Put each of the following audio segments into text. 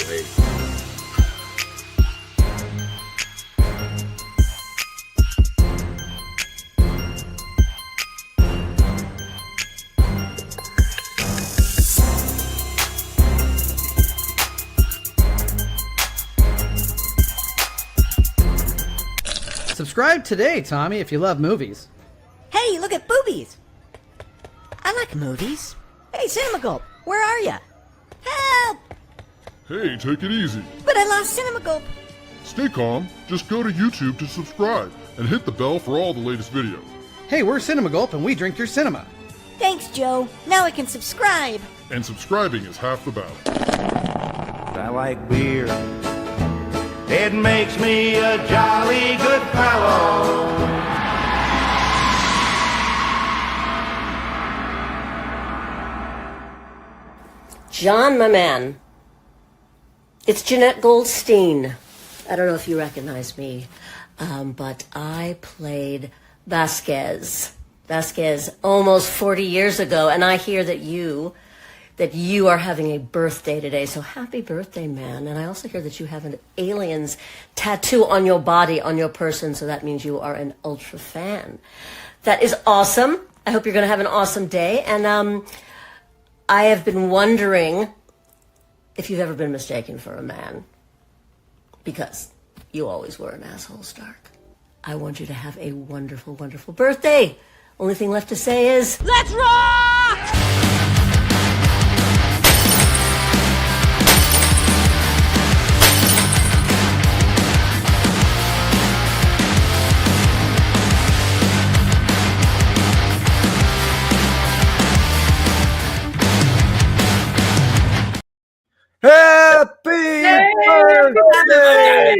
baby. Subscribe today, Tommy, if you love movies. Hey, look at boobies. I like movies. Hey, Cinema Gulp, where are ya? Help! Hey, take it easy. But I lost Cinema Gulp. Stay calm. Just go to YouTube to subscribe and hit the bell for all the latest videos. Hey, we're Cinema Gulp, and we drink your cinema. Thanks, Joe. Now I can subscribe. And subscribing is half the battle. I like beer. It makes me a jolly good fellow. John, my man. It's Jeanette Goldstein. I don't know if you recognize me, but I played Vasquez almost 40 years ago, and I hear that you are having a birthday today, so happy birthday, man. And I also hear that you have an aliens tattoo on your body, on your person, so that means you are an ultra fan. That is awesome. I hope you're going to have an awesome day. And I have been wondering if you've ever been mistaken for a man, because you always were an asshole, Stark. I want you to have a wonderful, wonderful birthday. Only thing left to say is, let's rock! Happy birthday!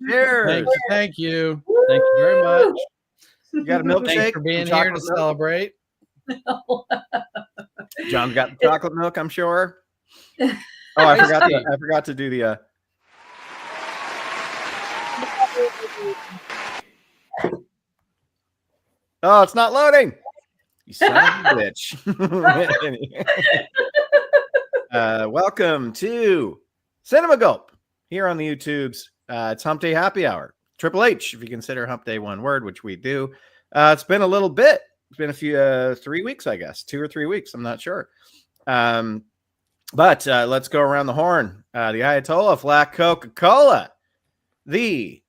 Cheers. Thank you. Thank you very much. You got a milkshake? Thanks for being here to celebrate. John got the chocolate milk, I'm sure. Oh, I forgot to do the Oh, it's not loading. You son of a bitch. Welcome to Cinema Gulp here on the YouTubes. It's Hump Day Happy Hour. Triple H, if you consider Hump Day one word, which we do. It's been a little bit. It's been a few 3 weeks, I guess. 2 or 3 weeks. I'm not sure. But let's go around the horn. The Ayatollah Flat Coca-Cola. The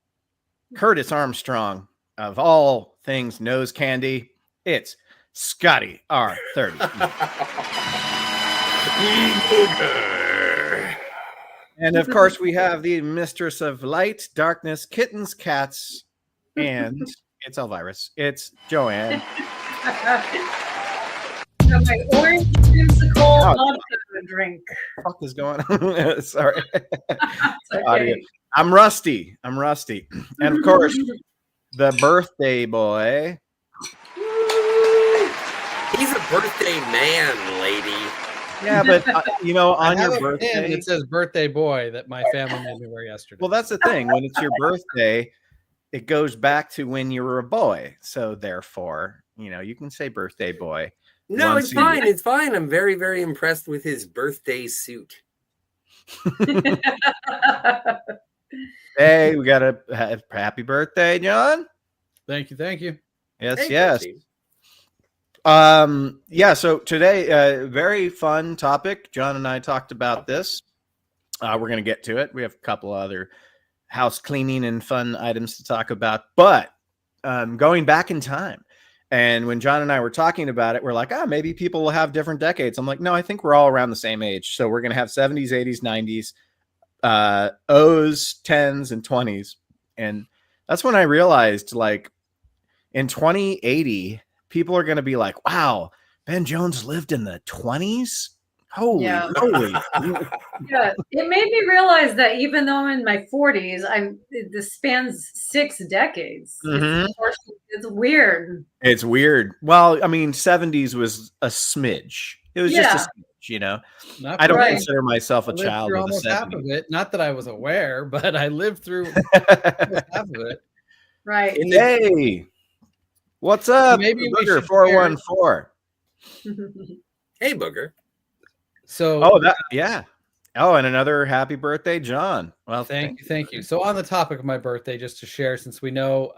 Curtis Armstrong of all things nose candy. It's Scotty R30. And of course, we have the mistress of light, darkness, kittens, cats, and it's Elvirus. It's Joanne. Got my orange creamsicle vodka to drink. What the fuck is going on? Sorry. Okay. I'm rusty. And of course, the birthday boy. He's a birthday man, lady. Yeah, but on I your have a birthday, pin that says "birthday boy" that my family made me wear yesterday. well, that's the thing. When it's your birthday, it goes back to when you were a boy. So therefore, you can say birthday boy. No, once it's you- fine. It's fine. I'm very, very impressed with his birthday suit. Hey, we got a happy birthday, John. Thank you. Yes, Hey, yes. Steve. So today, very fun topic. John and I talked about this. We're going to get to it. We have a couple other house cleaning and fun items to talk about, but going back in time. And when John and I were talking about it, we're like, maybe people will have different decades. I'm like, no, I think we're all around the same age. So we're going to have 70s, 80s, 90s, O's, 10s, and 20s. And that's when I realized, like, in 2080, people are going to be like, wow, Ben Jones lived in the 20s? Holy. Yeah, it made me realize that even though I'm in my 40s, this spans 6 decades. Mhm. It's weird. It's weird. Well, I mean, 70s was a smidge. It was just a smidge, Not I don't Right. consider myself a I lived child through of the almost half of 70s. it. Not that I was aware, but I lived through almost half of it. Right. Hey, what's up? Maybe we Booger should 414. Hey, Booger. So, yeah. Oh, and another happy birthday, John. Well, thank you. So on the topic of my birthday, just to share, since we know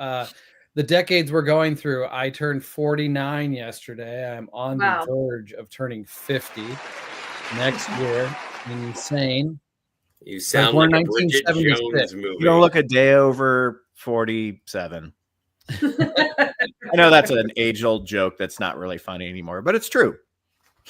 the decades we're going through, I turned 49 yesterday. I'm on the verge of turning 50 next year. Insane. You sound like a Bridget Jones movie. You don't look a day over 47. I know that's an age-old joke that's not really funny anymore, but it's true.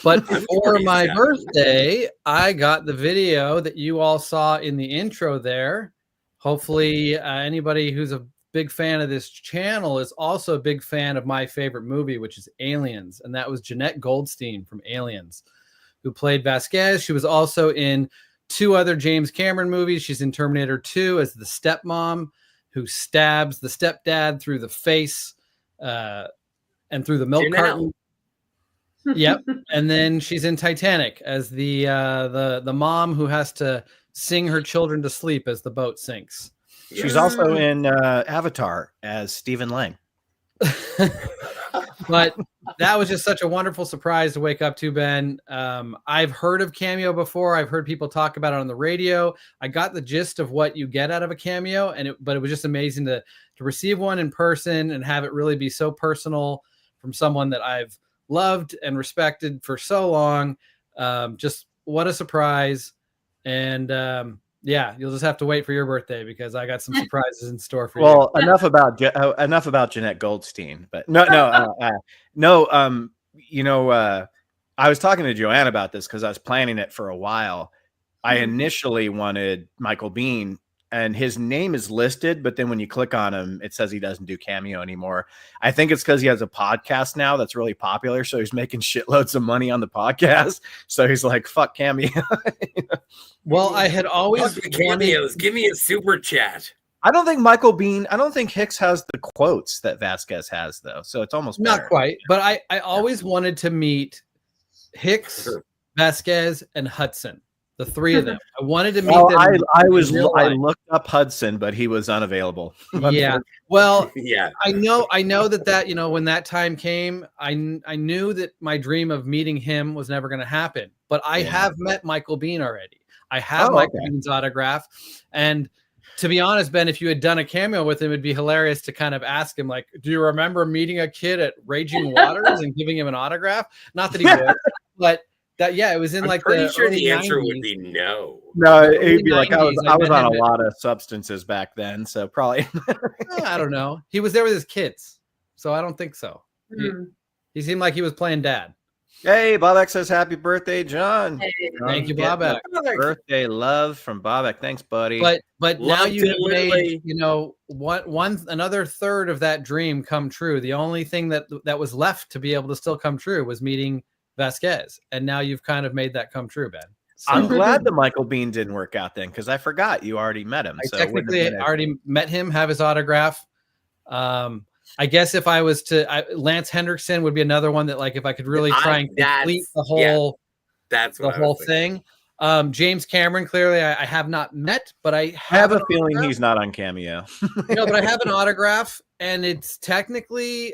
But for my birthday, I got the video that you all saw in the intro there. Hopefully, anybody who's a big fan of this channel is also a big fan of my favorite movie, which is Aliens. And that was Jeanette Goldstein from Aliens, who played Vasquez. She was also in 2 other James Cameron movies. She's in Terminator 2 as the stepmom who stabs the stepdad through the face and through the milk carton. Yep. And then she's in Titanic as the mom who has to sing her children to sleep as the boat sinks. She's also in Avatar as Stephen Lang. But that was just such a wonderful surprise to wake up to, Ben. I've heard of Cameo before. I've heard people talk about it on the radio. I got the gist of what you get out of a cameo, but it was just amazing to receive one in person and have it really be so personal from someone that I've loved and respected for so long. Just what a surprise. And yeah, you'll just have to wait for your birthday because I got some surprises in store for you. Well, enough about Jeanette Goldstein, but no. I was talking to Joanne about this because I was planning it for a while. I initially wanted Michael Biehn, and his name is listed, but then when you click on him, it says he doesn't do Cameo anymore. I think it's because he has a podcast now that's really popular, so he's making shitloads of money on the podcast. So he's like, "Fuck Cameo." Well, I had always cameos. Give me a super chat. I don't think Michael Biehn. I don't think Hicks has the quotes that Vasquez has, though. So it's almost not better. quite. But I always wanted to meet Hicks, Vasquez, and Hudson. The 3 of them. I wanted to meet them. I looked up Hudson, but he was unavailable. Yeah. Well, yeah. I know that, when that time came, I knew that my dream of meeting him was never going to happen. But I have met Michael Biehn already. I have Michael Bihn's autograph. And to be honest, Ben, if you had done a cameo with him, it'd be hilarious to kind of ask him, like, do you remember meeting a kid at Raging Waters and giving him an autograph? Not that he would, but that, it was in pretty sure the 90s. answer would be no. No, it'd be like I was on a lot of substances back then, so probably. I don't know. He was there with his kids, so I don't think so. He seemed like he was playing dad. Hey, Bobak says happy birthday, John. Hey. Thank you, Bobak. Birthday love from Bobak. Thanks, buddy. But now you have made another third of that dream come true. The only thing that was left to be able to still come true was meeting Vasquez, and now you've kind of made that come true, Ben. So, I'm glad that Michael Biehn didn't work out then, because I forgot you already met him. I technically already met him, have his autograph. I guess if I was to, Lance Hendrickson would be another one that, like, if I could really try and complete the whole, thing. James Cameron, clearly, I have not met, but I have a feeling he's not on Cameo. But I have an autograph, and it's technically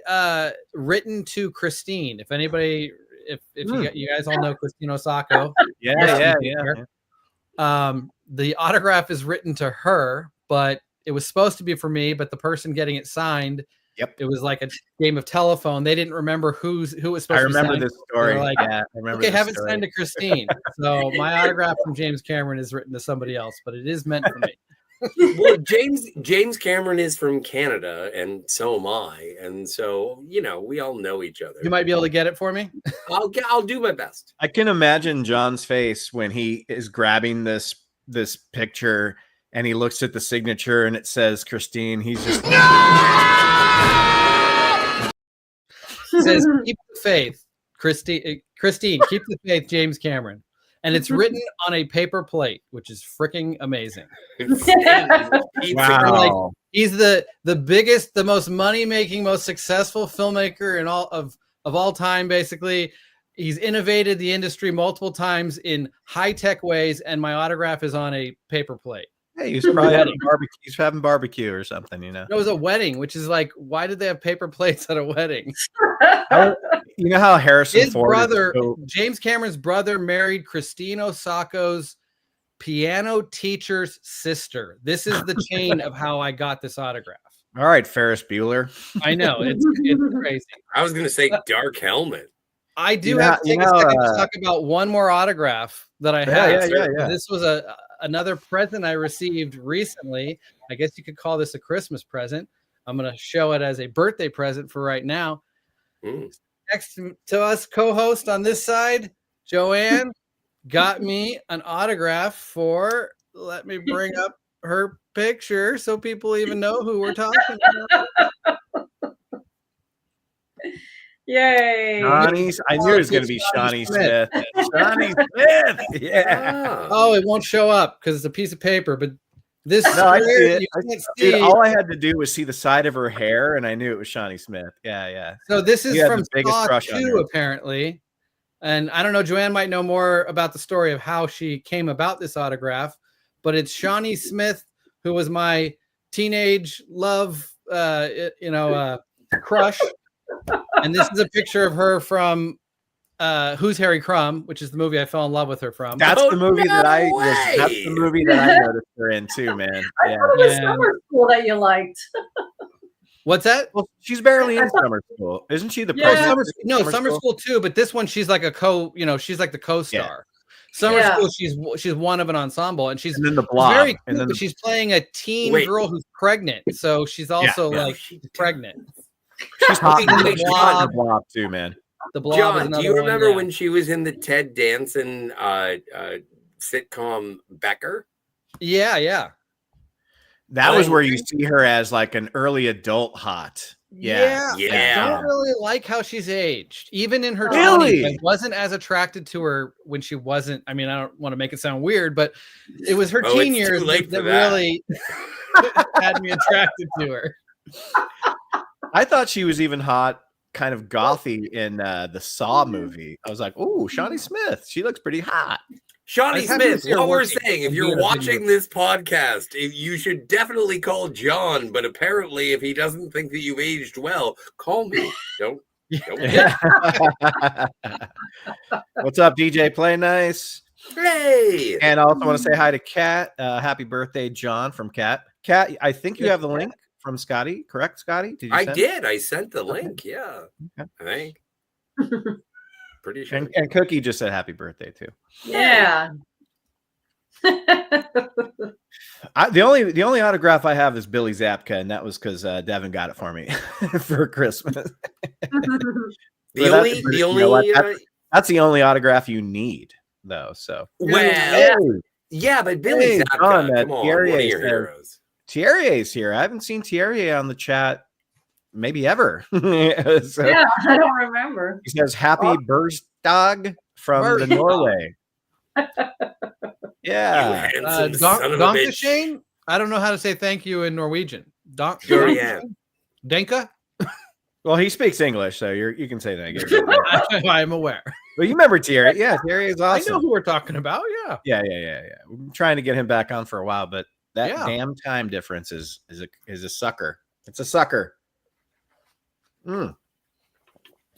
written to Christine. If anybody, if you guys all know Christine Osako, yeah. The autograph is written to her, but it was supposed to be for me. But the person getting it signed. Yep. It was like a game of telephone. They didn't remember who was supposed to be. I remember this story. Like, I remember. Okay, haven't signed to Christine. So my autograph from James Cameron is written to somebody else, but it is meant for me. Well, James Cameron is from Canada, and so am I, and so we all know each other. You might be able to get it for me. I'll do my best. I can imagine John's face when he is grabbing this picture and he looks at the signature and it says Christine. He's just It says, "Keep the faith, Christine. Keep the faith, James Cameron." And it's written on a paper plate, which is freaking amazing. Wow. Like, he's the biggest, the most money-making, most successful filmmaker in all of all time, basically. He's innovated the industry multiple times in high-tech ways, and my autograph is on a paper plate. Hey, he's probably having barbecue or something, It was a wedding, which is like, why did they have paper plates at a wedding? You know how Harrison His Ford brother, is so- James Cameron's brother, married Christine Osaka's piano teacher's sister. This is the chain of how I got this autograph. All right, Ferris Bueller. I know it's crazy. I was gonna say Dark Helmet. I do You know- have to take you a know, second to talk about one more autograph that I have. yeah. This was another present I received recently. I guess you could call this a Christmas present. I'm going to show it as a birthday present for right now. Next to us, co-host on this side, Joanne got me an autograph for. Let me bring up her picture so people even know who we're talking about. Yay! Shawnee's, I knew it was going to be Shawnee Smith. Shawnee Smith. Yeah. Oh, it won't show up because it's a piece of paper, but this No, I see square, it. you can't Dude, see. all I had to do was see the side of her hair, and I knew it was Shawnee Smith. Yeah. So this is You had from the biggest Saw crush on 2, her. apparently. And I don't know, Joanne might know more about the story of how she came about this autograph, but it's Shawnee Smith, who was my teenage love, crush. And this is a picture of her from Who's Harry Crumb, which is the movie I fell in love with her from. That's the movie no that's way! the movie that I noticed her in too, man. I Yeah. thought it was Yeah. summer school that you liked. What's that? Well, she's barely in summer school, isn't she? The Yeah. president Summer, of summer school too, but this one she's like she's like the co-star. Summer Yeah. school, she's one of an ensemble, and she's And then the she's blob, very and cute, then but she's playing a teen Wait. girl who's pregnant, so she's also No, like pregnant. she's hot. Wait, She's hot in the blob too, man. The blob is John, do another you one, remember yeah. when she was in the Ted Danson sitcom Becker? Yeah. That was where you see her as like an early adult hot. Yeah. I don't really like how she's aged. Even in her Really? 20s, I wasn't as attracted to her when she wasn't. I mean, I don't want to make it sound weird, but it was her teen it's too years late that for that. really had me attracted to her. I thought she was even hot, kind of gothy in the Saw movie. I was like, "Ooh, Shawnee Smith. She looks pretty hot." Shawnee I just haven't Smith, seen her what we're working. saying, if I'm you're doing a watching video. this podcast, you should definitely call John, but apparently if he doesn't think that you've aged well, call me. Don't. What's up, DJ Play Nice? Hey! And I also want to say hi to Kat. Happy birthday, John from Kat. Kat, I think you have the link from Scotty, correct, Scotty? Did you I send did. I sent the link. Yeah. Okay. I think. Pretty sure. And Cookie just said happy birthday too. Yeah. The only autograph I have is Billy Zabka, and that was because Devin got it for me for Christmas. That's the only autograph you need, though. So But Billy Hey, Zabka, John, come on, Thierry one of your said- heroes. Thierry's here. I haven't seen Thierry on the chat, maybe ever. So Yeah, I don't remember. he says happy birthdag from the Norway. Yeah. You handsome son of a bitch. Donkashane? I don't know how to say thank you in Norwegian. Sure, yeah. Denka? Well, he speaks English, so you can say that. I'm aware. Well, you remember Thierry? Yeah, Thierry is awesome. I know who we're talking about. Yeah. Yeah. We've been trying to get him back on for a while, but that Yeah. damn time difference is a sucker. It's a sucker.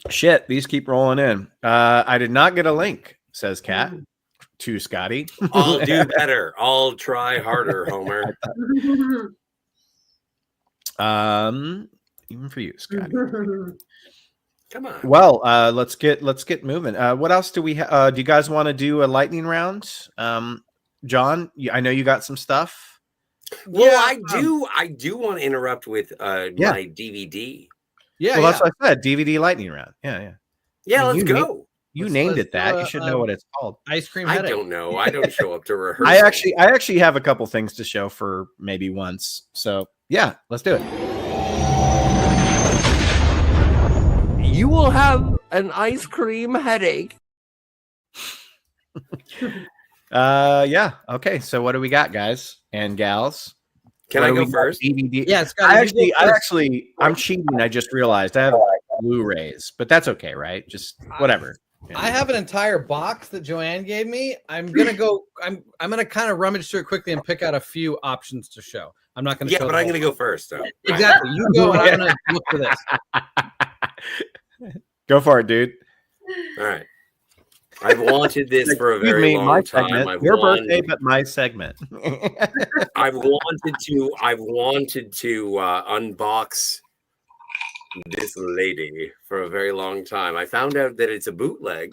Shit, these keep rolling in. I did not get a link, says Kat to Scotty. I'll do better. I'll try harder, Homer. Even for you, Scotty. Come on. Well, let's get moving. What else do we do you guys want to do a lightning round? John, I know you got some stuff. Well, I do want to interrupt with my DVD. Yeah. Well, that's what I said. DVD lightning round. Yeah. Yeah, Well, let's go. You Let's named it that. do You should know what it's called. Ice cream I headache. don't know. I don't show up to rehearsal. I actually have a couple things to show for maybe once. So yeah, let's do it. You will have an ice cream headache. Yeah. Okay. So what do we got, guys and gals? Can What I do go we got? first? DVD. Yeah, Scotty, I'm cheating. I just realized I have Blu-rays, but that's okay, right? Just whatever. Yeah. I have an entire box that Joanne gave me. I'm gonna go. I'm gonna kind of rummage through it quickly and pick out a few options to show. I'm not gonna. Yeah, show but the I'm whole going to go first. Though. Exactly. You go, and I'm gonna look for this. Go for it, dude. All right. I've wanted this for a very my long time. segment. Your birthday, but my segment. I've wanted to unbox this lady for a very long time. I found out that it's a bootleg,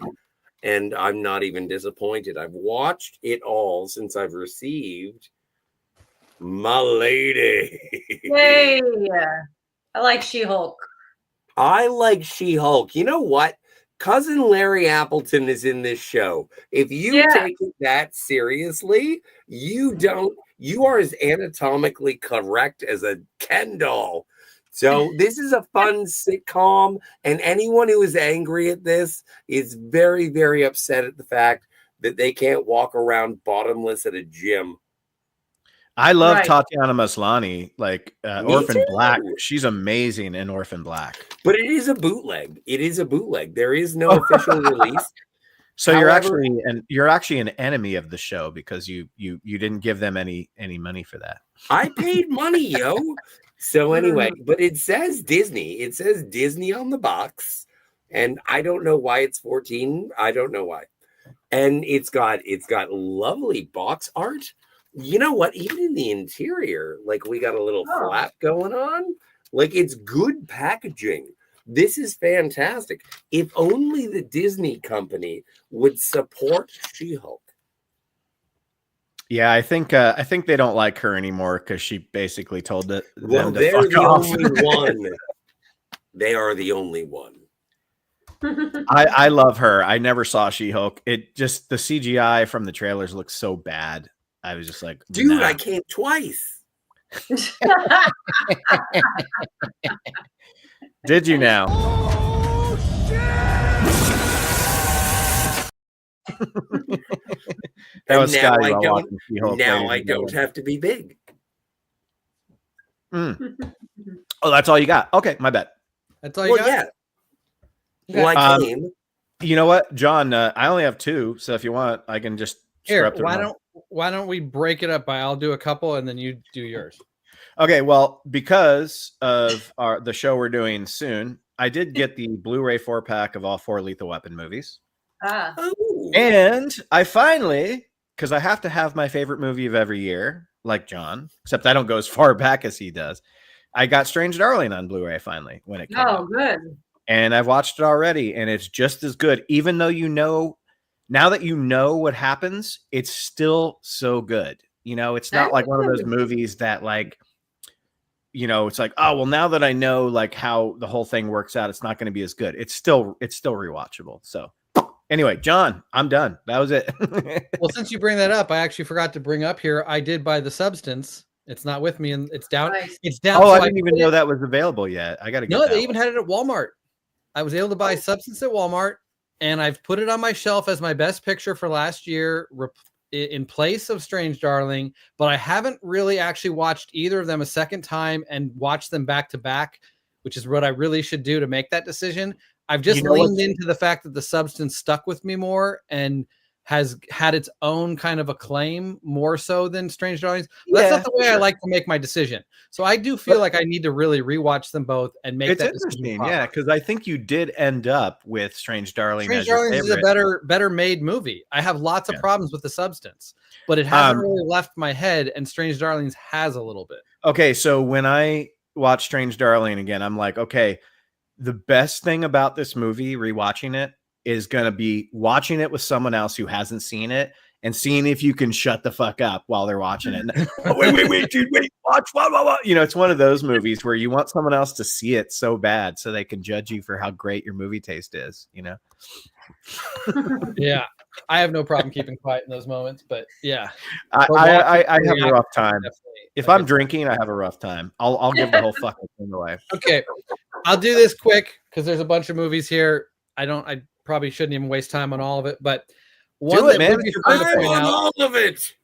and I'm not even disappointed. I've watched it all since I've received my lady. Yay! I like She-Hulk. I like She-Hulk. You know what? Cousin Larry Appleton is in this show. If you take it that seriously, you are as anatomically correct as a Ken doll. So this is a fun sitcom, and anyone who is angry at this is very, very upset at the fact that they can't walk around bottomless at a gym. I love Tatiana Maslany, like Orphan too. Black. She's amazing in Orphan Black. But it is a bootleg. It is a bootleg. There is no official release. So you're actually an enemy of the show because you didn't give them any money for that. I paid money, yo. So anyway, but it says Disney. It says Disney on the box, and I don't know why it's 14. I don't know why. And it's got lovely box art. You know what? Even in the interior, like we got a little flap going on. Like it's good packaging. This is fantastic. If only the Disney company would support She-Hulk. Yeah, I think they don't like her anymore because she basically told them to they're fuck the off. only one. They are the only one. I love her. I never saw She-Hulk. It just the CGI from the trailers looks so bad. I was just like, dude, nah. I came twice. Did you now? That was Scotty. Now I don't have to be big. Oh, that's all you got. Okay, my bad. That's all you got. Yeah. Well, I came. You know what, John? I only have 2, so if you want, I can just here. Why don't we break it up? I'll do a couple, and then you do yours. Okay. Well, because of the show we're doing soon, I did get the Blu-ray 4-pack of all 4 Lethal Weapon movies. And I finally, because I have to have my favorite movie of every year, like John, except I don't go as far back as he does. I got Strange Darling on Blu-ray finally when it came out. Good. And I've watched it already, and it's just as good. Even though now that you know what happens, it's still so good. You know, it's not like one of those movies that like, you know, it's like, oh, well, now that I know like how the whole thing works out, it's not going to be as good. It's still rewatchable. So anyway, John, I'm done. That was it. Well, since you bring that up, I actually forgot to bring up here. I did buy The Substance. It's not with me, and it's down. Nice. It's down. Oh, so I didn't even know that was available yet. I got to get No, that they even had it at Walmart. I was able to buy Substance at Walmart, and I've put it on my shelf as my best picture for last year in place of Strange Darling, but I haven't really actually watched either of them a second time and watched them back to back, which is what I really should do to make that decision. I've just leaned into the fact that The Substance stuck with me more and has had its own kind of acclaim more so than Strange Darlings. That's not the way I like to make my decision. So I do feel like I need to really rewatch them both and make that decision. Yeah, because I think you did end up with Strange Darling. Strange Darlings is a better made movie. I have lots of problems with The Substance, but it hasn't really left my head, and Strange Darlings has a little bit. Okay, so when I watch Strange Darling again, I'm like, okay, the best thing about this movie, rewatching it, is going to be watching it with someone else who hasn't seen it and seeing if you can shut the fuck up while they're watching it. Oh, wait, dude, watch. You know, it's one of those movies where you want someone else to see it so bad so they can judge you for how great your movie taste is, you know? Yeah. I have no problem keeping quiet in those moments, but yeah. I have a rough time. If I'm drinking, I have a rough time. I'll give the whole fucking thing away. Okay. I'll do this quick because there's a bunch of movies here. I probably shouldn't even waste time on all of it, but one that would be fun to point out. All of it.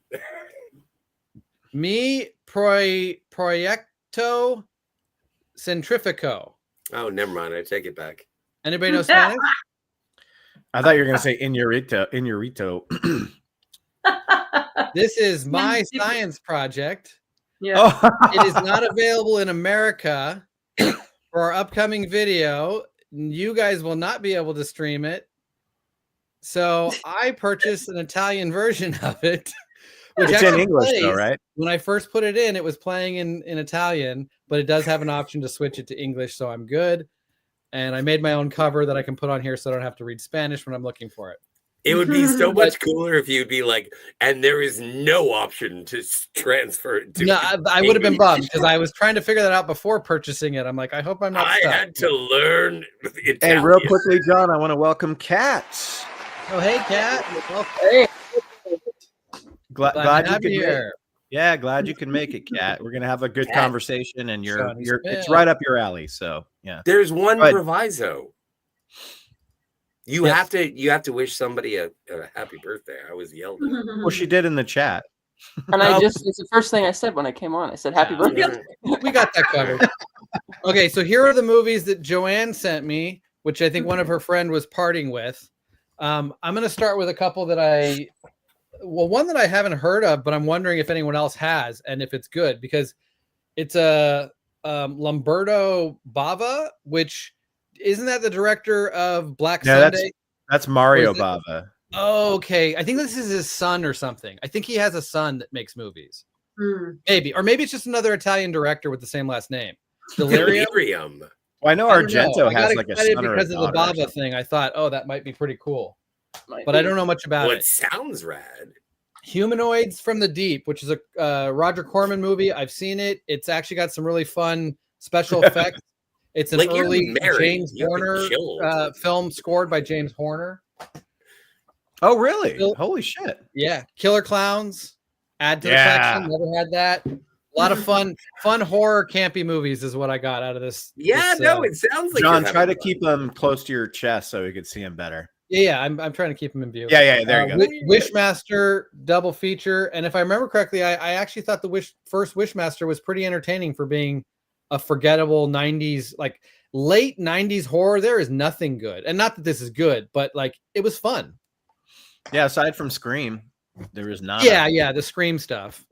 Mi Proyecto Centrifico. Oh, never mind. I take it back. Anybody know Spanish? I thought you were going to say Inurito. This is my science project. Yeah. Oh. It is not available in America. For our upcoming video, you guys will not be able to stream it. So I purchased an Italian version of it, which It's in English though, plays. right? When I first put it in, it was playing in Italian, but it does have an option to switch it to English, so I'm good. And I made my own cover that I can put on here so I don't have to read Spanish when I'm looking for it. It would be so much cooler if you'd be like, and there is no option to transfer it to. No, I would have been bummed because I was trying to figure that out before purchasing it. I'm like, I hope I'm not I stuck. had to learn Italian. Hey, real quickly, John, I want to welcome Kat. Oh, hey, Kat. Hey. Glad you have could you make, here. yeah, glad you can make it, Kat. We're gonna have a good Kat. conversation, and you're Johnny it's Smith. right up your alley. So yeah, There's one Go ahead. proviso. You Yes. have to wish somebody a happy birthday. I was yelled at. well, she did in the chat. And it's the first thing I said when I came on. I said, happy birthday. We got that covered. Okay, so here are the movies that Joanne sent me, which I think one of her friend was parting with. I'm going to start with a couple that one that I haven't heard of, but I'm wondering if anyone else has and if it's good, because it's a Lamberto Bava, which isn't that the director of Black Sunday? That's Mario Or is it- Bava. Oh, okay. I think this is his son or something. I think he has a son that makes movies. Maybe. Or maybe it's just another Italian director with the same last name. Delirium. Well, I know I don't know. Argento I got has like a excited son or a because of the daughter or Bava thing. I thought, oh, that might be pretty cool. Might But be. I don't know much about Well, it. it sounds rad. Humanoids from the Deep, which is a Roger Corman movie. I've seen it. It's actually got some really fun special effects. It's an Like, you're early married. James You have to Horner chill. film scored by James Horner. Oh, really? Still- Holy shit! Yeah, Killer Clowns. Add to the Yeah. collection. Never had that. A lot of fun horror campy movies is what I got out of this. Yeah, this, no, it sounds like John, you're try to having keep them close to your chest so we could see them better. Yeah, I'm trying to keep them in view. Yeah, there you go. Wishmaster double feature, and if I remember correctly, I actually thought the first Wishmaster was pretty entertaining for being a forgettable 90s, like late 90s horror. There is nothing good, and not that this is good, but like it was fun. Yeah, aside from Scream, there is not. Yeah, the Scream stuff.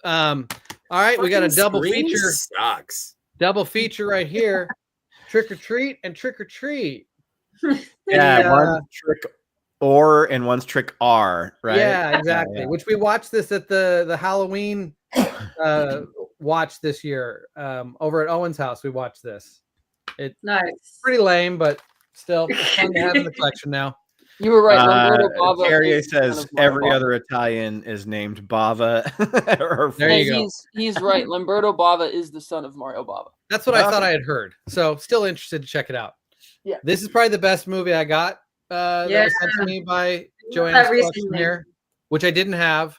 All right, we got a double Scream feature. Sucks. Double feature right here. Trick or Treat and Trick or Treat. Yeah, one's Trick or and one's Trick R, right? Yeah, exactly. Yeah. Which we watched this at the Halloween watch this year. Over at Owen's house, we watched this. It's Nice. pretty lame, but still it's fun to have in the collection now. You were right. Lamberto Bava Carrier is the son says of Mario every Bava. other Italian is named Bava. or There you go. He's right. Lamberto Bava is the son of Mario Bava. That's what I thought I had heard. So still interested to check it out. Yeah. This is probably the best movie I got. That was sent to me by Joanne's that collection recently. here, which I didn't have.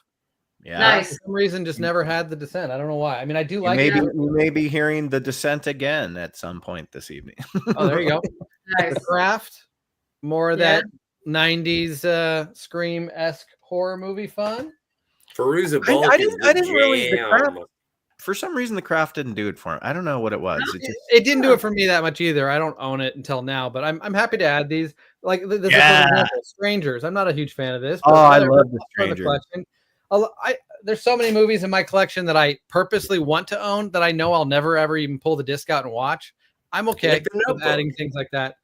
Yeah. Nice. For some reason, just never had The Descent. I don't know why. I mean, I do like Maybe it. we may be hearing The Descent again at some point this evening. Oh, there you go. Nice. The Craft, more of Yeah. that 90s Scream-esque horror movie fun. Feruza I Balk didn't really. The jam. Craft, for some reason, The Craft didn't do it for him. I don't know what it was. It just, It didn't do it for me that much either. I don't own it until now, but I'm happy to add these. Like this is Yeah. for example, Strangers. I'm not a huge fan of this. Oh, I other- love The other Stranger. collection. There's so many movies in my collection that I purposely want to own that I know I'll never ever even pull the disc out and watch. I'm okay Like The with Notebook. adding things like that.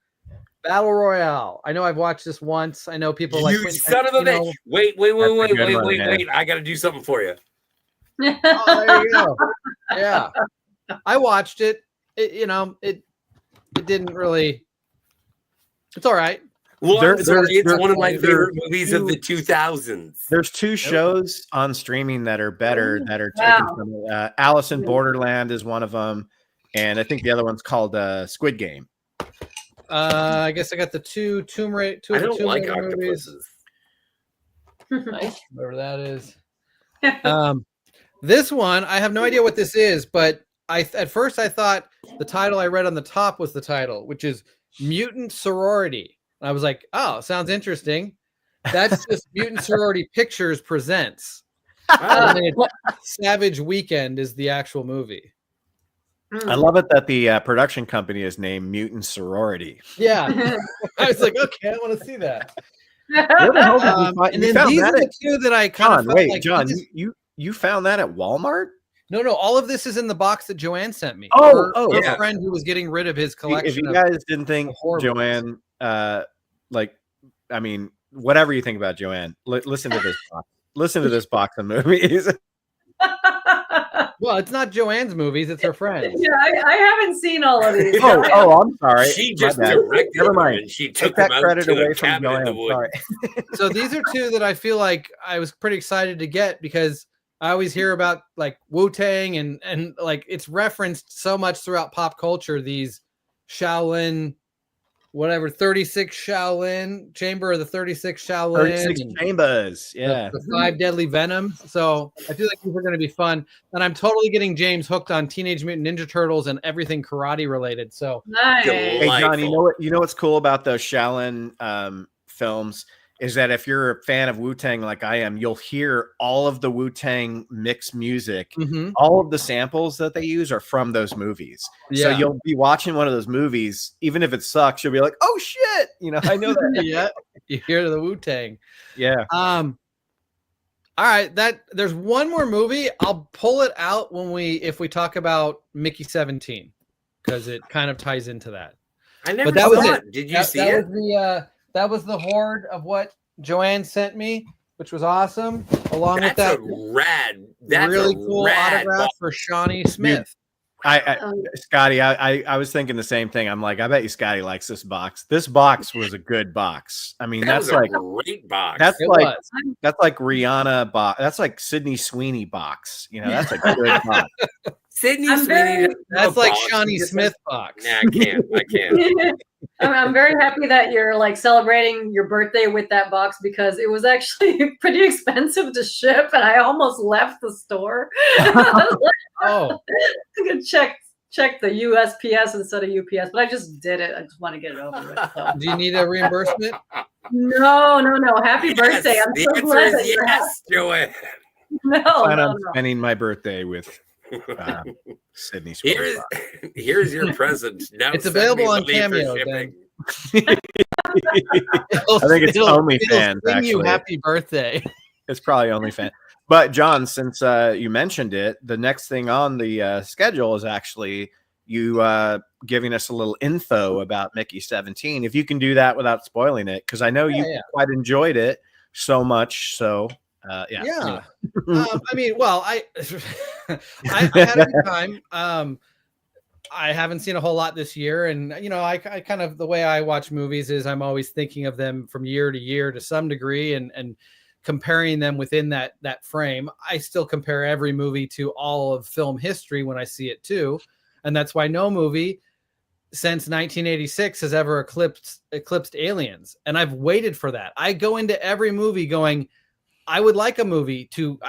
Battle Royale. I know I've watched this once. I know people like You Quentin son of a Tarantino. bitch! Wait, That's a good one, man. wait! I got to do something for you. Oh, there you go. Yeah, I watched it. It didn't really. It's all right. Well, There- I'm sorry, it's there- one of my there- favorite movies of the two- 2000s. There's two shows on streaming that are better that are taken Wow. from it. Alice in Borderland is one of them, and I think the other one's called Squid Game. I guess I got the two I of don't the Tomb like Raider movies, octopuses. Nice. whatever that is. This one, I have no idea what this is, but at first I thought the title I read on the top was the title, which is Mutant Sorority. And I was like, oh, sounds interesting. That's just Mutant Sorority Pictures Presents. And then Savage Weekend is the actual movie. I love it that the production company is named Mutant Sorority. Yeah. I was like, okay, I want to see that. Where the hell did you find? And You then found these that are the at two that I kind John? of felt Wait, like John, this- you found that at Walmart? No. All of this is in the box that Joanne sent me. Her yeah. friend who was getting rid of his collection. If you guys didn't think Joanne, like, I mean, whatever you think about Joanne, listen to this box. Listen to this box of movies. Well, it's not Joanne's movies; it's her friends. Yeah, I haven't seen all of these. I'm sorry. She just directed Never mind. them and she took that them out credit to away the from cabin in the Joanne. woods. Sorry. So these are two that I feel like I was pretty excited to get because I always hear about like Wu-Tang and like it's referenced so much throughout pop culture. These Shaolin, whatever, 36 Shaolin, Chamber of the 36 Shaolin. 36 Chambers. Yeah. The 5 Deadly Venoms. So I feel like these are going to be fun. And I'm totally getting James hooked on Teenage Mutant Ninja Turtles and everything karate related. So nice. Hey, John, you know what's cool about those Shaolin films is that if you're a fan of Wu-Tang like I am, you'll hear all of the Wu-Tang mix music. All of the samples that they use are from those movies. So you'll be watching one of those movies, even if it sucks, you'll be like, oh shit, I know that. Yeah, you hear the Wu-Tang. Yeah. All right, there's one more movie. I'll pull it out if we talk about Mickey 17 because it kind of ties into that. I never saw it. Did you see it? That was the horde of what Joanne sent me, which was awesome. Along with That's that really cool autograph for Shawnee Smith. Scotty, I was thinking the same thing. I'm like, I bet you Scotty likes this box. This box was a good box. I mean, that's like a great box. That's like Rihanna box. That's like Sydney Sweeney box. That's a good box. Sydney Sweeney. That's like Shawnee Smith box. Nah, I can't. I'm very happy that you're like celebrating your birthday with that box because it was actually pretty expensive to ship, and I almost left the store. I could check the USPS instead of UPS, but I just did it. I just want to get it over with. So. Do you need a reimbursement? No. Happy birthday! I'm so glad that you're happy. Joanne. I'm spending my birthday with Sydney Sweeney. Here's your present. Now it's available on Cameo. I think it's OnlyFans. Actually, you happy birthday. It's probably OnlyFans. But John, since you mentioned it, the next thing on the schedule is actually you giving us a little info about Mickey 17. If you can do that without spoiling it, because I know you quite enjoyed it so much. So. Anyway. I mean, well, I had a good time. I haven't seen a whole lot this year, and I kind of the way I watch movies is I'm always thinking of them from year to year to some degree, and comparing them within that frame. I still compare every movie to all of film history when I see it too, and that's why no movie since 1986 has ever eclipsed Aliens, and I've waited for that. I go into every movie going, I would like a movie to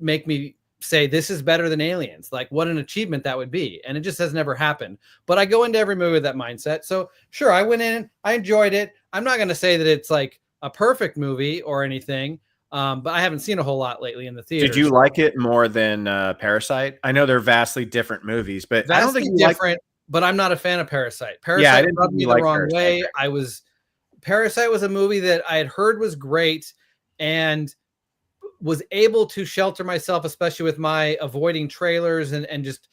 make me say this is better than Aliens. Like what an achievement that would be. And it just has never happened. But I go into every movie with that mindset. So sure, I went in, I enjoyed it. I'm not going to say that it's like a perfect movie or anything. But I haven't seen a whole lot lately in the theater. Did you like it more than Parasite? I know they're vastly different movies, but I don't think you different. But I'm not a fan of Parasite. Parasite rubbed me the wrong way. Parasite was a movie that I had heard was great and was able to shelter myself, especially with my avoiding trailers and just,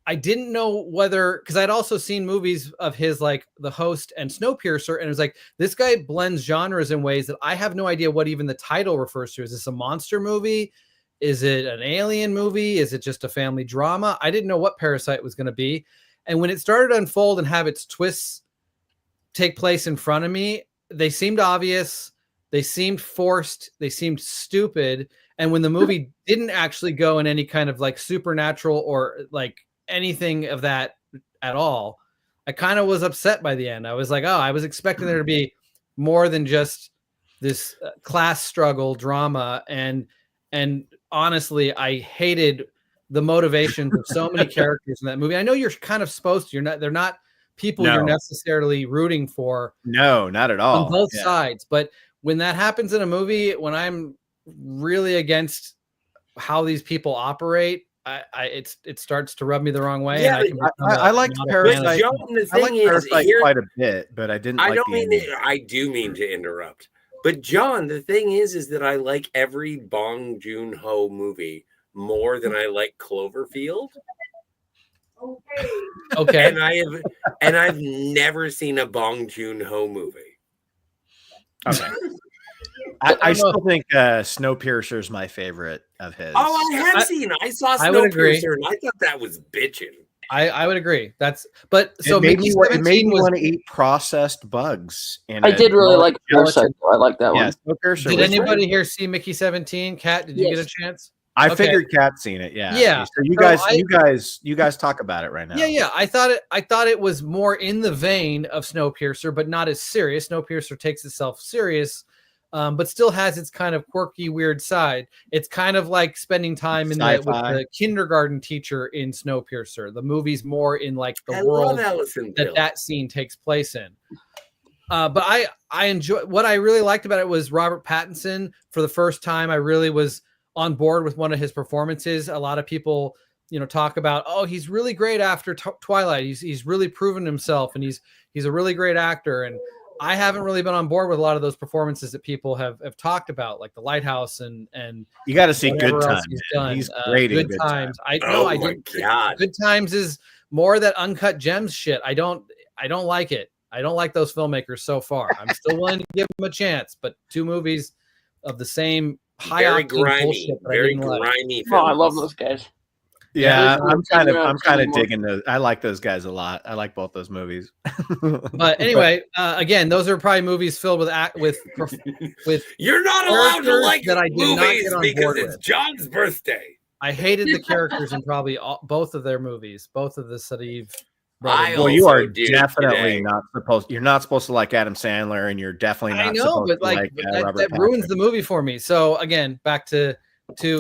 I didn't know whether, because I'd also seen movies of his like The Host and Snowpiercer, and it was like, this guy blends genres in ways that I have no idea what even the title refers to. Is this a monster movie? Is it an alien movie? Is it just a family drama? I didn't know what Parasite was going to be. And when it started to unfold and have its twists take place in front of me, they seemed obvious. They seemed forced. They seemed stupid. And when the movie didn't actually go in any kind of like supernatural or like anything of that at all, I kind of was upset by the end. I was like, oh, I was expecting there to be more than just this class struggle drama. And honestly, I hated the motivations of so many characters in that movie. I know you're kind of supposed to, they're not people you're necessarily rooting for. No, not at all. On both sides. But when that happens in a movie, when I'm really against how these people operate, it starts to rub me the wrong way. Yeah, and I like Parasite. I like Parasite quite a bit, but I didn't. I do mean to interrupt, but John, the thing is that I like every Bong Joon-ho movie more than I like Cloverfield. Okay. And I've never seen a Bong Joon-ho movie. Okay. I still think Snowpiercer is my favorite of his. Oh, I saw Snowpiercer, and I thought that was bitchin'. I would agree. It made me want to eat processed bugs. I did really like Parasite. I like that one. Snowpiercer. Did anybody here see Mickey 17? Kat, did you get a chance? I figured Kat's seen it. Yeah. Yeah. So you guys talk about it right now. Yeah. I thought it was more in the vein of Snowpiercer, but not as serious. Snowpiercer takes itself serious, but still has its kind of quirky, weird side. It's kind of like spending time with the kindergarten teacher in Snowpiercer. The movie's more in like the world that scene takes place in. But I enjoy what I really liked about it was Robert Pattinson. For the first time, I really was on board with one of his performances. A lot of people, talk about, oh, he's really great after Twilight. He's really proven himself, and he's a really great actor. And I haven't really been on board with a lot of those performances that people have talked about, like The Lighthouse and you got to see Good Times. He's great in Good Times. Good Times is more that uncut gems shit. I don't like it. I don't like those filmmakers so far. I'm still willing to give them a chance, but 2 movies of the same very grimy. Oh, I love those guys. Yeah, I'm kind of digging those. I like those guys a lot. I like both those movies. But anyway, again, those are probably movies filled with You're not allowed to like that I did movies not get on because board it's with. John's birthday. I hated the characters in probably both of their movies, both of the Sadiq. Well, you are definitely not supposed. You're not supposed to like Adam Sandler, and you're definitely not. I know, but like that ruins the movie for me. So again, back to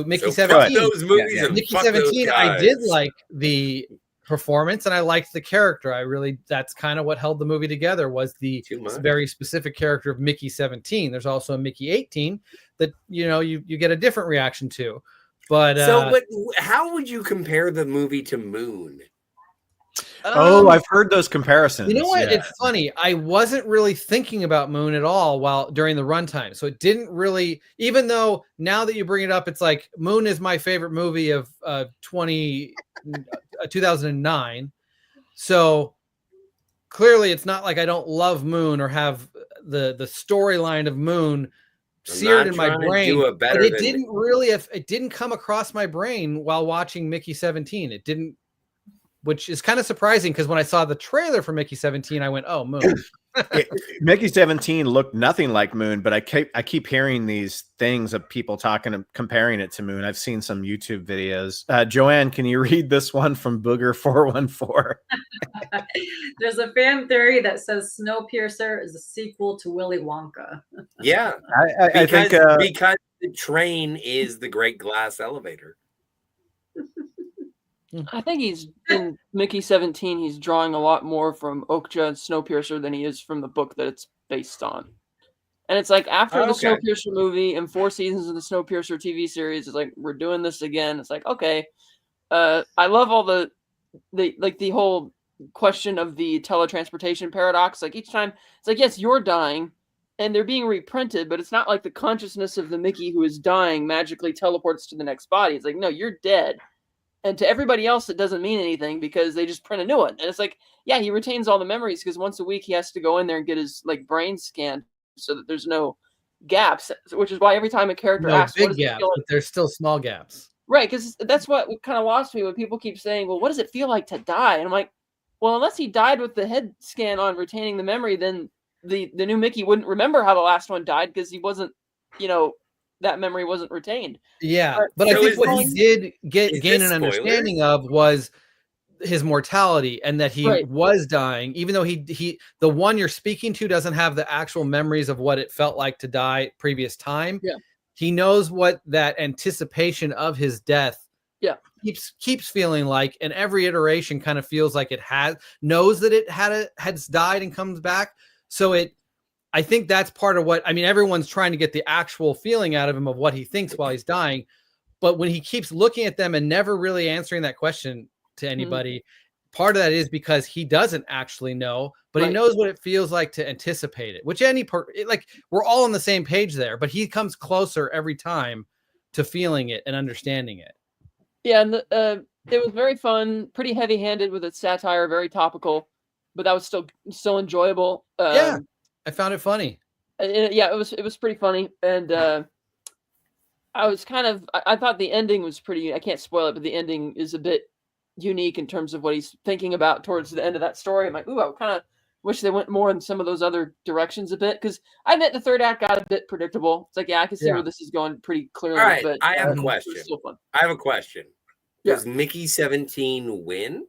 Mickey 17. Those movies and Mickey 17. I did like the performance, and I liked the character. That's kind of what held the movie together was the very specific character of Mickey 17. There's also a Mickey 18 that you get a different reaction to. But how would you compare the movie to Moon? I've heard those comparisons. You know what? Yeah. It's funny. I wasn't really thinking about Moon at all during the runtime. So it didn't really, even though now that you bring it up, it's like Moon is my favorite movie of 2009. So clearly it's not like I don't love Moon or have the storyline of Moon seared in my brain. But it didn't come across my brain while watching Mickey 17. It didn't. Which is kind of surprising because when I saw the trailer for Mickey 17, I went, "Oh, Moon." Mickey 17 looked nothing like Moon, but I keep hearing these things of people comparing it to Moon. I've seen some YouTube videos. Joanne, can you read this one from Booger 414? There's a fan theory that says Snowpiercer is a sequel to Willy Wonka. Yeah, I think because the train is the Great Glass Elevator. I think he's in Mickey 17. He's drawing a lot more from Okja and Snowpiercer than he is from the book that it's based on. And it's like after the Snowpiercer movie and 4 seasons of the Snowpiercer TV series, it's like we're doing this again. It's like okay, I love all the whole question of the teletransportation paradox. Like each time, it's like yes, you're dying, and they're being reprinted, but it's not like the consciousness of the Mickey who is dying magically teleports to the next body. It's like no, you're dead. And to everybody else, it doesn't mean anything because they just print a new one. And it's like, yeah, he retains all the memories because once a week he has to go in there and get his brain scanned so that there's no gaps. Which is why every time a character asks, big gaps, but there's still small gaps, right? Because that's what kind of lost me when people keep saying, "Well, what does it feel like to die?" And I'm like, well, unless he died with the head scan on, retaining the memory, then the new Mickey wouldn't remember how the last one died because he wasn't, that memory wasn't retained. Yeah, but I think what he did gain an understanding of was his mortality and that he was dying, even though he the one you're speaking to doesn't have the actual memories of what it felt like to die previous time. Yeah, he knows what that anticipation of his death keeps feeling like, and every iteration kind of feels like it knows that it has died and comes back. So I think that's part of everyone's trying to get the actual feeling out of him of what he thinks while he's dying. But when he keeps looking at them and never really answering that question to anybody, part of that is because he doesn't actually know, but he knows what it feels like to anticipate it, which we're all on the same page there, but he comes closer every time to feeling it and understanding it. Yeah, and it was very fun, pretty heavy-handed with its satire, very topical, but that was still enjoyable. Yeah, I found it funny. Yeah, it was pretty funny, and I was I thought the ending was pretty. I can't spoil it, but the ending is a bit unique in terms of what he's thinking about towards the end of that story. I'm like, ooh, I kind of wish they went more in some of those other directions a bit, because I admit the third act got a bit predictable. It's like, yeah, I can see where this is going pretty clearly. All right, but I have a it question. was still fun. I have a question. Does Mickey 17 win?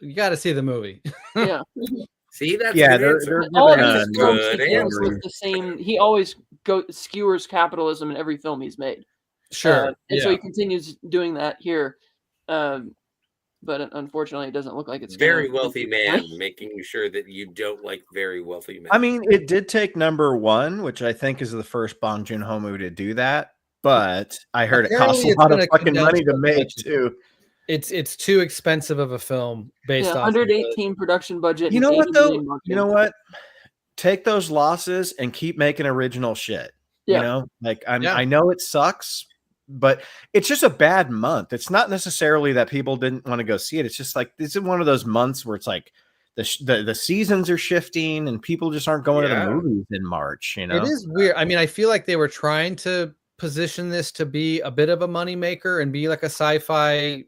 You got to see the movie. Yeah. See, that's yeah. good They're answer. All of giving his a films good he deals answer. with the same. He always skewers capitalism in every film he's made. Sure. And so he continues doing that here. But unfortunately, it doesn't look like it's Very wealthy man making sure that you don't like very wealthy men. I mean, it did take number one, which I think is the first Bong Joon-ho movie to do that. But I heard it costs a lot of fucking money to make too. It's too expensive of a film based off 118 production budget. You know and what 80 though? million marketing. You know what? Take those losses and keep making original shit. Yeah. You know, like I know it sucks, but it's just a bad month. It's not necessarily that people didn't want to go see it. It's just like this is one of those months where it's like the seasons are shifting and people just aren't going to the movies in March. You know, it is weird. I mean, I feel like they were trying to position this to be a bit of a moneymaker and be like a sci-fi.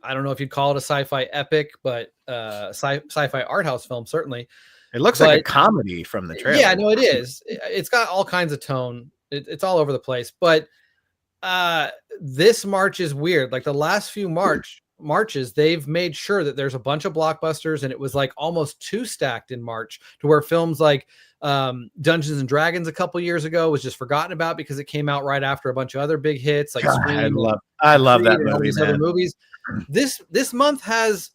I don't know if you'd call it a sci-fi epic, but sci-fi art house film certainly. It looks like a comedy from the trailer. Yeah, no, it is. It's got all kinds of tone. It's all over the place. But this March is weird. Like the last few Marches, they've made sure that there's a bunch of blockbusters, and it was like almost too stacked in March to where films like Dungeons and Dragons a couple years ago was just forgotten about because it came out right after a bunch of other big hits like Scream. I love that all movie, these man. other movies. This month has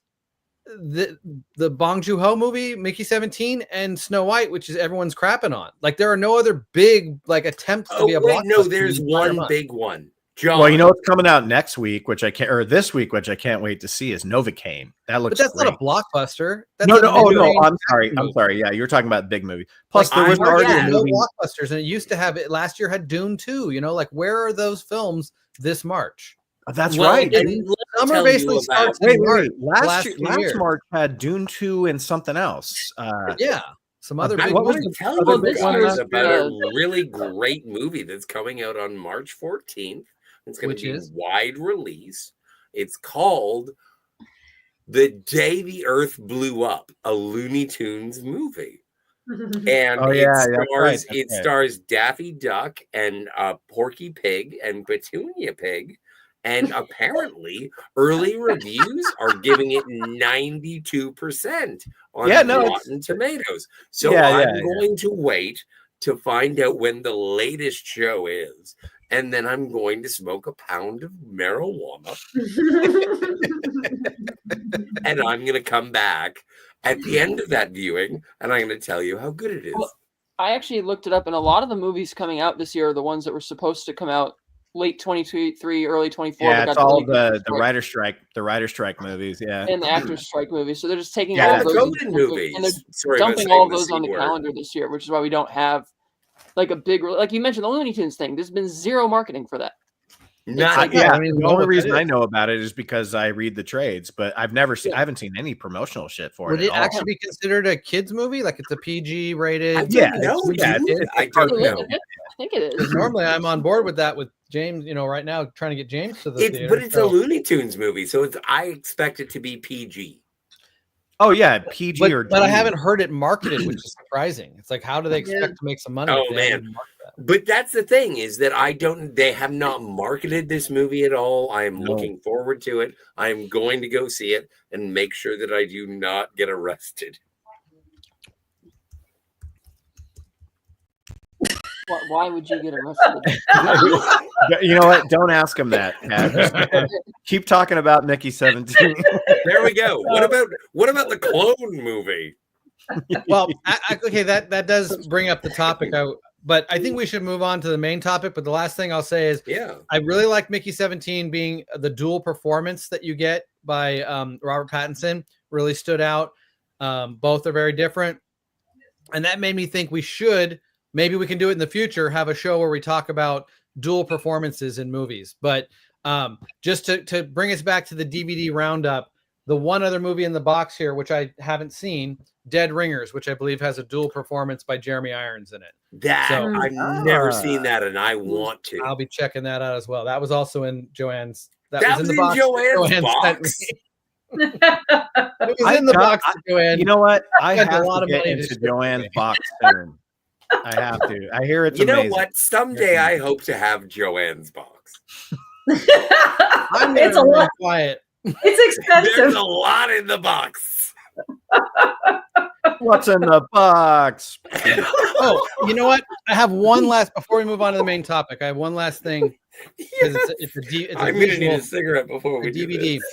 the Bong Joon-ho movie Mickey 17 and Snow White, which is everyone's crapping on. Like there are no other big like attempts to be a blockbuster. No, there's one big one. John. Well, you know what's coming out next week, which I can't, or this week, which I can't wait to see, is Novocaine. That looks. But that's great. not a blockbuster. That's No. I'm sorry. Yeah, you're talking about big movie. Plus, there was already a movie. Blockbusters, and it used to have it. Last year had Dune 2. You know, like where are those films this March? That's right. Summer basically starts in March. Last March had Dune 2 and something else. Yeah. Some other big movies. movies. Tell you guys about a really great movie that's coming out on March 14th. It's going to be wide release. It's called The Day the Earth Blew Up, a Looney Tunes movie. And it stars Daffy Duck and Porky Pig and Petunia Pig. And apparently, early reviews are giving it 92% on Rotten Tomatoes. So I'm going to wait to find out when the latest show is. And then I'm going to smoke a pound of marijuana. And I'm going to come back at the end of that viewing, and I'm going to tell you how good it is. Well, I actually looked it up, and a lot of the movies coming out this year are the ones that were supposed to come out late 23, early 24. Yeah, it's all the writer strike movies, and the actors strike movies. So they're just taking all of those Golden movies, and they're dumping all of those on the calendar this year, which is why we don't have like a big, like you mentioned, the Looney Tunes thing. There's been zero marketing for that. The only reason I know about it is because I read the trades, but I haven't seen any promotional shit for it. Would it actually be considered a kids movie? Like it's a PG rated? I don't know. I think it is. Normally I'm on board with that with James, right now trying to get James to the theater. But it's a Looney Tunes movie, so I expect it to be PG. Oh yeah, PG but I haven't heard it marketed, which is surprising. It's like, how do they expect to make some money? Oh man. But that's the thing is that they have not marketed this movie at all. I am looking forward to it. I am going to go see it and make sure that I do not get arrested. Why would you get arrested? You know what? Don't ask him that. Keep talking about Mickey 17. There we go. What about the clone movie? Well, okay, that does bring up the topic. But I think we should move on to the main topic. But the last thing I'll say is, I really like Mickey 17 being the dual performance that you get by Robert Pattinson. Really stood out. Both are very different, and that made me think maybe we can do it in the future. Have a show where we talk about dual performances in movies. But just to bring us back to the DVD roundup, the one other movie in the box here, which I haven't seen, Dead Ringers, which I believe has a dual performance by Jeremy Irons in it. I've never seen that, and I want to. I'll be checking that out as well. That was also in Joanne's. That was in Joanne's box. It was in the box, Joanne. You know what? I have have a lot to of get money into Joanne's box soon. I have to. I hear it's amazing. You know what? Someday I hope to have Joanne's box. It's a lot. Quiet. It's expensive. There's a lot in the box. What's in the box? Oh, you know what? I have one last before we move on to the main topic. I have one last thing. Yes. It's a I'm going to need a cigarette before we do DVD. this.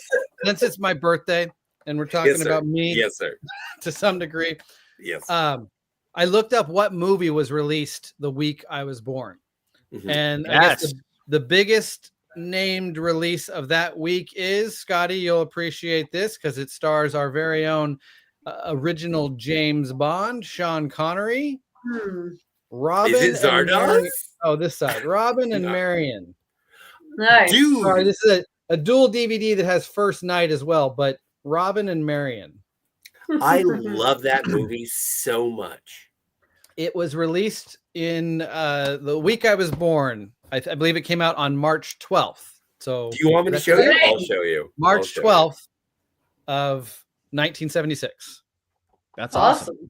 Since it's my birthday and we're talking about me, yes, sir, to some degree. Yes. I looked up what movie was released the week I was born, and I guess the biggest named release of that week is, Scotty, you'll appreciate this because it stars our very own original James Bond, Sean Connery. Robin. Is it Zardoz? Oh, this side. Robin and Marion. Nice. Dude. Sorry, this is a dual DVD that has First Night as well, but Robin and Marion. I love that movie so much. It was released in the week I was born. I believe it came out on March 12th. So do you want me to show you? I'll show you. March 12th of 1976. That's awesome.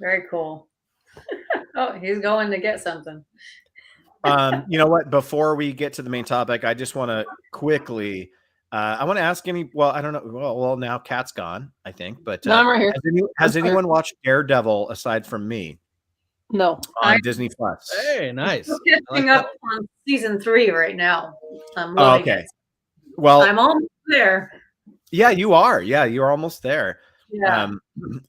Very cool. Oh, he's going to get something. You know what? Before we get to the main topic, I just want to quickly. I want to ask I don't know. Well, now Kat's gone, I think. But no, I'm right here. Has anyone watched Daredevil aside from me? No. On Disney Plus. Hey, nice. I'm catching up on season 3 right now. Okay. Well, I'm almost there. Yeah, you are. Yeah, you're almost there. Yeah.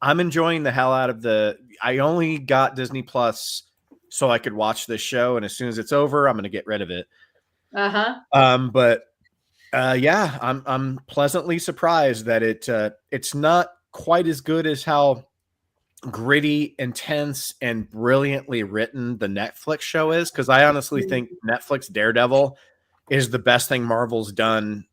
I'm enjoying the hell out of I only got Disney Plus so I could watch this show, and as soon as it's over, I'm going to get rid of it. But yeah, I'm pleasantly surprised that it's not quite as good as how gritty, intense, and brilliantly written the Netflix show is. Because I honestly think Netflix Daredevil is the best thing Marvel's done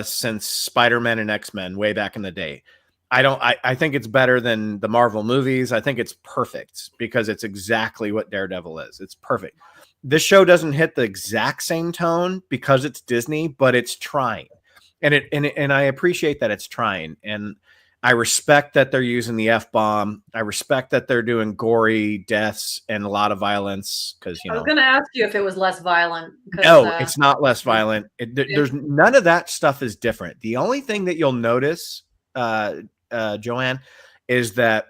since Spider-Man and X-Men way back in the day. I think it's better than the Marvel movies. I think it's perfect because it's exactly what Daredevil is. It's perfect. This show doesn't hit the exact same tone because it's Disney, but it's trying. And I appreciate that it's trying. And I respect that they're using the F-bomb. I respect that they're doing gory deaths and a lot of violence because, I was going to ask you if it was less violent. No, it's not less violent. There's none of that stuff is different. The only thing that you'll notice, Joanne, is that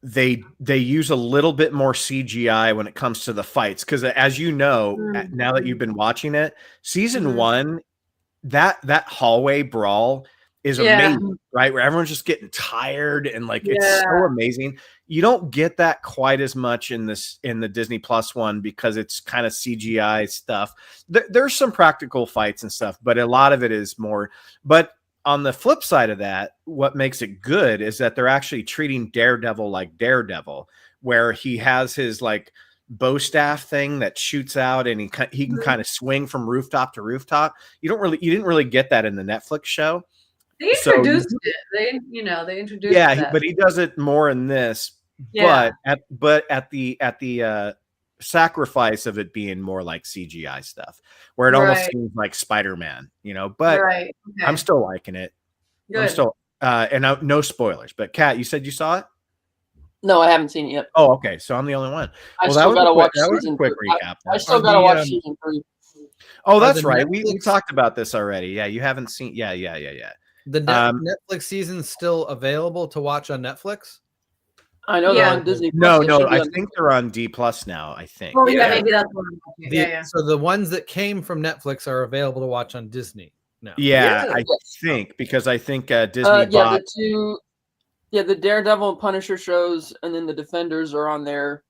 they use a little bit more CGI when it comes to the fights. Because as you know, now that you've been watching it, season 1, that hallway brawl is amazing, right? Where everyone's just getting tired and it's so amazing. You don't get that quite as much in the Disney Plus one because it's kind of CGI stuff. There's some practical fights and stuff, but a lot of it is more. But on the flip side of that, what makes it good is that they're actually treating Daredevil like Daredevil, where he has his bow staff thing that shoots out and he can kind of swing from rooftop to rooftop. You didn't really get that in the Netflix show. They introduced it. They introduced it. Yeah, but he does it more in this. Yeah. But at the sacrifice of it being more like CGI stuff, where it almost seems like Spider-Man, But I'm still liking it. Good. I'm still no spoilers. But Kat, you said you saw it? No, I haven't seen it yet. Oh, okay. So I'm the only one. I still gotta watch. That was a quick recap. I still gotta watch season 3. Oh, that's right. We talked about this already. Yeah, you haven't seen. Yeah. The Netflix season's still available to watch on Netflix? I know they're on Disney Plus. No, I think they're on D Plus now, I think. Oh, maybe that's one. So the ones that came from Netflix are available to watch on Disney now. Yeah, I think, because I think Disney bought... the Daredevil and Punisher shows, and then the Defenders are on there,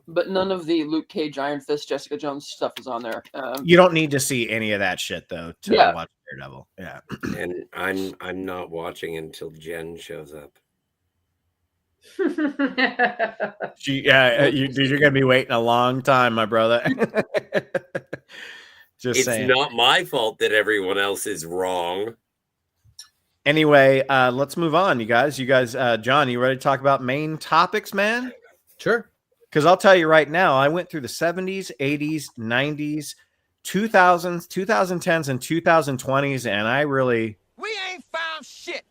but none of the Luke Cage, Iron Fist, Jessica Jones stuff is on there. You don't need to see any of that shit, though, to watch Daredevil. Yeah. And I'm not watching until Jen shows up. You're gonna be waiting a long time, my brother. Just it's saying. not my fault that everyone else is wrong. Anyway, let's move on, you guys. John, you ready to talk about main topics, man? Sure. Because I'll tell you right now, I went through the 70s, 80s, 90s, 2000s, 2010s, and 2020s, and we ain't found shit.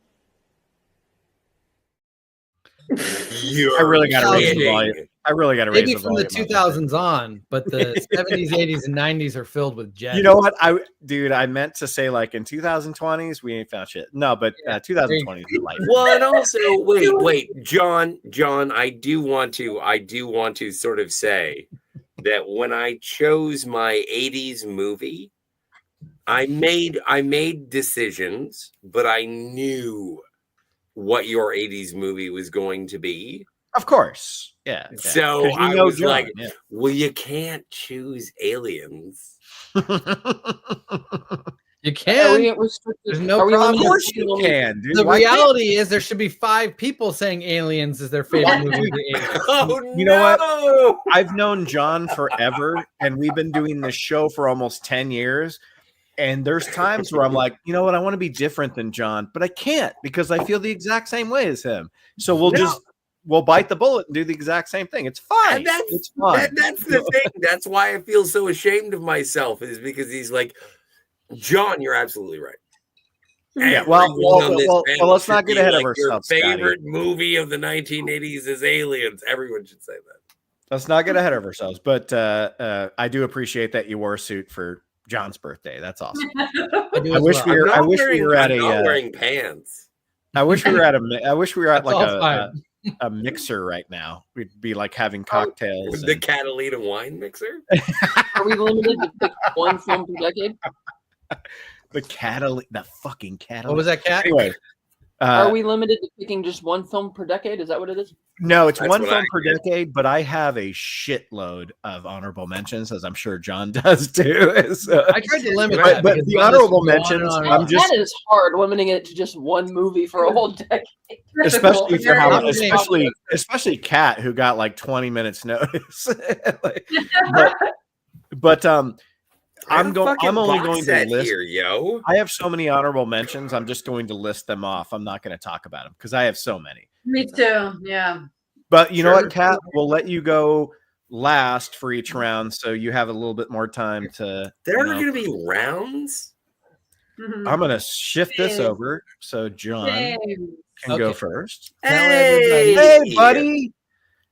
I really got to raise the volume. I really got to raise the volume. Maybe from the 2000s on, but the 70s, 80s, and 90s are filled with jets. You know what, I meant to say like in 2020s we ain't found shit. No, but 2020s is life. Well, and also wait, John, I do want to sort of say that when I chose my 80s movie, I made decisions, but I knew what your 80s movie was going to be. Of course. Yeah. So I was John, like, well, you can't choose Aliens. You can. There's no problem. Of course you can, dude. The reality is there should be 5 people saying Aliens is their favorite movie of the 80s. Oh, you know what? I've known John forever, and we've been doing this show for almost 10 years. And there's times where I'm like, you know what? I want to be different than John, but I can't because I feel the exact same way as him. So we'll bite the bullet and do the exact same thing. It's fine. It's fine. That's the thing. That's why I feel so ashamed of myself, is because he's like, John, you're absolutely right. Yeah, well, let's not get ahead of ourselves. Your favorite movie of the 1980s is Aliens. Everyone should say that. Let's not get ahead of ourselves. But I do appreciate that you wore a suit for John's birthday. That's awesome. I wish we were at wearing pants. I wish we were at like a mixer right now. We'd be like having cocktails. The Catalina wine mixer. Are we limited to pick one film per decade? The fucking Catalina. What was that, Cat? Anyway. Are we limited to picking just one film per decade? Is that what it is? No, it's one film per decade, but I have a shitload of honorable mentions, as I'm sure John does too. So, I tried to limit that. But the honorable mentions, that is hard, limiting it to just one movie for a whole decade. Especially for especially Kat, who got like 20 minutes notice. but I'm only going to list here, yo. I have so many honorable mentions. I'm just going to list them off. I'm not going to talk about them because I have so many. Me too. Yeah. But you know what, Kat? We'll let you go last for each round, so you have a little bit more time to. There are going to be rounds. I'm going to shift this over so John can go first. Hey, buddy.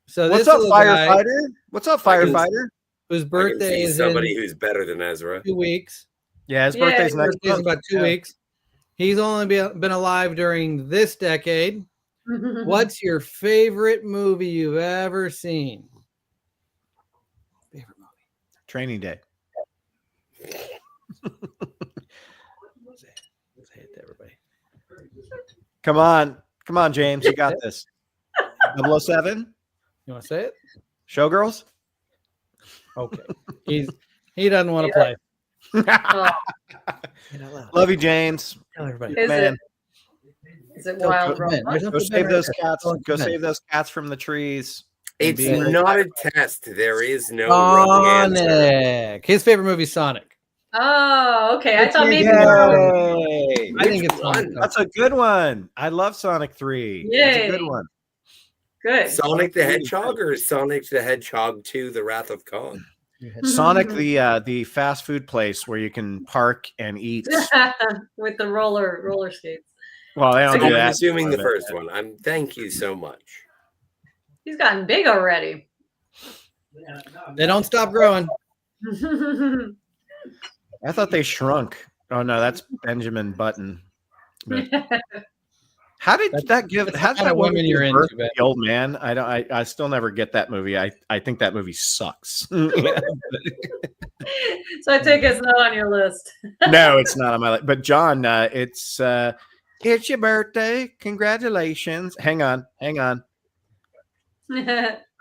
So what's up, firefighter? What's up, firefighter? Whose birthday is somebody who's better than Ezra. 2 weeks. Yeah, his birthday's next month. About 2 weeks. He's only been alive during this decade. What's your favorite movie you've ever seen? Favorite movie? Training Day. Say it to everybody. Come on, James, you got this. 007. You want to say it? Showgirls. Okay. He doesn't want to play. Love you, James. Tell everybody. Is it Wild Rose? Go save those cats. Go save those cats from the trees. It's not a test. There is no Sonic. His favorite movie is Sonic. Oh, okay. I thought maybe. I think it's Sonic. That's a good one. I love Sonic 3. Yay. That's a good one. Good. Sonic the Hedgehog or Sonic the Hedgehog 2: The Wrath of Khan? Sonic the fast food place where you can park and eat with the roller skates. Well, they don't do that. I'm assuming the first one. Thank you so much. He's gotten big already. They don't stop growing. I thought they shrunk. Oh no, that's Benjamin Button. But how did that give? How's that woman you're into? The old man. I still never get that movie. I think that movie sucks. So I take it's not on your list. No, it's not on my list. But John, it's your birthday. Congratulations. Hang on.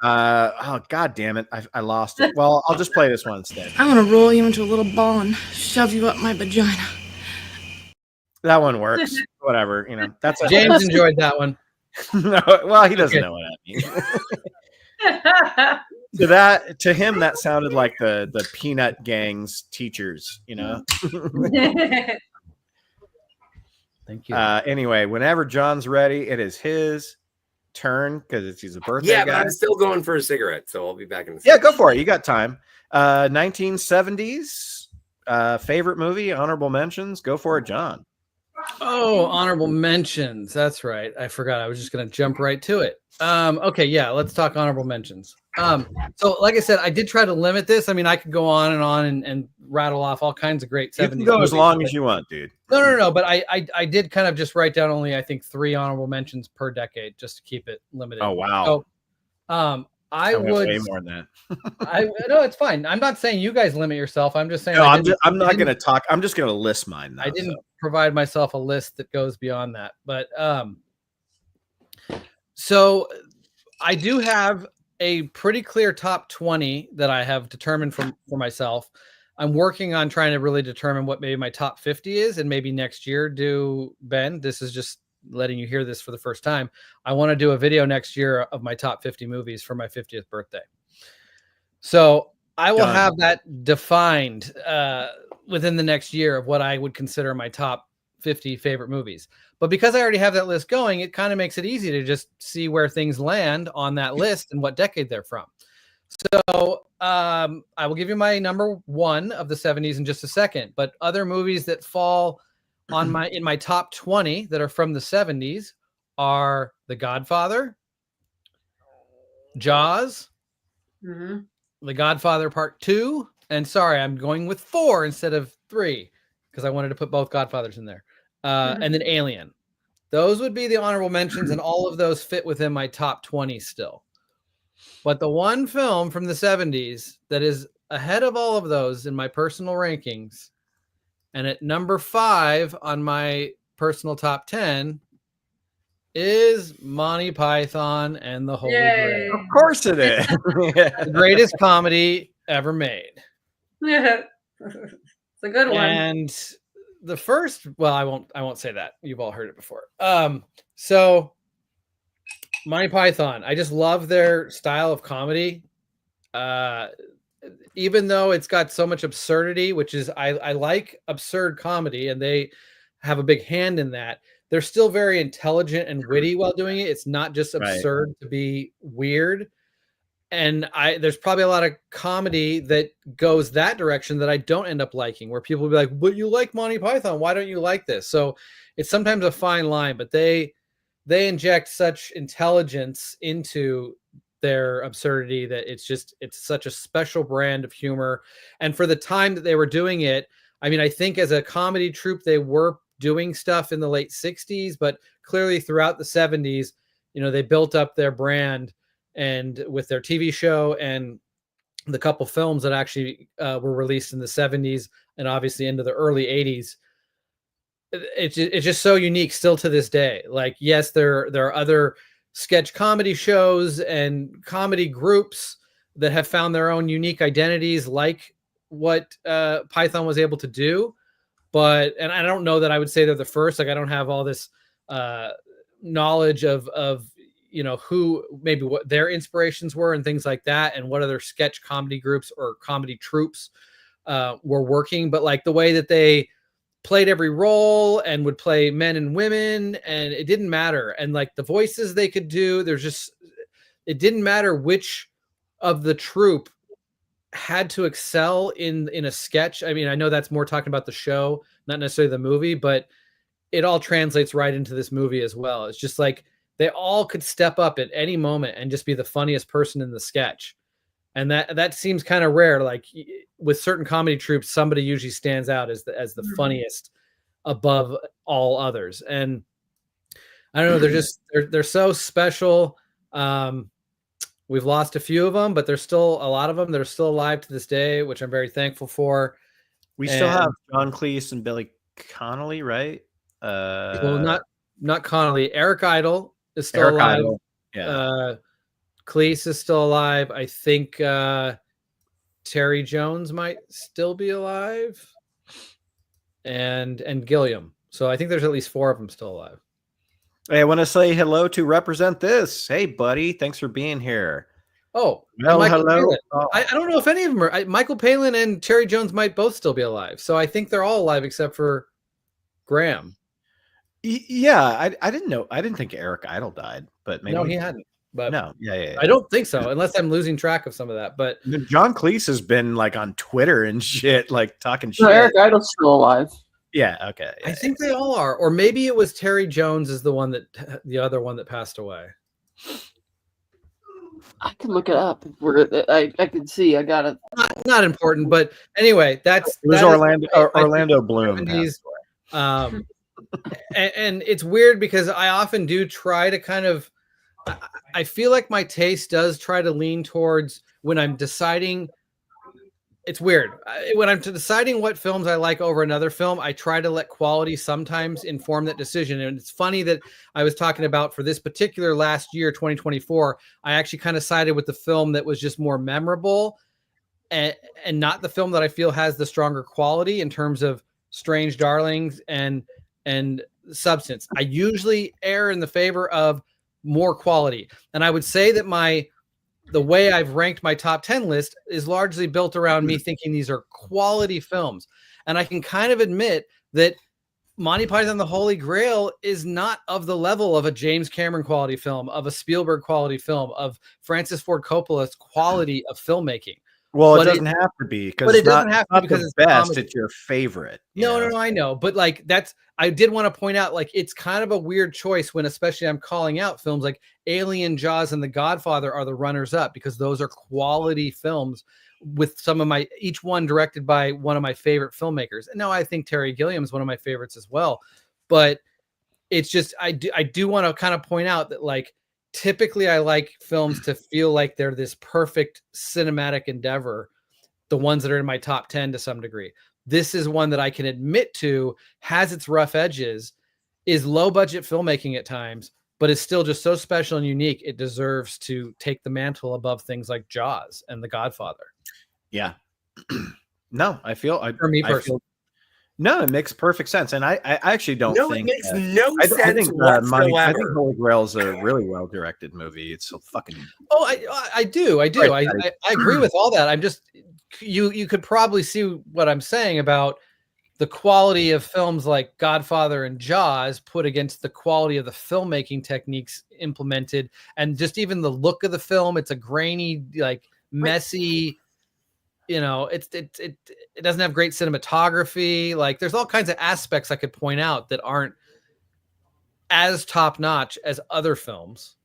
Oh god damn it. I lost it. Well, I'll just play this one instead. I want to roll you into a little ball and shove you up my vagina. That one works. Whatever, that's James enjoyed that one. No, well, he doesn't know what that means. To him, that sounded like the Peanut Gang's teachers, you know. Thank you. Anyway, whenever John's ready, it is his turn because he's a birthday Yeah, guy. but I'm still going for a cigarette, so I'll be back in a Yeah, second. go for it. You got time. 1970s favorite movie, honorable mentions. Go for it, John. Oh, honorable mentions. That's right. I forgot. I was just going to jump right to it. Okay, yeah, let's talk honorable mentions. So like I said, I did try to limit this. I mean, I could go on and rattle off all kinds of great 70s. You can go movies, as long as you want, dude. No. But I did kind of just write down only, I think, 3 honorable mentions per decade just to keep it limited. Oh, wow. So, I would way more than that. No, it's fine. I'm not saying you guys limit yourself. I'm just saying. No, I'm not going to talk. I'm just going to list mine. Now, I didn't provide myself a list that goes beyond that, but so I do have a pretty clear top 20 that I have determined for myself. I'm working on trying to really determine what maybe my top 50 is, and maybe next year do Ben. This is just letting you hear this for the first time. I want to do a video next year of my top 50 movies for my 50th birthday. So I will have that defined within the next year of what I would consider my top 50 favorite movies. But because I already have that list going, it kind of makes it easy to just see where things land on that list and what decade they're from. So I will give you my number 1 of the 70s in just a second. But other movies that fall on in my top 20 that are from the 70s are The Godfather, Jaws, The Godfather Part 2, and sorry, I'm going with 4 instead of 3 because I wanted to put both Godfathers in there, and then Alien. Those would be the honorable mentions, and all of those fit within my top 20 still. But the one film from the 70s that is ahead of all of those in my personal rankings, and at number 5 on my personal top 10, is Monty Python and the Holy Grail. Of course it is. The greatest comedy ever made. Yeah. It's a good one. And the first, well, I won't say that. You've all heard it before. So Monty Python, I just love their style of comedy. Even though it's got so much absurdity, which is I like absurd comedy, and they have a big hand in that. They're still very intelligent and witty while doing it. It's not just absurd to be weird. And there's probably a lot of comedy that goes that direction that I don't end up liking, where people will be like, "But you like Monty Python, why don't you like this?" So it's sometimes a fine line, but they inject such intelligence into their absurdity that it's such a special brand of humor. And for the time that they were doing it, I mean, I think as a comedy troupe, they were doing stuff in the late 60s, but clearly throughout the 70s, they built up their brand, and with their TV show and the couple films that actually were released in the 70s and obviously into the early 80s, it's just so unique still to this day. Like, yes, there are other sketch comedy shows and comedy groups that have found their own unique identities, like what Python was able to do. And I don't know that I would say they're the first. Like, I don't have all this knowledge of who maybe what their inspirations were and things like that, and what other sketch comedy groups or comedy troupes were working. But like the way that they played every role and would play men and women, and it didn't matter. And like the voices they could do, it didn't matter which of the troupe had to excel in a sketch. I mean, I know that's more talking about the show, not necessarily the movie, but it all translates right into this movie as well. It's just like they all could step up at any moment and just be the funniest person in the sketch. And that seems kind of rare. Like with certain comedy troupes, somebody usually stands out as the funniest above all others. And I don't know, they're so special. We've lost a few of them, but there's still a lot of them that are still alive to this day, which I'm very thankful for. We still have John Cleese and Billy Connolly, right? Well, not Connolly. Eric Idle is still alive. Idle. Yeah. Cleese is still alive. I think Terry Jones might still be alive, and Gilliam. So I think there's at least 4 of them still alive. Hey, I want to say hello to Represent This. Hey, buddy. Thanks for being here. Oh, well, Michael hello. Palin. Oh. I don't know if any of them are. Michael Palin and Terry Jones might both still be alive. So I think they're all alive except for Graham. Yeah, I didn't know. I didn't think Eric Idle died, but maybe no, he hadn't. But no, yeah. I don't think so, unless I'm losing track of some of that. But John Cleese has been like on Twitter and shit, like talking shit. Eric Idle's still alive. Yeah, okay. Yeah, I think they all are, or maybe it was Terry Jones is the other one that passed away. I can look it up. I can see. I got it. Not important, but anyway, it was Orlando Bloom. And it's weird because I often do try to kind of. I feel like my taste does try to lean towards when I'm deciding. It's weird. When I'm deciding what films I like over another film, I try to let quality sometimes inform that decision. And it's funny that I was talking about for this particular last year, 2024, I actually kind of sided with the film that was just more memorable and not the film that I feel has the stronger quality in terms of Strange Darlings and substance. I usually err in the favor of more quality. And I would say that the way I've ranked my top 10 list is largely built around me thinking these are quality films. And I can kind of admit that Monty Python and the Holy Grail is not of the level of a James Cameron quality film, of a Spielberg quality film, of Francis Ford Coppola's quality of filmmaking. Well, it doesn't have to be because it doesn't have to because it's best. Comedy. It's your favorite. No, I know. But like I did want to point out, like, it's kind of a weird choice when especially I'm calling out films like Alien, Jaws, and The Godfather are the runners up because those are quality films with each one directed by one of my favorite filmmakers. And now I think Terry Gilliam is one of my favorites as well. But it's just, I do want to kind of point out that, like, typically I like films to feel like they're this perfect cinematic endeavor, the ones that are in my top 10 to some degree. This is one that I can admit to has its rough edges, is low budget filmmaking at times, but is still just so special and unique. It deserves to take the mantle above things like Jaws and The Godfather. Yeah. No, for me personally. No, it makes perfect sense, and I actually don't think it makes no sense I think whatsoever. I think Holy Grail is a really well directed movie. It's so fucking. Oh, I do. I agree with all that. I'm just you could probably see what I'm saying about the quality of films like Godfather and Jaws put against the quality of the filmmaking techniques implemented, and just even the look of the film. It's a grainy, like messy. It doesn't have great cinematography. Like, there's all kinds of aspects I could point out that aren't as top notch as other films,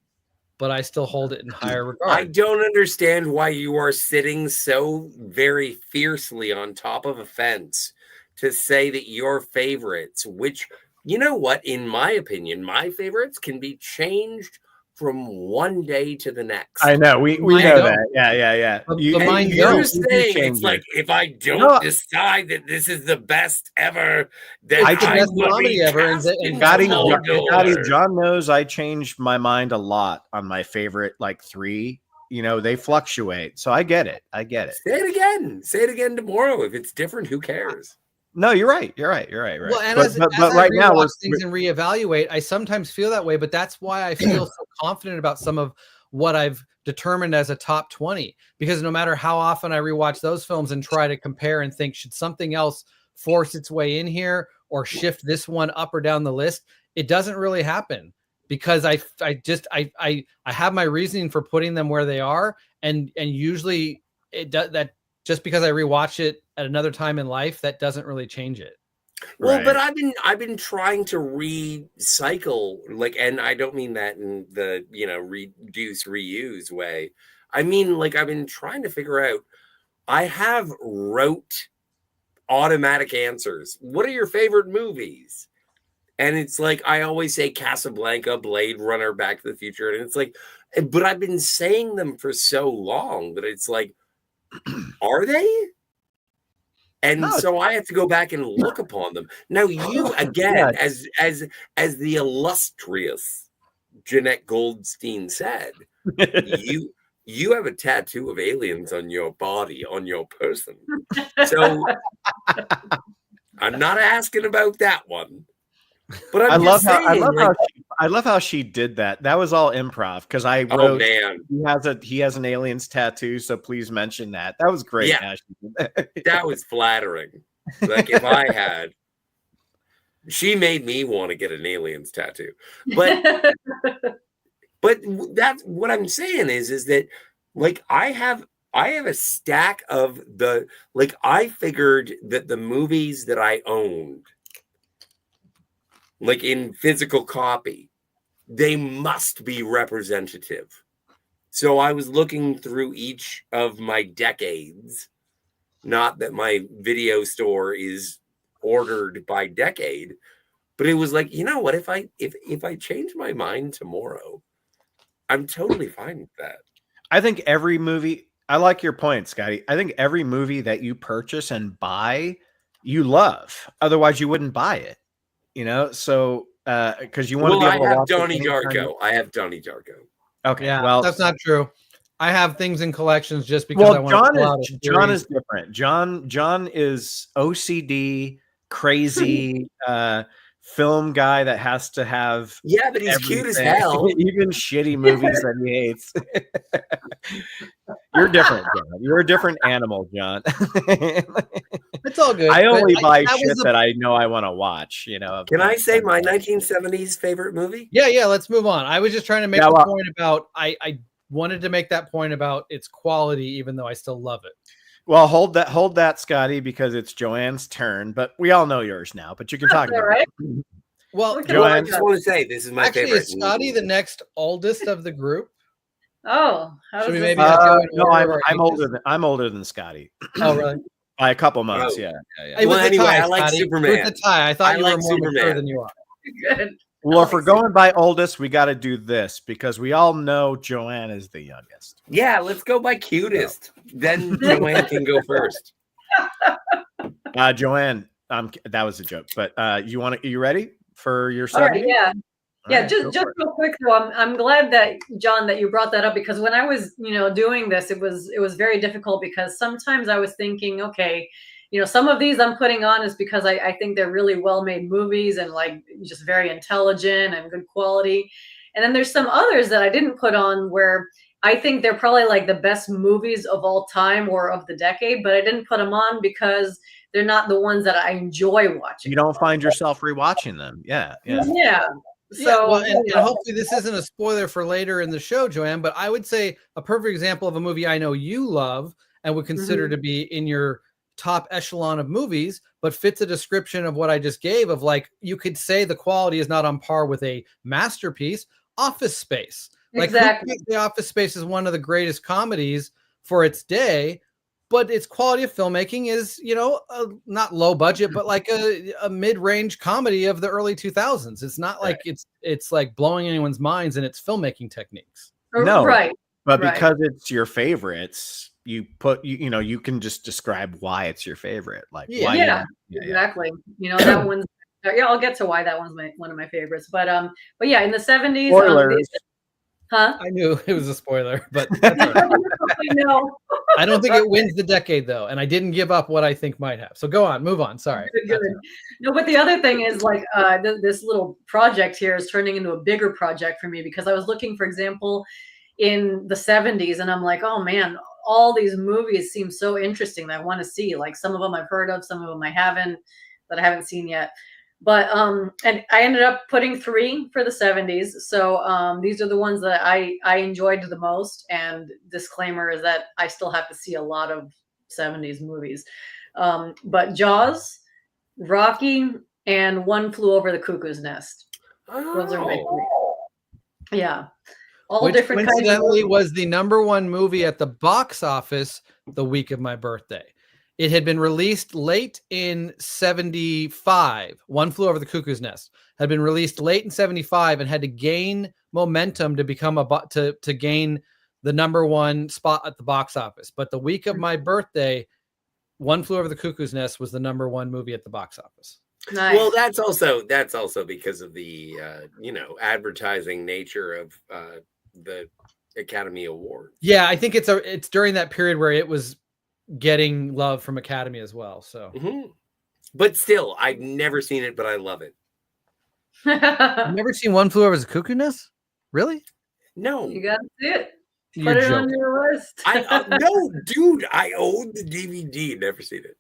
but I still hold it in higher regard. I don't understand why you are sitting so very fiercely on top of a fence to say that your favorites, which, you know what, in my opinion, my favorites can be changed from one day to the next. I know we know that. Yeah. You're saying it's like, if I don't decide that this is the best ever, that I think that's comedy ever. And John knows I changed my mind a lot on my favorite like three. They fluctuate, so I get it. Say it again tomorrow. If it's different, who cares? No, you're right. Well, and as right now, things and reevaluate, I sometimes feel that way, but that's why I feel so confident about some of what I've determined as a top 20. Because no matter how often I rewatch those films and try to compare and think, should something else force its way in here or shift this one up or down the list, it doesn't really happen. Because I have my reasoning for putting them where they are, and usually it does that. Just because I rewatch it at another time in life, that doesn't really change it. Well, right. But I've been trying to recycle, like, and I don't mean that in the reduce reuse way. I mean, like, I've been trying to figure out. I have rote automatic answers. What are your favorite movies? And it's like I always say Casablanca, Blade Runner, Back to the Future, and it's like, but I've been saying them for so long that it's like. Are they? And so I have to go back and look upon them. Now you again, as the illustrious Jeanette Goldstein said, you have a tattoo of aliens on your body, on your person. So I'm not asking about that one. But I I'm love just how saying, like, I love how she did that. That was all improv because I oh wrote man, he has an aliens tattoo, so please mention that. That was great. Yeah. how she did that. that was flattering. Like if I had, she made me want to get an aliens tattoo. But that's what I'm saying is that like I have a stack of the, like I figured that the movies that I owned, like in physical copy, they must be representative. So I was looking through each of my decades, not that my video store is ordered by decade, but it was like, you know what, if I change my mind tomorrow, I'm totally fine with that. I think every movie. I like your point, Scotty. I think every movie that you purchase and buy, you love. Otherwise, you wouldn't buy it. You know, so because you want to Well, be I able to have watch it Donnie anytime Darko. I have Donnie Darko. Okay, Yeah, well, that's not true. I have things in collections just because I want to pull out a John is series. different. John is OCD, crazy, film guy that has to have Yeah, but he's cute as everything, hell. even shitty movies that he hates. You're different, John. You're a different animal, John. It's all good. I only but buy that shit was that I know I want to watch. You know. Can I say my 1970s favorite movie? Yeah, let's move on. I was just trying to make Yeah, the well- point about I wanted to make that point about its quality, even though I still love it. Well, hold that, Scotty, because it's Joanne's turn. But we all know yours now. But you can talk about right. it. Well, Joanne, I just want to say this is my actually, favorite. is Scotty the next oldest of the group? Oh, how Should does we this maybe just go in no, order of I'm our older ages? I'm older than Scotty Oh, really? by a couple months. Oh. Yeah. It was Well, a anyway, tie, I like Scotty. Superman. It was a tie. I thought I you like were more mature Superman. than you are. good? Well, if we're going by oldest, we got to do this because we all know Joanne is the youngest. Yeah, let's go by cutest. Then Joanne can go first. Joanne, that was a joke, but you ready for your All right, 70? yeah. All Yeah, right, just go just for it. real quick though, I'm glad that John that you brought that up because when I was doing this, it was very difficult because sometimes I was thinking, okay, some of these I'm putting on is because I think they're really well made movies and like just very intelligent and good quality, and then there's some others that I didn't put on where I think they're probably like the best movies of all time or of the decade, but I didn't put them on because they're not the ones that I enjoy watching. You don't find yourself rewatching them. Yeah. Yeah. So, So and hopefully this isn't a spoiler for later in the show, Joanne, but I would say a perfect example of a movie I know you love and would consider to be in your top echelon of movies, but fits a description of what I just gave of like, you could say the quality is not on par with a masterpiece, Office Space. Like Exactly. The Office Space is one of the greatest comedies for its day, but its quality of filmmaking is, not low budget, but like a mid-range comedy of the early 2000s. It's not like it's like blowing anyone's minds in its filmmaking techniques. No, right. but right. because it's your favorites, you can just describe why it's your favorite. Like why Yeah, exactly. That one's I'll get to why that one's one of my favorites. But yeah, in the 70s. Spoilers. Huh? I knew it was a spoiler, but that's all right. No. I don't think it wins the decade though, and I didn't give up what I think might have. So go on, move on. Sorry. Good. No, but the other thing is like this little project here is turning into a bigger project for me because I was looking, for example, in the 70s, and I'm like, oh man, all these movies seem so interesting that I want to see. Like some of them I've heard of, some of them I haven't seen yet. But and I ended up putting 3 for the 70s. So these are the ones that I enjoyed the most. And disclaimer is that I still have to see a lot of 70s movies. But Jaws, Rocky, and One Flew Over the Cuckoo's Nest. Those are my 3. Yeah. All Which different kinds of coincidentally movies. was the #1 movie at the box office the week of my birthday. It had been released late in 75. One Flew Over the Cuckoo's Nest had been released late in 75 and had to gain momentum to become to gain the #1 spot at the box office. But the week of my birthday, One Flew Over the Cuckoo's Nest was the #1 movie at the box office. Nice. Well, that's also because of the advertising nature of the Academy Awards. Yeah, I think it's during that period where it was getting love from Academy as well. So, But still, I've never seen it, but I love it. You've never seen One Flew Over the Cuckoo Nest? Really? No. You gotta see it. You're Put it on joking. your list. No, dude, I own the DVD. Never seen it.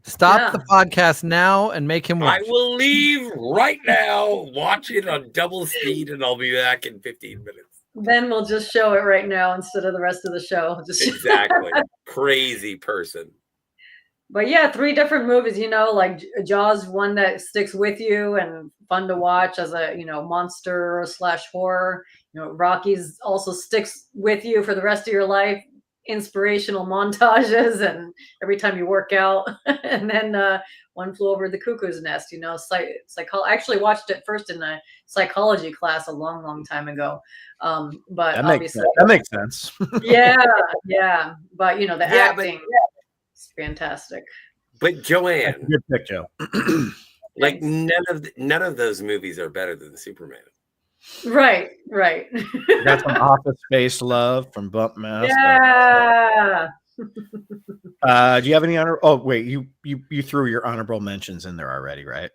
Stop the podcast now and make him watch. I will leave right now, watch it on double speed, and I'll be back in 15 minutes. Then we'll just show it right now instead of the rest of the show. Just Exactly. Crazy person. But yeah, 3 different movies, like Jaws, one that sticks with you and fun to watch as a, monster / horror. Rocky's also sticks with you for the rest of your life. Inspirational montages and every time you work out. And then One Flew Over the Cuckoo's Nest, I actually watched it first in a psychology class a long time ago. But that obviously makes sense. yeah. But the acting is fantastic. But Joanne, good pick, Joe. Like none of those movies are better than Superman. Right. That's an Office Space Love from Bump Master. Yeah. Do you have any honor? Oh, wait, you threw your honorable mentions in there already, right?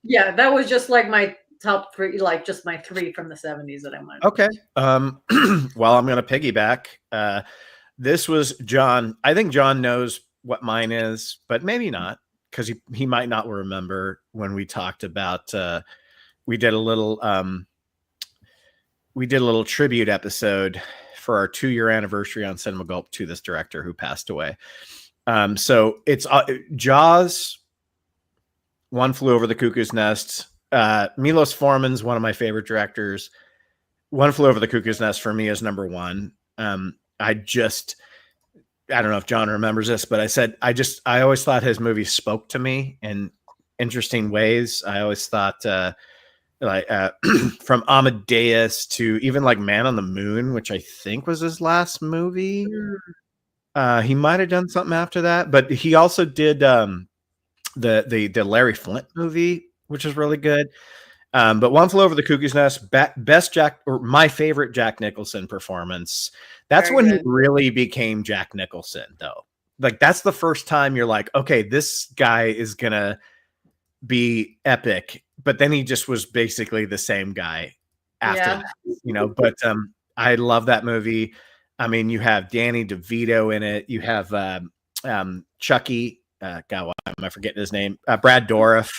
Yeah, that was just like my top 3, like just my 3 from the 70s that I wanted. Okay. Well, I'm going to piggyback. This was John. I think John knows what mine is, but maybe not, because he might not remember when we talked about. We did a little tribute episode for our 2-year anniversary on Cinema Gulp to this director who passed away. So it's Jaws, One Flew Over the Cuckoo's Nest. Milos Forman's one of my favorite directors. One Flew Over the Cuckoo's Nest for me is number 1. I don't know if John remembers this, but I always thought his movies spoke to me in interesting ways. I always thought from Amadeus to even like Man on the Moon, which I think was his last movie. He might have done something after that, but he also did the Larry Flint movie, which is really good. But One Flew Over the Cuckoo's Nest, my favorite Jack Nicholson performance. That's when he really became Jack Nicholson, though. Like that's the first time you're like, okay, this guy is gonna be epic. But then he just was basically the same guy after that, But I love that movie. I mean, you have Danny DeVito in it. You have Chucky. God, why am I forgetting his name? Brad Dourif.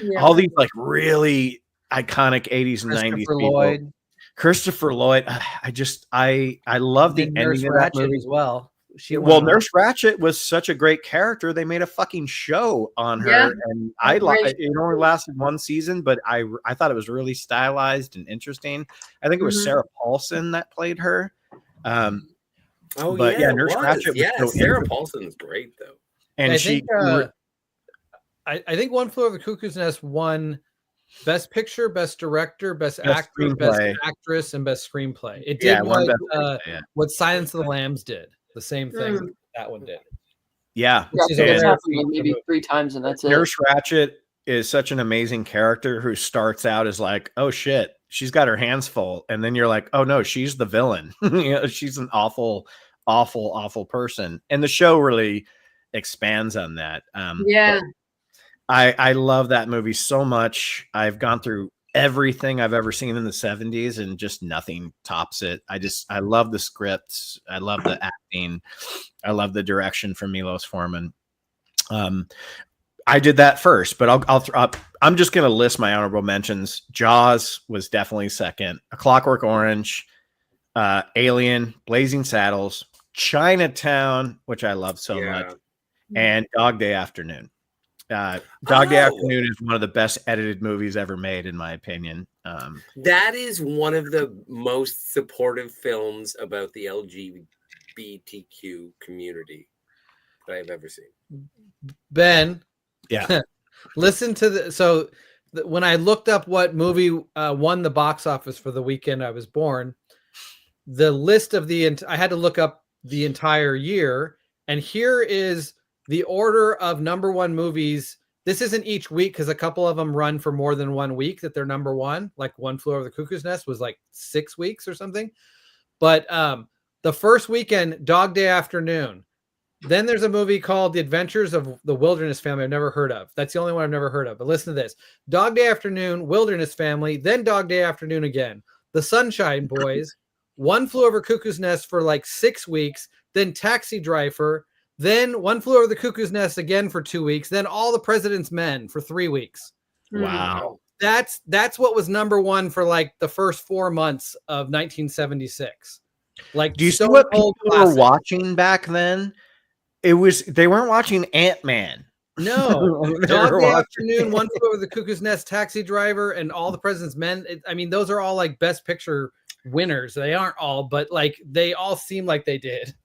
Yeah. All these like really iconic 80s and 90s people. Christopher Lloyd. I love the ending of that movie as well. Nurse Ratched was such a great character. They made a fucking show on her, and it only lasted 1 season, but I thought it was really stylized and interesting. I think it was Sarah Paulson that played her. Nurse Ratched. Yeah, Sarah Paulson's great though. And I think One Flew Over the Cuckoo's Nest won Best Picture, Best Director, Best Actor, Best Actress, and Best Screenplay. It did what Silence of the Lambs did. The same thing that one did. Yeah. It's happened maybe 3 times, and that's it. Nurse Ratched is such an amazing character who starts out as like, oh shit, she's got her hands full. And then you're like, oh no, she's the villain. She's an awful person. And the show really expands on that. I love that movie so much. I've gone through everything I've ever seen in the 70s and just nothing tops it. I love the scripts. I love the acting. I love the direction from Milos Forman. I did that first, but I'm just going to list my honorable mentions. Jaws was definitely second. A Clockwork Orange, Alien, Blazing Saddles, Chinatown, which I love so much, and Dog Day Afternoon. Dog Day Afternoon is one of the best edited movies ever made, in my opinion. That is one of the most supportive films about the LGBTQ community that I've ever seen. Ben, listen to when I looked up what movie won the box office for the weekend I was born, the list of I had to look up the entire year, and here is the order of number 1 movies. This isn't each week because a couple of them run for more than 1 week that they're number 1. Like One Flew Over the Cuckoo's Nest was like 6 weeks or something. But the first weekend, Dog Day Afternoon, Then there's a movie called The Adventures of the Wilderness Family I've never heard of. That's the only one I've never heard of. But listen to this. Dog Day Afternoon, Wilderness Family, then Dog Day Afternoon again. The Sunshine Boys, One Flew Over Cuckoo's Nest for like 6 weeks, then Taxi Driver, then One Flew Over the Cuckoo's Nest again for 2 weeks, then All the President's Men for 3 weeks. Wow. That's what was number one for like the first 4 months of 1976. Like, do you see what people were watching back then? They weren't watching Ant-Man. No. Dog Day Afternoon, One Flew Over the Cuckoo's Nest, Taxi Driver, and All the President's Men. I mean, those are all like Best Picture winners. They aren't all, but like they all seem like they did.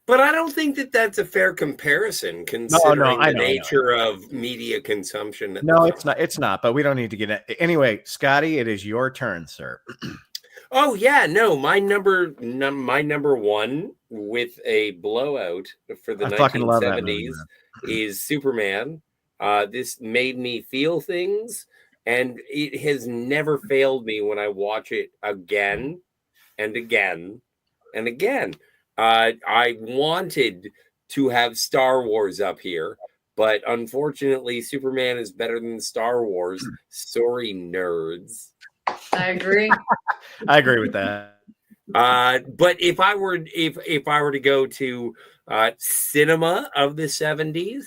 But I don't think that that's a fair comparison, considering the nature of media consumption. No, it's not. It's not. But we don't need to get it anyway. Scotty, it is your turn, sir. Oh yeah, no, my number one with a blowout for the 1970s is Superman. This made me feel things, and it has never failed me when I watch it again and again and again. I wanted to have Star Wars up here, but unfortunately, Superman is better than Star Wars. Sorry, nerds. I agree. I agree with that. But if I were to go to cinema of the 70s,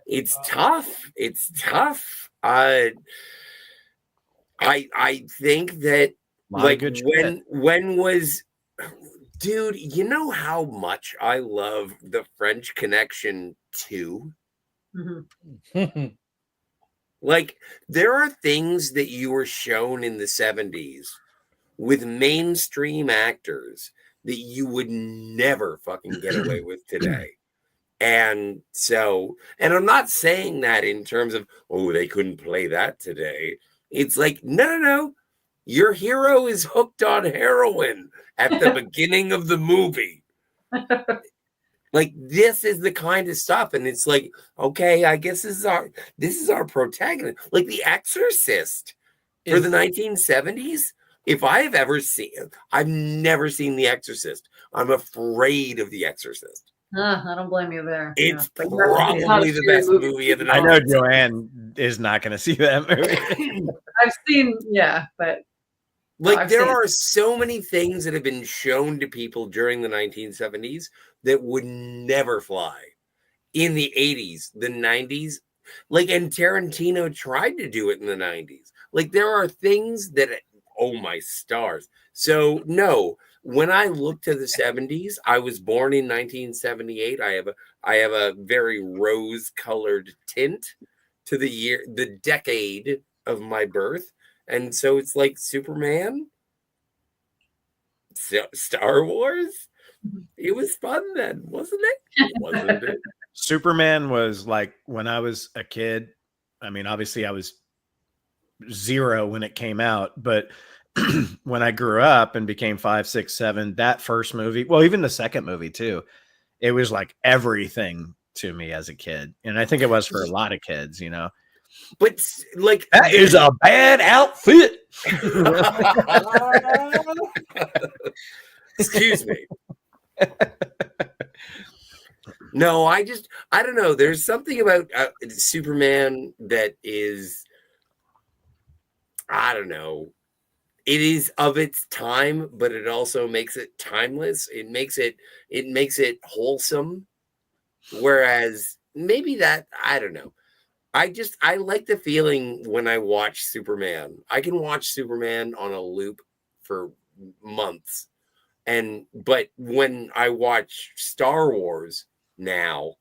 it's tough. It's tough. I think that like when was, dude, you know how much I love The French Connection 2? Mm-hmm. Like, there are things that you were shown in the 70s with mainstream actors that you would never fucking get away with today. And so, and I'm not saying that in terms of, oh, they couldn't play that today. It's like, no. Your hero is hooked on heroin at the beginning of the movie. Like, this is the kind of stuff, and it's like, okay, I guess this is our protagonist. Like The Exorcist for the 1970s. If I have ever seen, I've never seen The Exorcist. I'm afraid of The Exorcist. I don't blame you there. It's probably the best movie of the 90s. I know Joanne is not going to see that movie. I've seen, but like there are so many things that have been shown to people during the 1970s that would never fly in the 80s, the 90s. Like, and Tarantino tried to do it in the 90s. Like, there are things that, oh my stars. So no, when I look to the 70s, I was born in 1978. I have a very rose-colored tint to the decade of my birth. And so it's like Superman, Star Wars. It was fun then, wasn't it? Wasn't it? Superman was like, when I was a kid, I mean, obviously I was 0 when it came out, but when I grew up and became 5, 6, 7, that first movie, well, even the second movie too, it was like everything to me as a kid. And I think it was for a lot of kids, you know. But like, that is a bad outfit. Excuse me. No, I don't know. There's something about Superman that is, I don't know. It is of its time, but it also makes it timeless. It makes it wholesome. Whereas maybe that, I don't know. I like the feeling when I watch Superman. I can watch Superman on a loop for months. But when I watch Star Wars now,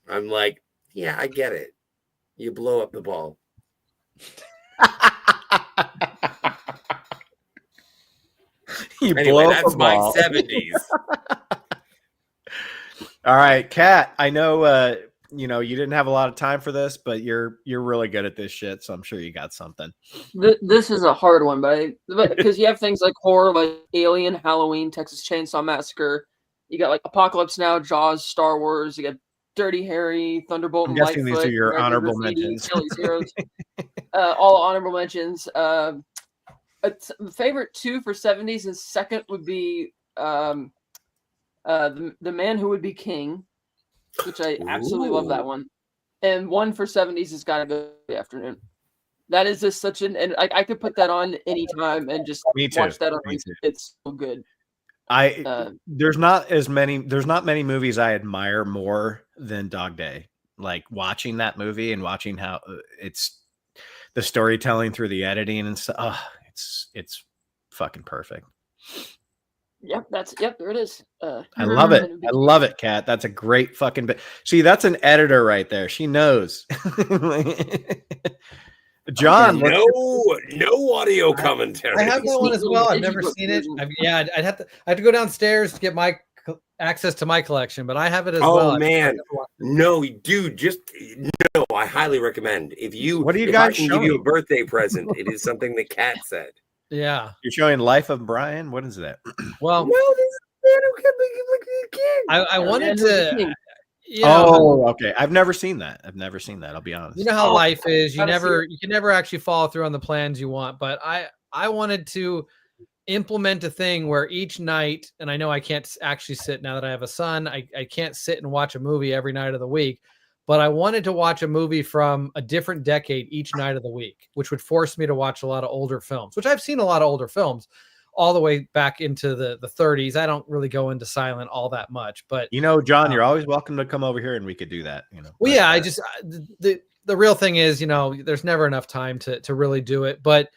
I'm like, yeah, I get it. You blow up the ball. Anyway, that's my 70s. All right, Kat, I know you didn't have a lot of time for this, but you're really good at this shit, so I'm sure you got something. This is a hard one, but because you have things like horror, like Alien, Halloween, Texas Chainsaw Massacre. You got like Apocalypse Now, Jaws, Star Wars. You got Dirty Harry, Thunderbolt, and Lightfoot. These are your honorable mentions. Heroes. All honorable mentions. Favorite 2 for 70s, and second would be The Man Who Would Be King, which I absolutely love that one. And one for 70s has got to go the afternoon. That is just such an, and I could put that on anytime and just watch that on repeat. It's so good. There's not many movies I admire more than Dog Day. Like watching that movie and watching how it's the storytelling through the editing and stuff. Oh, it's fucking perfect. Yep, there it is. I love it. I love it, Kat. That's a great fucking bit. See, that's an editor right there. She knows. John, no audio commentary. I have that one as well. I've never seen it. I have to go downstairs to get my access to my collection, but I have it as well. Oh man, no, dude, no. I highly recommend if I can give you a birthday present. It is something that Kat said. Yeah, you're showing Life of Brian. What is that? Well, no, this is I wanted to. Okay. I've never seen that. I'll be honest. You know how life is. You can never actually follow through on the plans you want. But I wanted to implement a thing where each night, and I know I can't actually sit now that I have a son. I can't sit and watch a movie every night of the week. But I wanted to watch a movie from a different decade each night of the week, which would force me to watch a lot of older films, which I've seen a lot of older films all the way back into the 30s. I don't really go into silent all that much, but John, you're always welcome to come over here and we could do that. Well, yeah, the real thing is, there's never enough time to really do it. But,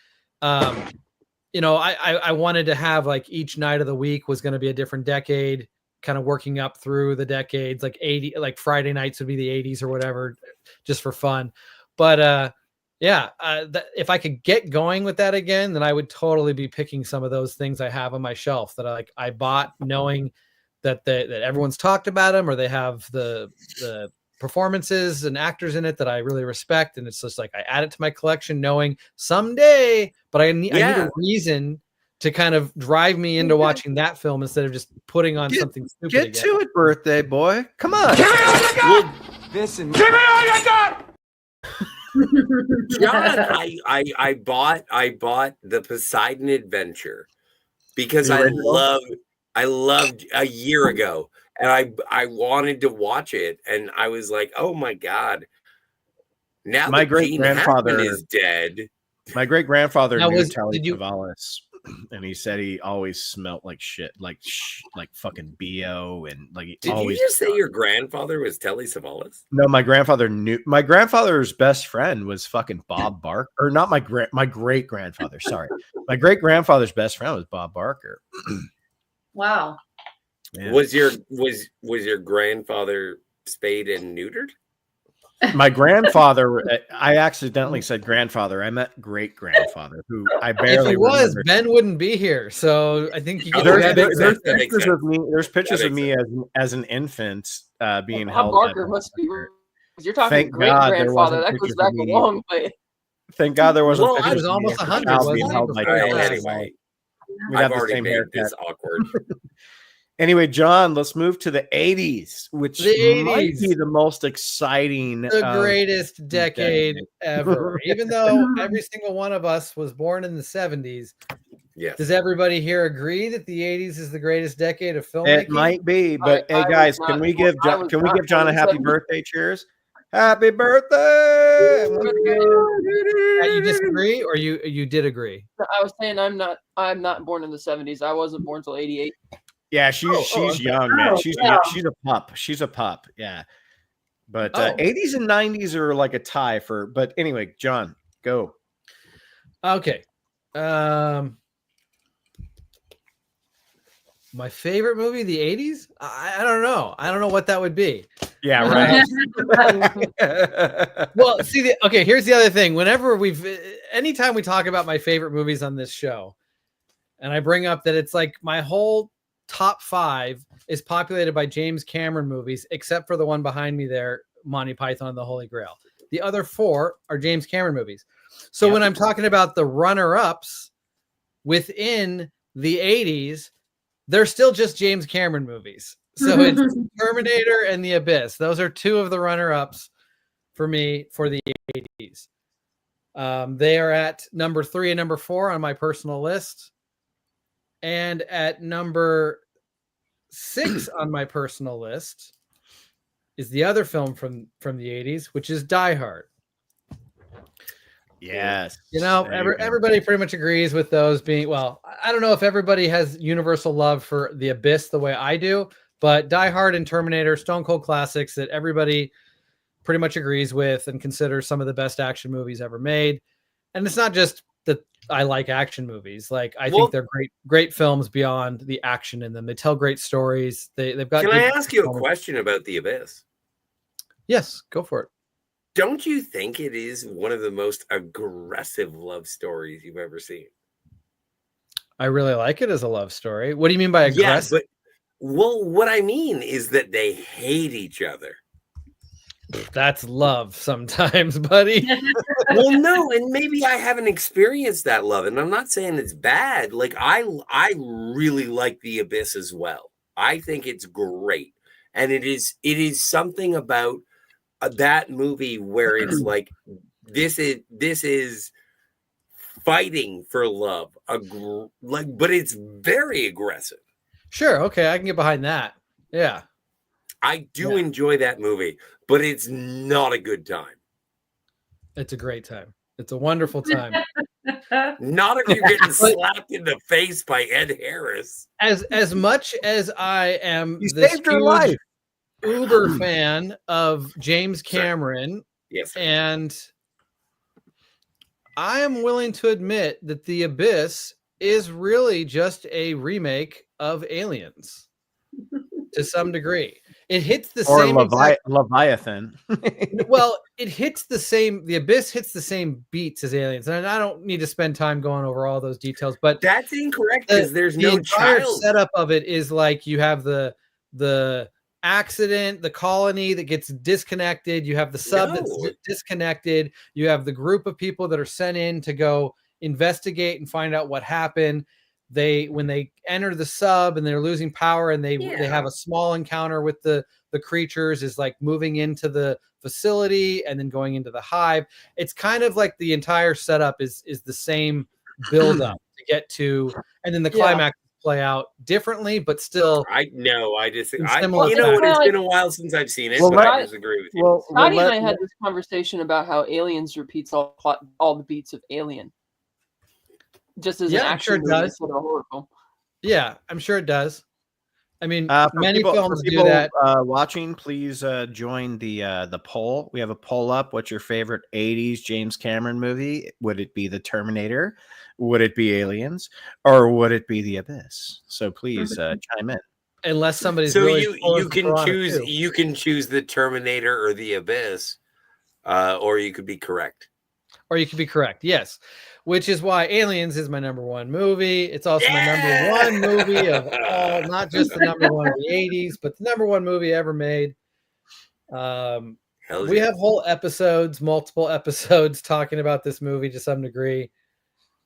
I wanted to have like each night of the week was going to be a different decade, kind of working up through the decades, like Friday nights would be the 80s or whatever, just for fun. But, if I could get going with that again, then I would totally be picking some of those things I have on my shelf that I bought knowing that everyone's talked about them, or they have the performances and actors in it that I really respect. And it's just like, I add it to my collection knowing someday, but I need a reason to kind of drive me into watching that film instead of just putting on something stupid. Get to it, birthday boy. Come on. Give me all you got! Listen. Give me all you got! John, I bought the Poseidon Adventure because I loved a year ago, and I wanted to watch it, and I was like, oh my god! Now my great grandfather is dead. My great grandfather knew Telly Savalas, and he said he always smelled like shit, like fucking BO, and like. Did you just say your grandfather was Telly Savalas? No, my grandfather knew. My grandfather's best friend was fucking Bob Barker, or not my great grandfather. Sorry, my great grandfather's best friend was Bob Barker. Wow. Yeah. Was your grandfather spayed and neutered? My grandfather, I accidentally said grandfather. I meant great grandfather, who I barely. If he was, remember. Ben wouldn't be here. So I think there's pictures of me. There's pictures of me as an infant being held. Barker must be. You're talking great grandfather. That goes back a long way. Thank God there wasn't. Well, I was almost 100. Being held by anyway, we have the same haircut. This awkward. Anyway, John, let's move to the 80s, which might be the most exciting. The greatest decade ever. Even though every single one of us was born in the 70s. Yes. Does everybody here agree that the 80s is the greatest decade of filmmaking? It might be, but hey guys, can we give John a happy birthday? Cheers. Happy birthday! You disagree, or you did agree? I was saying I'm not born in the 70s. I wasn't born until 88. Yeah, she's young, man. She's a pup. She's a pup. Yeah. But 80s and 90s are like a tie for. But anyway, John, go. Okay. My favorite movie, the 80s? I don't know. I don't know what that would be. Yeah, right. Well, see, here's the other thing. Anytime we talk about my favorite movies on this show, and I bring up that it's like my whole top 5 is populated by James Cameron movies, except for the one behind me there, Monty Python and the Holy Grail. The other 4 are James Cameron movies. So when I'm talking about the runner-ups within the 80s, they're still just James Cameron movies. So it's Terminator and The Abyss. Those are 2 of the runner-ups for me for the 80s. They are at number 3 and number 4 on my personal list. And at number 6 on my personal list is the other film from the 80s, which is Die Hard. Yes. You know, everybody pretty much agrees with those being, well, I don't know if everybody has universal love for The Abyss the way I do, but Die Hard and Terminator, stone cold classics that everybody pretty much agrees with and considers some of the best action movies ever made. And it's not just that I like action movies. Like, I think they're great films beyond the action in them. They tell great stories. They've got. Can I ask you a question about The Abyss? Yes, go for it. Don't you think it is one of the most aggressive love stories you've ever seen? I really like it as a love story. What do you mean by aggressive? Yeah, but what I mean is that they hate each other. That's love sometimes, buddy. Well, no, and maybe I haven't experienced that love, and I'm not saying it's bad. Like, I really like The Abyss as well. I think it's great, and it is something about that movie where it's like this is fighting for love, but it's very aggressive. Sure, okay, I can get behind that. Yeah. I do enjoy that movie, but it's not a good time. It's a great time. It's a wonderful time. Not if you're getting slapped in the face by Ed Harris. As much as I am You this saved her life. uber fan of James Cameron, yes, and I am willing to admit that The Abyss is really just a remake of Aliens to some degree. It hits the or same Leviathan. Well, it hits the same. The Abyss hits the same beats as Aliens, and I don't need to spend time going over all those details. But that's incorrect because there's no entire child. setup of it is like you have the accident, the colony that gets disconnected. You have the sub that's disconnected. You have the group of people that are sent in to go investigate and find out what happened. When they enter the sub and they're losing power and they have a small encounter with the creatures, is like moving into the facility and then going into the hive. It's kind of like the entire setup is the same build up to get to, and then the climax play out differently, but still. I disagree. It's Well, been a while since I've seen it, Well, but I disagree with you. Scotty and I had this conversation about how Aliens repeats all the beats of Alien. Just as an action movie instead of a horror film. Yeah, I'm sure it does. I mean, for many films do people that. Watching, please join the poll. We have a poll up. What's your favorite 80s James Cameron movie? Would it be The Terminator? Would it be Aliens? Or would it be The Abyss? So please chime in. Unless somebody's so really you can choose you can choose The Terminator or The Abyss, or you could be correct. Or you could be correct, yes. Which is why Aliens is my number one movie. It's also my number one movie of all, not just the number one of the 80s, but the number one movie ever made. We have whole episodes, multiple episodes talking about this movie to some degree.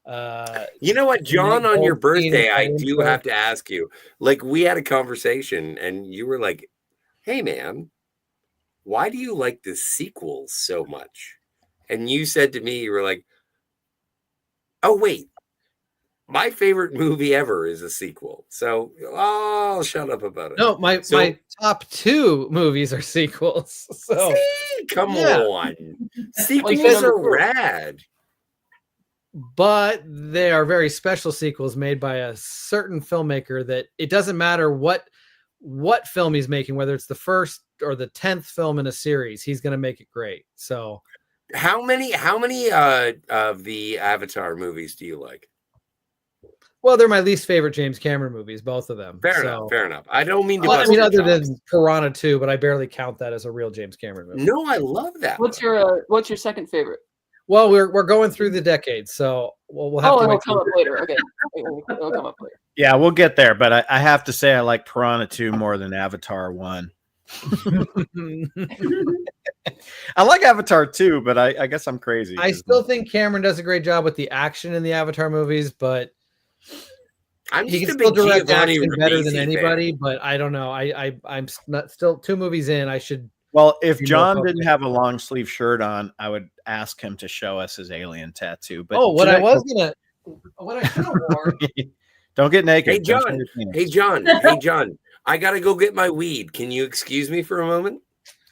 You know what, John, on your birthday, I do have to ask you, like, we had a conversation and you were like, hey man, why do you like the sequels so much? And you said to me, you were like, oh, wait, my favorite movie ever is a sequel. So I'll shut up about it. No, my top 2 movies are sequels. So come on. Sequels are rad. But they are very special sequels made by a certain filmmaker that it doesn't matter what film he's making, whether it's the first or the 10th film in a series, he's going to make it great. So how many of the Avatar movies do you like? Well, they're my least favorite James Cameron movies, both of them. Fair enough. I don't mean to. Well, I mean, other than Piranha 2, but I barely count that as a real James Cameron movie. No, I love that. What's your second favorite? Well, we're going through the decades, so we'll have to. It'll come up later. Okay, it'll come up later. Yeah, we'll get there, but I have to say I like Piranha 2 more than Avatar 1. I like Avatar 2, but I guess I'm crazy. I still think Cameron does a great job with the action in the Avatar movies, but he can still direct action better than anybody. But I don't know. I'm not still 2 movies in. I should. Well, if John didn't have a long sleeve shirt on, I would ask him to show us his alien tattoo. But what I should have worn. Don't get naked. Hey John. I gotta go get my weed. Can you excuse me for a moment?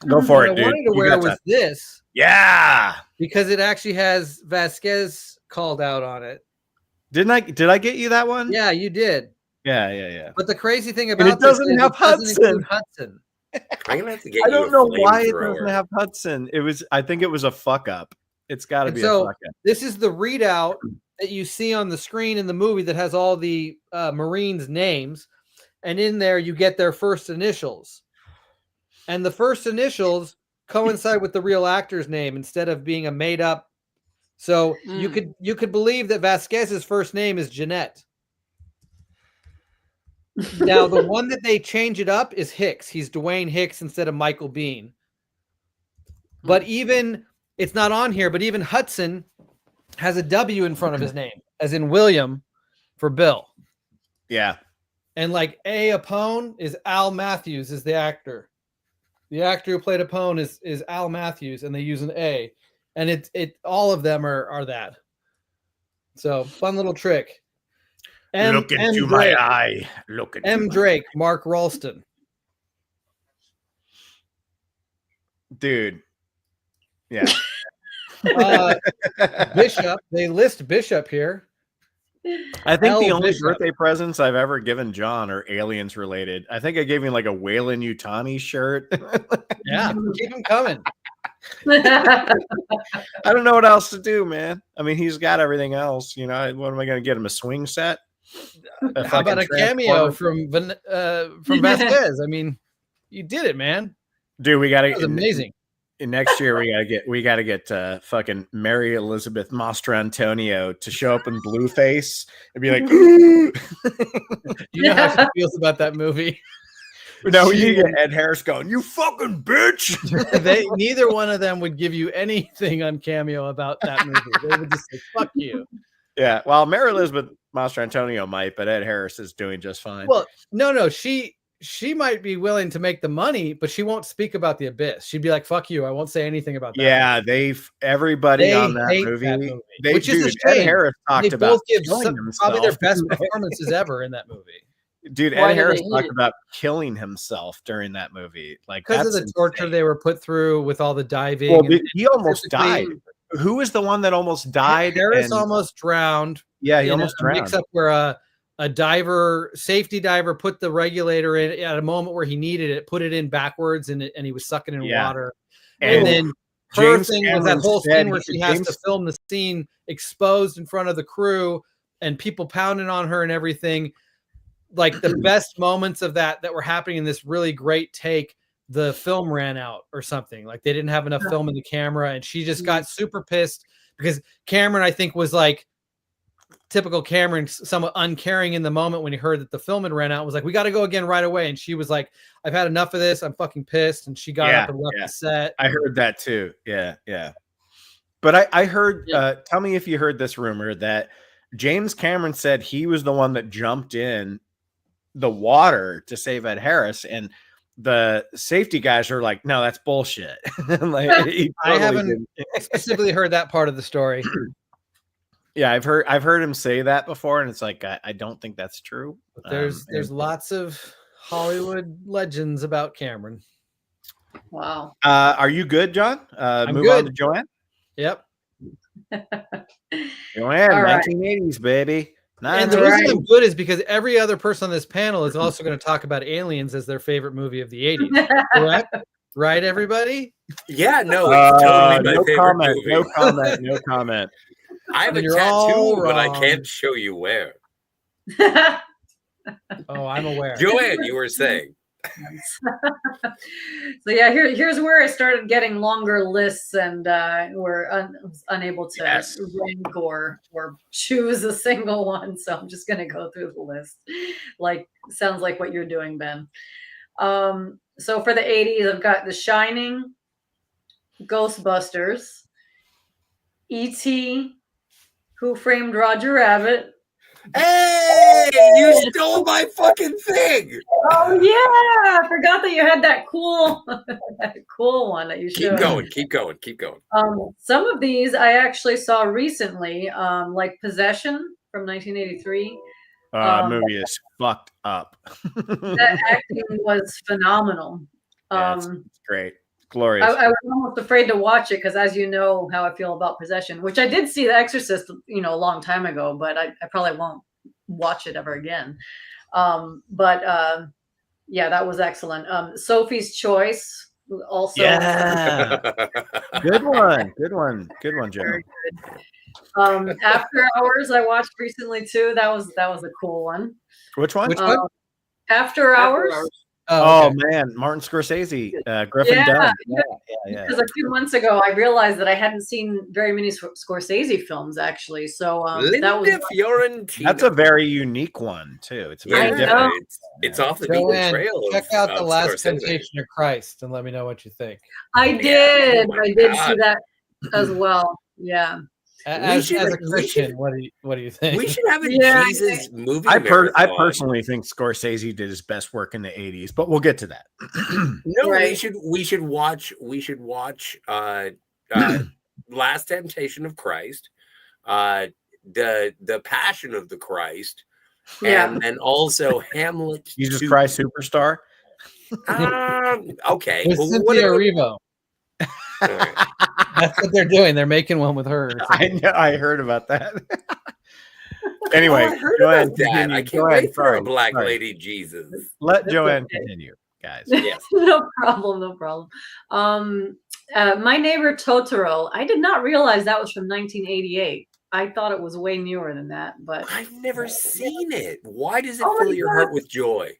Go for it, what I dude. wanted to You wear got was time. this. Yeah. Because it actually has Vasquez called out on it. Did I get you that one? Yeah, you did. Yeah. But the crazy thing And about it doesn't this is have it doesn't include Hudson. Hudson. I'm gonna have to get I you don't a know why it doesn't flamethrower. have Hudson. I think it was a fuck up. It's got to And be so a fuck up. this is the readout that you see on the screen in the movie that has all the Marines' names, and in there you get their first initials, and the first initials coincide with the real actor's name instead of being a made up. So you could believe that Vasquez's first name is Jeanette. Now the one that they change it up is Hicks. He's Dwayne Hicks instead of Michael Bean. But even it's not on here, but even Hudson has a W in front of his name, as in William for Bill. Yeah. And like A. Apone is Al Matthews is the actor. The actor who played Apone is Al Matthews, and they use an A. And it all of them are that. So fun little trick. Look into my eye. Look into M. Drake, Mark Ralston. Dude. Yeah. Bishop. They list Bishop here. I think L. the only Bishop. birthday presents I've ever given John are aliens related. I think I gave him like a Whalen Utani shirt. Yeah, keep him coming. I don't know what else to do, man. I mean, he's got everything else. You know, what am I going to get him? A swing set? How about a cameo from Vasquez? I mean, you did it, man. Dude, we got to. That was amazing. Next year, we gotta get fucking Mary Elizabeth Mastrantonio to show up in Blueface and be like, you know how she feels about that movie. No, you get Ed Harris going, you fucking bitch. Neither one of them would give you anything on Cameo about that movie. They would just say, fuck you. Yeah, well, Mary Elizabeth Mastrantonio might, but Ed Harris is doing just fine. Well, no, she might be willing to make the money, but she won't speak about the abyss. She'd be like, fuck you. I won't say anything about that. Yeah, everybody on that movie, which is a shame. Ed Harris talked about both give killing probably their himself. best performances ever in that movie. Dude, Why Ed did Harris they hate talked it? about killing himself during that movie. Like, Because of that's the torture insane. they were put through with all the diving. Well, and he almost died. specifically- Who was the one that almost died? Harris and- almost drowned. Yeah, he in almost a drowned. mix up where a safety diver put the regulator in at a moment where he needed it, put it in backwards, and he was sucking in water. And then her James thing was that Cameron whole said scene where he- she has James- to film the scene exposed in front of the crew and people pounding on her and everything. Like the best moments of that were happening in this really great take, the film ran out or something. Like they didn't have enough film in the camera, and she just got super pissed because Cameron, I think, was like typical Cameron, somewhat uncaring in the moment when he heard that the film had ran out, was like, we got to go again right away. And she was like, I've had enough of this. I'm fucking pissed. And she got up and left the set. I heard that too. Yeah. But I heard, tell me if you heard this rumor that James Cameron said he was the one that jumped in the water to save Ed Harris, and the safety guys are like, no, that's bullshit. Like, I haven't specifically heard that part of the story. Yeah, I've heard him say that before, and it's like I don't think that's true. But there's lots of Hollywood legends about Cameron. Wow. Are you good, John? Move on to Joanne. Yep. Joanne, All right. 1980s, baby. And the reason I'm good is because every other person on this panel is also going to talk about Aliens as their favorite movie of the 80s. Correct? Right, everybody? Yeah, no, it's totally my no favorite comment, movie. no comment, no comment. I have a You're all tattoo, but I wrong. can't show you where. Oh, I'm aware. Joanne, you were saying. So yeah, here's where I started getting longer lists, and was unable to rank or choose a single one. So I'm just gonna go through the list. Sounds like what you're doing, Ben. So for the 80s, I've got The Shining, Ghostbusters, E.T., Who Framed Roger Rabbit. Hey, you stole my fucking thing. Oh yeah, I forgot that you had that cool, one that you showed. Keep going. Some of these I actually saw recently, like Possession from 1983, Movie is fucked up. That acting was phenomenal. It's great. Glorious. I was almost afraid to watch it because, as you know, how I feel about possession, which I did see The Exorcist, a long time ago, but I probably won't watch it ever again. Yeah, that was excellent. Sophie's Choice also. Yeah. Good one, Joe. Very good. After Hours, I watched recently too. That was a cool one. Which one? After Hours. Oh, man, Martin Scorsese, Griffin Dunn. Yeah. Because a few months ago, I realized that I hadn't seen very many Scorsese films, actually. So that was Fiorentina. That's a very unique one too. It's very different. It's off the beaten trail. Check out The Last Temptation of Christ and let me know what you think. I did. I did see that as well. Yeah. As a Christian, what do you think? We should have a Jesus movie. I personally think Scorsese did his best work in the 80s, but we'll get to that. We should watch Last Temptation of Christ, the Passion of the Christ, and then also Hamlet. Jesus Christ Superstar. Okay. With Cynthia Erivo. That's what they're doing. They're making one with her. I know. I heard about that. Anyway, I heard about that. I can't wait for a black lady Jesus. Let Joanne continue, guys. Yes. No problem. My Neighbor Totoro. I did not realize that was from 1988. I thought it was way newer than that, but I've never seen it. Why does it fill your heart with joy?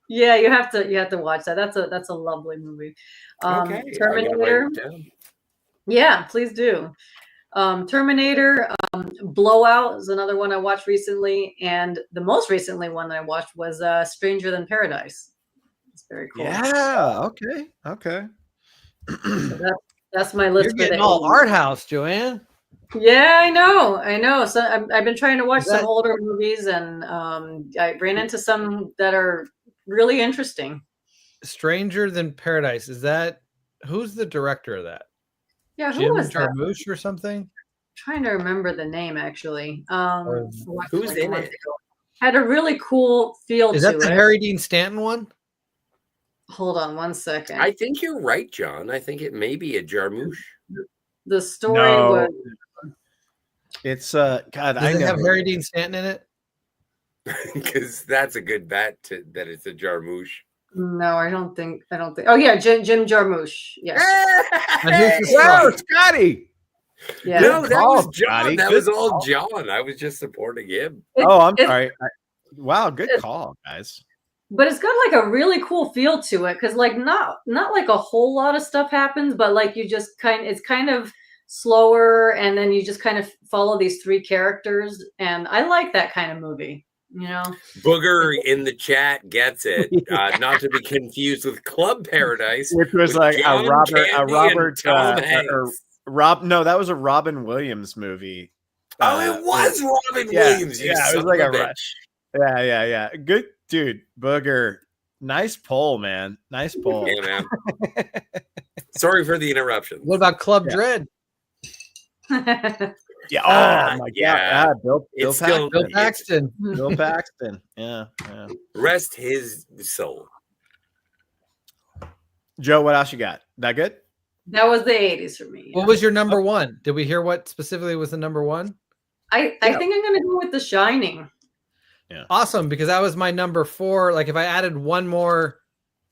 Yeah, you have to watch that. That's a lovely movie. Okay, Terminator. Yeah, please do. Terminator, Blowout is another one I watched recently, and the most recently one that I watched was Stranger Than Paradise. It's very cool. Yeah. Okay. So that's my list. You're getting all art house, Joanne. Yeah, I know. So I've been trying to watch some older movies, and I ran into some that are really interesting. Stranger Than Paradise. Who's the director of that? Yeah, who Jim was that? Jarmusch or something? I'm trying to remember the name actually. Who's in it? Had a really cool feel to it. Is that the Harry Dean Stanton one? Hold on one second. I think you're right, John. I think it may be a Jarmusch. The story was. It's God. Does it have Harry Dean Stanton in it? Because that's a good bet that it's a Jarmusch. No, I don't think. Oh yeah, Jim Jarmusch. Yes. Wow, Scotty. Yeah. No, that was John. Scotty. That was all John. I was just supporting him. I'm sorry. Wow, good call, guys. But it's got like a really cool feel to it, because like not like a whole lot of stuff happens, but like it's kind of slower, and then you just kind of follow these three characters, and I like that kind of movie. Booger in the chat gets it. Not to be confused with Club Paradise, which was like John Rob. No, that was a Robin Williams movie. It was Robin Williams. Yeah, it was like a rush. Yeah. Good dude, Booger. Nice poll, man. Nice poll. Yeah, man. Sorry for the interruption. What about Club Dread? Yeah. Oh my God. Bill Paxton. Bill Paxton. Yeah. Rest his soul. Joe, what else you got? That good? That was the 80s for me. What was your number one? Did we hear what specifically was the number one? I think I'm gonna go with The Shining. Yeah. Awesome, because that was my number 4. Like if I added one more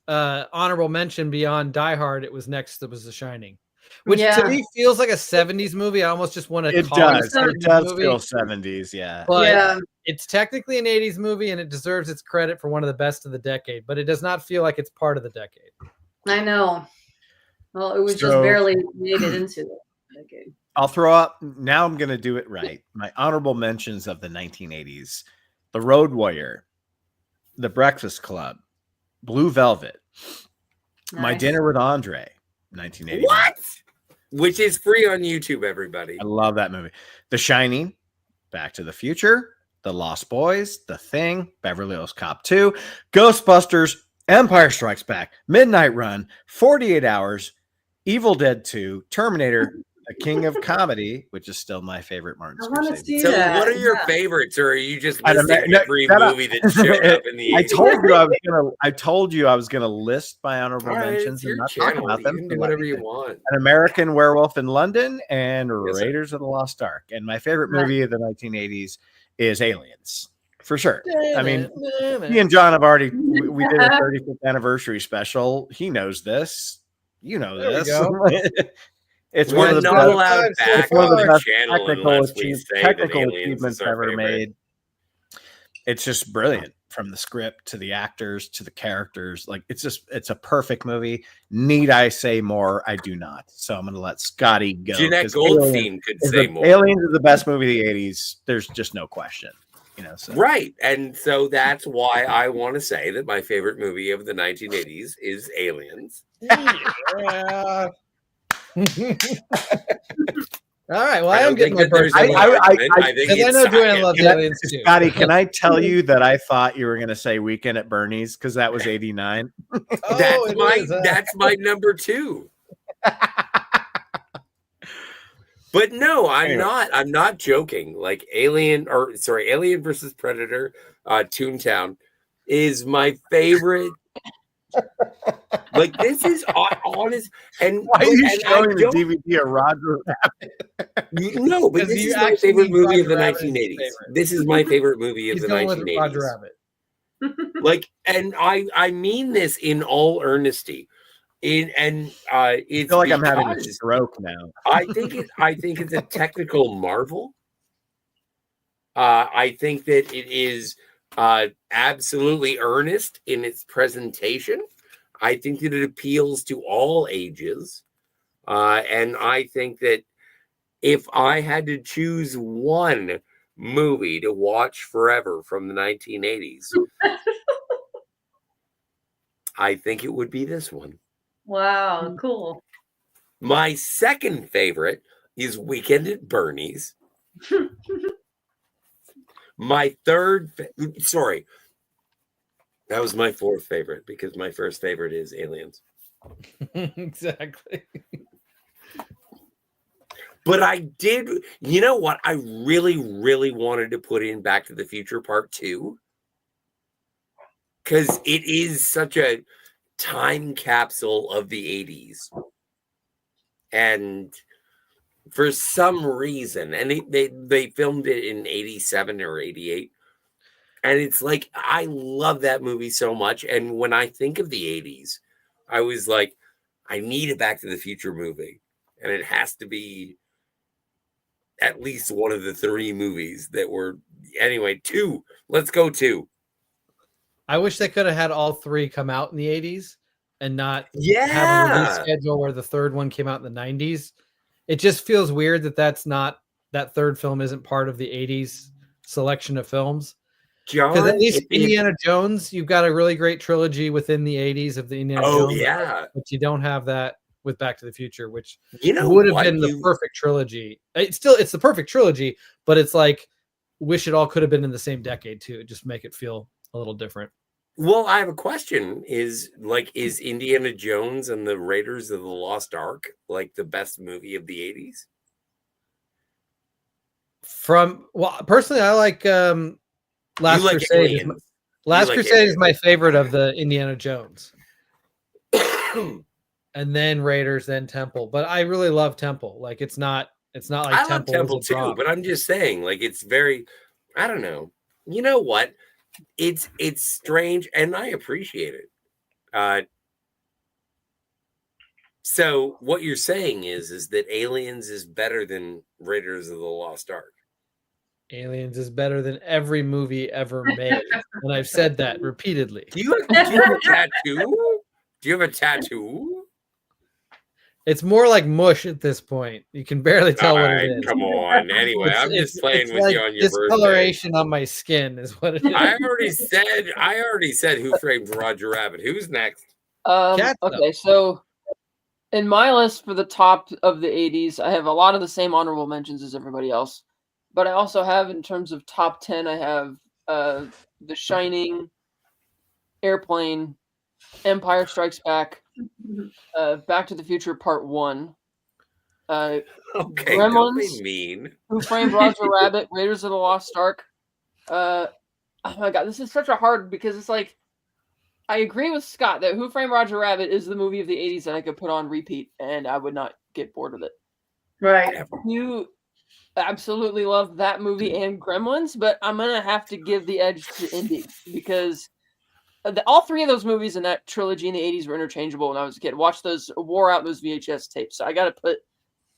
honorable mention beyond Die Hard, it was next. That was The Shining. Which to me feels like a 70s movie. I almost just want to call it a 70s It does movie. feel 70s, yeah. But it's technically an 80s movie, and it deserves its credit for one of the best of the decade, but it does not feel like it's part of the decade. I know. Well, it was just barely made it into the decade. I'll throw up, now I'm going to do it right. My honorable mentions of the 1980s. The Road Warrior, The Breakfast Club, Blue Velvet, My Dinner with Andre, 1980. What? Which is free on YouTube, everybody. I love that movie. The Shining, Back to the Future, The Lost Boys, The Thing, Beverly Hills Cop 2, Ghostbusters, Empire Strikes Back, Midnight Run, 48 Hours, Evil Dead 2, Terminator, a king of comedy, which is still my favorite Martin I want to Scorsese. see So that. what are your yeah. favorites, or are you just I don't listing know. every Shut up. movie that showed up in the 80s? I told you I was gonna list my honorable All right, mentions it's and your not talk channel. about You them. can So do let whatever me you think. want. An American Werewolf in London and Yes, sir. Raiders of the Lost Ark. And my favorite movie of the 1980s is Aliens, for sure. I mean, me and John have already we did a 35th anniversary special. He knows this. You know There we this. go. It's We're one of the not best. allowed back It's one of on the the best channel technical, unless we say that Aliens achievements is our ever favorite. made. It's just brilliant, from the script to the actors to the characters. Like, it's a perfect movie. Need I say more? I do not. So I'm going to let Scotty go. Jeanette 'cause Goldstein could say more. Aliens is the best movie of the 80s. There's just no question. So. Right. And so that's why I want to say that my favorite movie of the 1980s is Aliens. Yeah. All right. Well, I I am don't getting think my that there's birthday. any argument. I think Because I it's know Joanne second. loves Aliens too. Scotty, can I tell you that I thought you were going to say Weekend at Bernie's because that was 89? That's my number 2. But no, I'm not joking. Like Alien versus Predator, Toontown is my favorite. Like, this is honest. And why are you showing the DVD of Roger Rabbit? No, but this is my favorite movie of the 1980s. This is my favorite movie of the 1980s. Roger Rabbit. Like, and I mean this in all earnesty. It's I feel like I'm having a stroke now. I think it's a technical marvel. I think that it is absolutely earnest in its presentation. I think that it appeals to all ages. And I think that if I had to choose one movie to watch forever from the 1980s, I think it would be this one. Wow, cool. My second favorite is Weekend at Bernie's. My third, sorry, that was my fourth favorite because my first favorite is Aliens. Exactly. But I did, you know what? I really, really wanted to put in Back to the Future Part 2 because it is such a time capsule of the 80s. And for some reason, and they filmed it in 87 or 88. And it's like, I love that movie so much. And when I think of the 80s, I was like, I need a Back to the Future movie. And it has to be at least one of the 3 movies that were, anyway, 2. Let's go 2. I wish they could have had all 3 come out in the 80s and not have a release schedule where the third one came out in the 90s. It just feels weird that third film isn't part of the 80s selection of films. Because at least Indiana Jones, you've got a really great trilogy within the 80s of the Indiana Jones. Yeah. But you don't have that with Back to the Future, which would have been the perfect trilogy. It's the perfect trilogy, but it's like, wish it all could have been in the same decade too. Just make it feel a little different. Well, I have a question. Is Indiana Jones and the Raiders of the Lost Ark like the best movie of the 80s? Personally, I like Last Crusade. Last Crusade is my favorite of the Indiana Jones. And then Raiders, then Temple. But I really love Temple. Like, it's not like I Temple. love Temple too, but I'm just saying, like, it's very, I don't know. You know what? It's strange, and I appreciate it. So what you're saying is that Aliens is better than Raiders of the Lost Ark. Aliens is better than every movie ever made, and I've said that repeatedly. Do you have a tattoo? Do you have a tattoo? It's more like mush at this point. You can barely tell what it is. Come on. Anyway, I'm just playing with you on your birthday. Discoloration on my skin is what it is. I already said Who Framed Roger Rabbit. Who's next? Okay, so in my list for the top of the 80s, I have a lot of the same honorable mentions as everybody else. But I also have, in terms of top 10, I have The Shining, Airplane, Empire Strikes Back, Back to the Future Part 1, Okay, Gremlins, don't be mean. Who Framed Roger Rabbit, Raiders of the Lost Ark. Oh my god, this is such a hard because it's like I agree with Scott that Who Framed Roger Rabbit is the movie of the 80s that I could put on repeat and I would not get bored with it. Right. You absolutely love that movie and Gremlins, but I'm gonna have to give the edge to Indy because all three of those movies in that trilogy in the 80s were interchangeable when I was a kid. Watched those, wore out those VHS tapes. So I got to put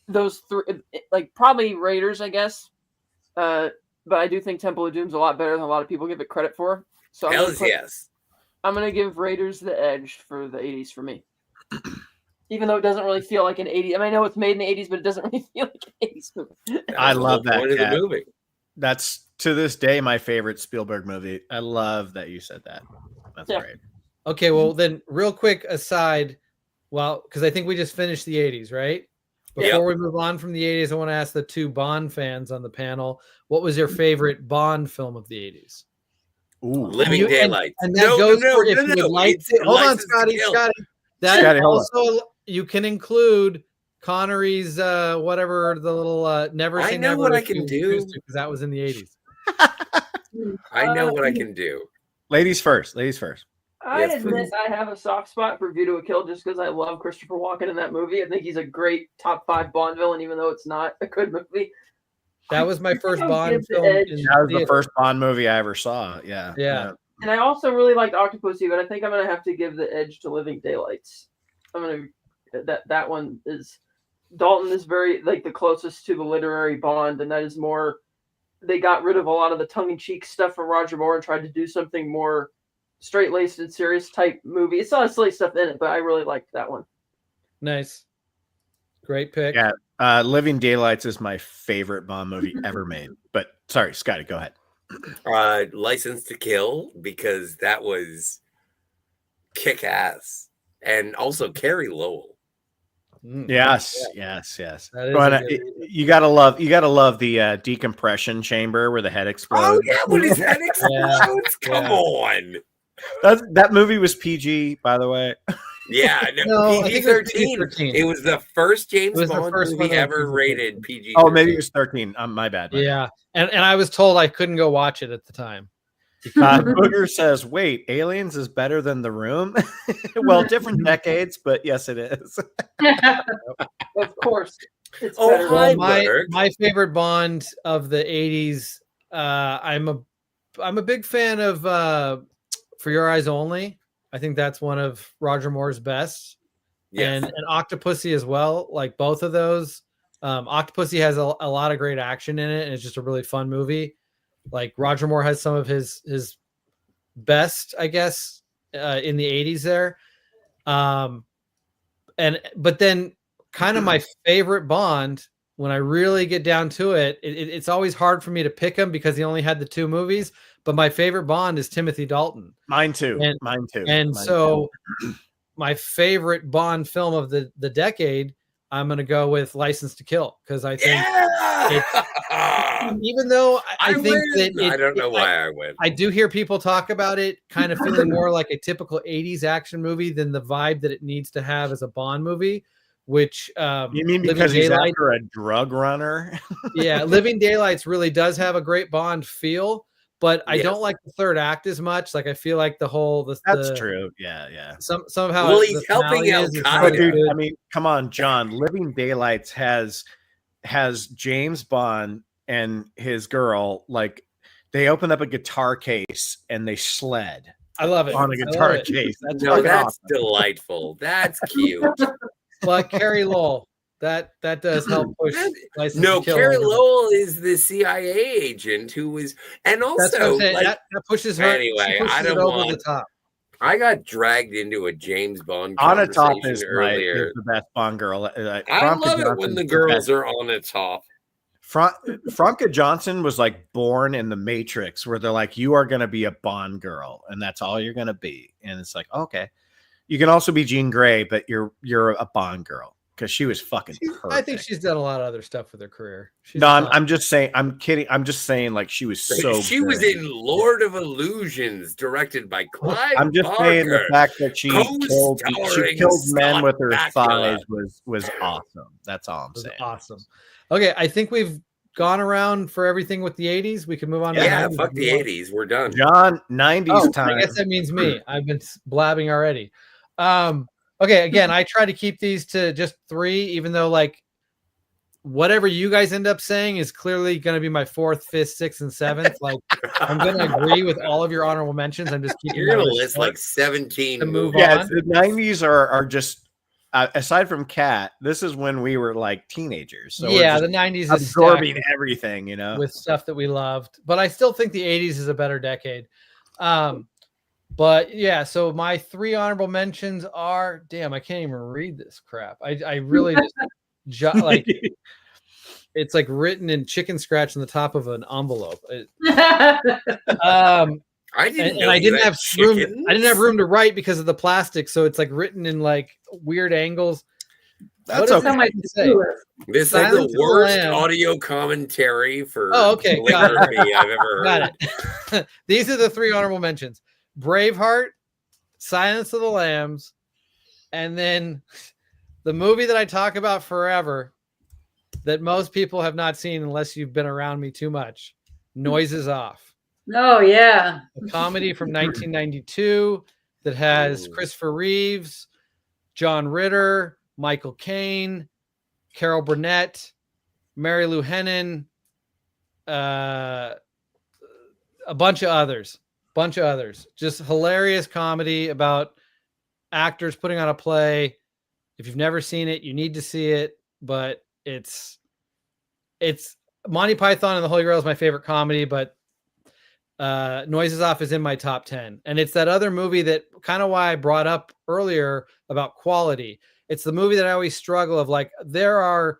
those three, like probably Raiders, I guess. But I do think Temple of Doom's a lot better than a lot of people give it credit for. So I'm going to give Raiders the edge for the 80s for me. Even though it doesn't really feel like an 80s. I mean, I know it's made in the 80s, but it doesn't really feel like an 80s movie. I love that. Point of the movie. That's to this day my favorite Spielberg movie. I love that you said that. That's great. Okay, well then, real quick aside, well, because I think we just finished the 80s, right? Before we move on from the 80s, I want to ask the two Bond fans on the panel, what was your favorite Bond film of the 80s? Ooh, Living Daylights. And that goes for if you would like to. Hold on, Scotty. That Scotty, also you can include Connery's whatever the little Never Say I know Never what I if can you do. choose to, because that was in the 80s. I know what I can do. Ladies first. Ladies first. I admit I have a soft spot for View to a Kill just because I love Christopher Walken in that movie. I think he's a great top 5 Bond villain, even though it's not a good movie. That was my first Bond film. That was the first Bond movie I ever saw. Yeah. And I also really liked Octopussy, but I think I'm gonna have to give the edge to Living Daylights. That one is Dalton is very like the closest to the literary Bond, and that is more. They got rid of a lot of the tongue-in-cheek stuff from Roger Moore and tried to do something more straight-laced and serious type movie. It's not silly stuff in it, but I really liked that one. Nice. Great pick. Yeah. Living Daylights is my favorite Bond movie ever made. But sorry, Scotty, go ahead. License to Kill, because that was kick-ass. And also Carrie Lowell. Yes. You gotta love the decompression chamber where the head explodes. Oh yeah, when his head explodes. Come on. That movie was PG, by the way. Yeah, No, PG-13. It was the first James Bond movie ever rated PG. Oh, maybe it was 13. My bad. Yeah, and I was told I couldn't go watch it at the time. Booger says, "Wait, Aliens is better than The Room." Well, different decades, but yes, it is. Of course, it's better. Well, my favorite Bond of the 80s. I'm a big fan of For Your Eyes Only. I think that's one of Roger Moore's best. Yes. And Octopussy as well. Like both of those. Octopussy has a lot of great action in it, and it's just a really fun movie. Like Roger Moore has some of his best, I guess, in the 80s there. But then kind of my favorite Bond, when I really get down to it, it's always hard for me to pick him because he only had the 2 movies. But my favorite Bond is Timothy Dalton. Mine too. And so my favorite Bond film of the decade, I'm going to go with License to Kill, because I think even though I think that I don't know why I win. I do hear people talk about it kind of feeling more like a typical 80s action movie than the vibe that it needs to have as a Bond movie, which you mean because he's after a drug runner? Yeah, Living Daylights really does have a great Bond feel, but I don't like the third act as much. Like I feel like that's true. Yeah. Somehow he's helping out. I mean, come on, John. Living Daylights has James Bond and his girl, like they open up a guitar case and they sled. I love it on a guitar case. That's awesome. Delightful. That's cute. But Carrie Lowell, that does help push. No, Carrie Lowell is the CIA agent who was, and also like, that pushes her. Anyway, pushes I don't over want the top. I got dragged into a James Bond on a top earlier. Is the best Bond girl. I love it when the girls are on a top. Franca Johnson was like born in the Matrix, where they're like, you are going to be a Bond girl, and that's all you're going to be. And it's like, okay, you can also be Jean Grey, but you're a Bond girl. because she was fucking perfect. I think she's done a lot of other stuff with her career. No, I'm just saying. I'm kidding. I'm just saying, like, she was so. She was in Lord of Illusions, directed by Clive I'm just Barker, saying the fact that she killed men with her thighs was awesome. That's all I'm saying. Awesome. Okay, I think we've gone around for everything with the 80s. We can move on. Yeah, to fuck the 80s. We're done. John, 90s time. I guess that means me. I've been blabbing already. Okay, again, I try to keep these to just 3, even though like whatever you guys end up saying is clearly going to be my 4th, 5th, 6th, and 7th. Like I'm going to agree with all of your honorable mentions. I'm just keeping. You're going to list like 17 to move on. The 90s are just. Aside from Cat, this is when we were like teenagers. So yeah, the 90s is absorbing everything, you know, with stuff that we loved. But I still think the 80s is a better decade. But yeah, so my 3 honorable mentions are, damn, I can't even read this crap. I really just like it's like written in chicken scratch on the top of an envelope. I didn't have room. I didn't have room to write because of the plastic, so it's like written in like weird angles. That's okay. This is like the worst audio commentary for calligraphy I've ever heard. Got it. These are the 3 honorable mentions: Braveheart, Silence of the Lambs, and then the movie that I talk about forever that most people have not seen unless you've been around me too much. Noises Off. Oh, yeah. A comedy from 1992 that has Christopher Reeves, John Ritter, Michael Caine, Carol Burnett, Mary Lou Hennon, a bunch of others. Just hilarious comedy about actors putting on a play. If you've never seen it, you need to see it. But it's Monty Python and the Holy Grail is my favorite comedy, but Noises Off is in my top 10. And it's that other movie that kind of why I brought up earlier about quality. It's the movie that I always struggle of like, there are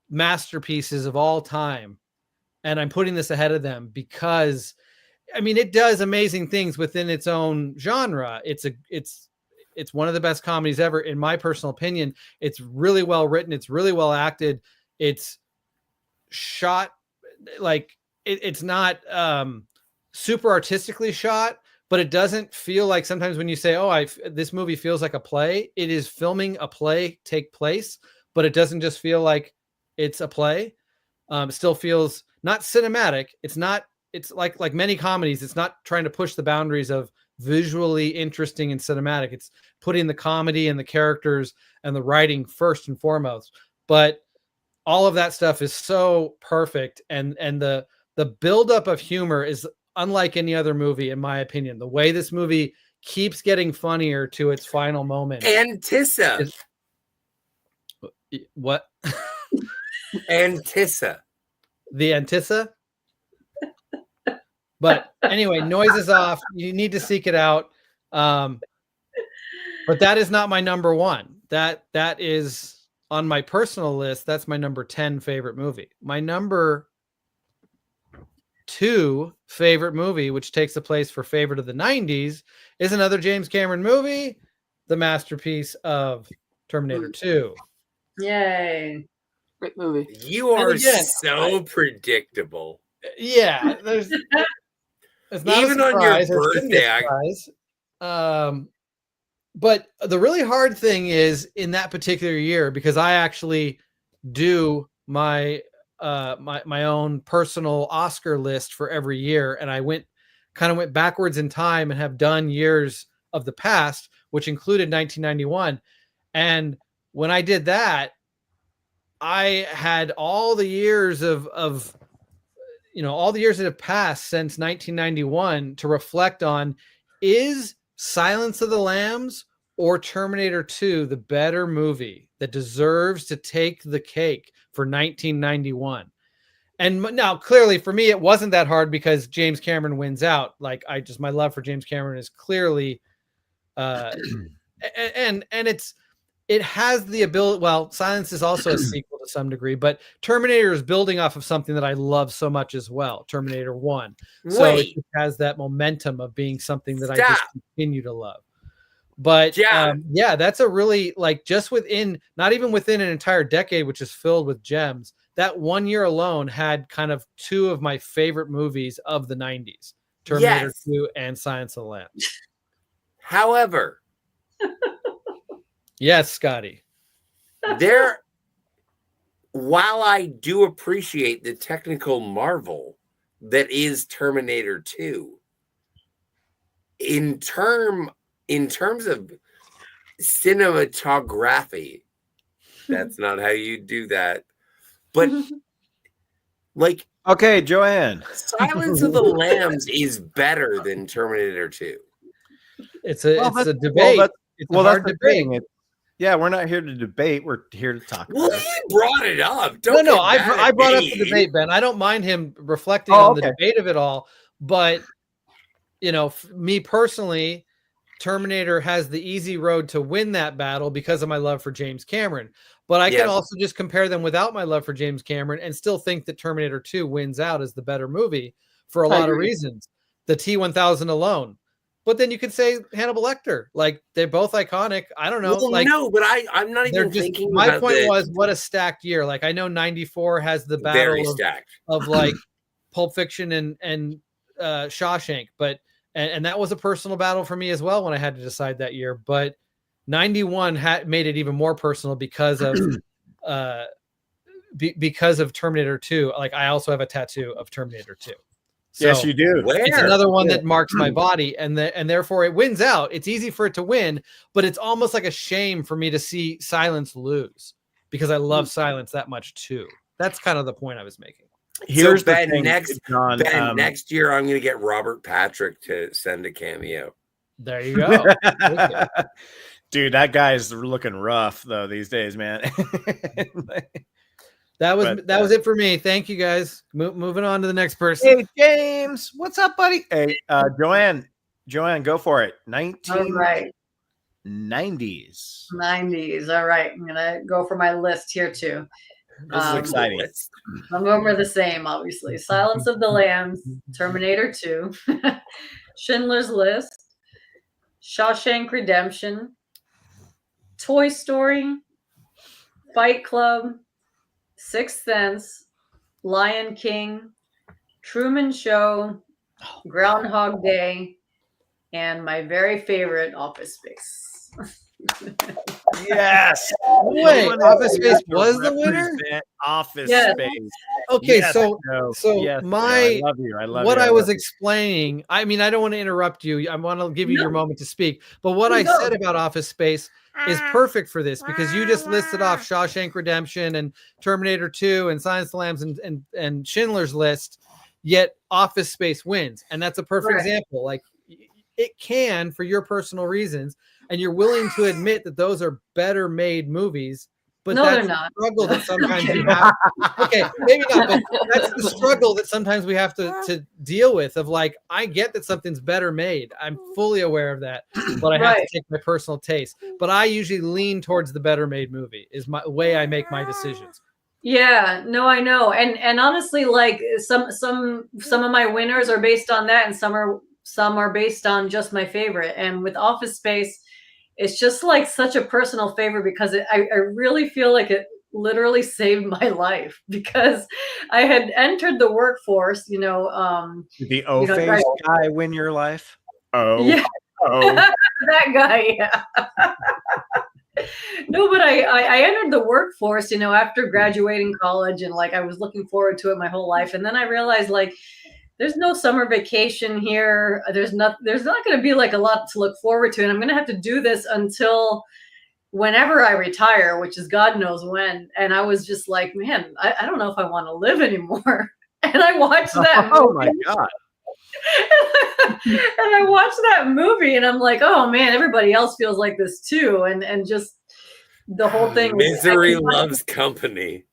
masterpieces of all time. And I'm putting this ahead of them because I mean, it does amazing things within its own genre. It's one of the best comedies ever, in my personal opinion. It's really well written. It's really well acted. It's shot like it's not super artistically shot, but it doesn't feel like sometimes when you say, oh, this movie feels like a play, it is filming a play take place, but it doesn't just feel like it's a play. It still feels not cinematic. It's like many comedies. It's not trying to push the boundaries of visually interesting and cinematic. It's putting the comedy and the characters and the writing first and foremost. But all of that stuff is so perfect. And the buildup of humor is unlike any other movie, in my opinion. The way this movie keeps getting funnier to its final moment. Antissa. What? Antissa. The Antissa? But anyway, Noises Off. You need to seek it out. But that is not my number 1. That is on my personal list. That's my number 10 favorite movie. My number 2 favorite movie, which takes the place for favorite of the 90s, is another James Cameron movie, the masterpiece of Terminator 2. Yay. Great movie. You are so predictable. Yeah, it's not even on your birthday. But the really hard thing is in that particular year, because I actually do my my own personal Oscar list for every year, and I went backwards in time and have done years of the past, which included 1991. And when I did that, I had all the years of all the years that have passed since 1991 to reflect on, is Silence of the Lambs or Terminator 2 the better movie that deserves to take the cake for 1991? And now clearly for me, it wasn't that hard because James Cameron wins out. Like my love for James Cameron is clearly, and it has the ability. Well, Silence is also a sequel to some degree, but Terminator is building off of something that I love so much as well, Terminator 1. So it has that momentum of being something that I just continue to love. But yeah, that's a really like just within not even within an entire decade, which is filled with gems. That 1 year alone had kind of two of my favorite movies of the 90s, Terminator 2 and Silence of the Lambs. However, yes, Scotty. While I do appreciate the technical marvel that is Terminator 2, in terms of cinematography, that's not how you do that. But like, okay, Joanne, Silence of the Lambs is better than Terminator 2. It's a debate. It's a hard debate. Yeah, we're not here to debate. We're here to talk. Well, you brought it up. No, I brought up the debate, Ben. I don't mind him reflecting on the debate of it all, but you know, me personally, Terminator has the easy road to win that battle because of my love for James Cameron. But I can also just compare them without my love for James Cameron and still think that Terminator 2 wins out as the better movie for a lot of reasons. The T-1000 alone. But then you could say Hannibal Lecter. Like, they're both iconic. I don't know. Well, like, no, but I'm not even thinking my about point was, what a stacked year. Like, I know 94 has the battle of like Pulp Fiction and Shawshank, but and that was a personal battle for me as well when I had to decide that year. But 91 made it even more personal because of because of Terminator 2. Like, I also have a tattoo of Terminator 2. So yes, you do. It's another one that marks my body, and therefore it wins out. It's easy for it to win, but it's almost like a shame for me to see Silence lose because I love Silence that much too. That's kind of the point I was making. Here's the thing, next year I'm going to get Robert Patrick to send a cameo. There you go. Dude, that guy's looking rough though these days, man. That was it for me. Thank you, guys. Moving on to the next person. Hey, James, what's up, buddy? Hey, Joanne, go for it. 1990s. 90s. All right, I'm gonna go for my list here too. This is exciting. I'm going for the same, obviously. Silence of the Lambs, Terminator 2, Schindler's List, Shawshank Redemption, Toy Story, Fight Club, Sixth Sense, Lion King, Truman Show, Groundhog Day, and my very favorite, Office Space. Yes. Wait, Office Space was the winner? Office Space. Okay, yes, so yes, my I love you. What I was explaining, I mean, I don't want to interrupt you. I want to give you your moment to speak. But what I said about Office Space is perfect for this because you just listed off Shawshank Redemption and Terminator 2 and Silence of the Lambs and Schindler's List, yet Office Space wins. And that's a perfect example. Like, it can, for your personal reasons, and you're willing to admit that those are better made movies, but that's the struggle that sometimes you have. Okay, maybe not, but that's the struggle that sometimes we have to deal with of like, I get that something's better made. I'm fully aware of that, but I have to take my personal taste. But I usually lean towards the better made movie is my way I make my decisions. Yeah, no, I know. And honestly, like some of my winners are based on that and some are based on just my favorite. And with Office Space, it's just like such a personal favorite because I really feel like it literally saved my life because I had entered the workforce, Did the O-face guy win your life? Oh, yeah. Oh. That guy, yeah. No, but I entered the workforce, after graduating college, and like I was looking forward to it my whole life. And then I realized like there's no summer vacation here. There's not going to be like a lot to look forward to. And I'm going to have to do this until whenever I retire, which is God knows when. And I was just like, man, I don't know if I want to live anymore. And I watched that movie. Oh my God. And I watched that movie and I'm like, oh man, everybody else feels like this too. And just the whole thing. Misery loves company.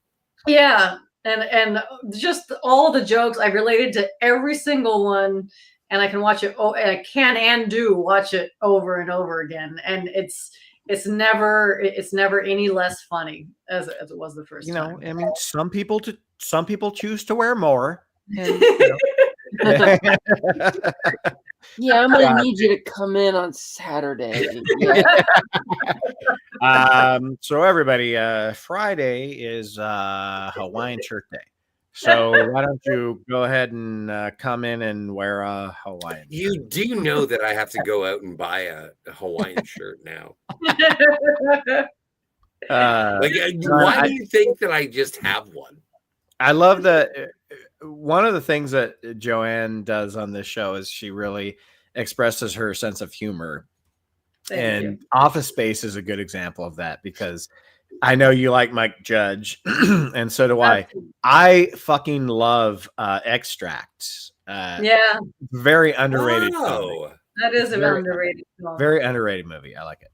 Yeah. And just all the jokes, I related to every single one, and I can watch it. Oh, I can and do watch it over and over again, and it's never any less funny as it was the first time. I mean, some people choose to wear more. And, Yeah, I'm gonna need you to come in on Saturday. So everybody, Friday is Hawaiian Shirt Day. So why don't you go ahead and come in and wear a Hawaiian shirt? You do know that I have to go out and buy a Hawaiian shirt now. Why do you think that I just have one? I love that. One of the things that Joanne does on this show is she really expresses her sense of humor. And Office Space is a good example of that because I know you like Mike Judge, and so do I. I fucking love Extract. Yeah. Very underrated. Oh, that is an underrated film. Very underrated movie. I like it.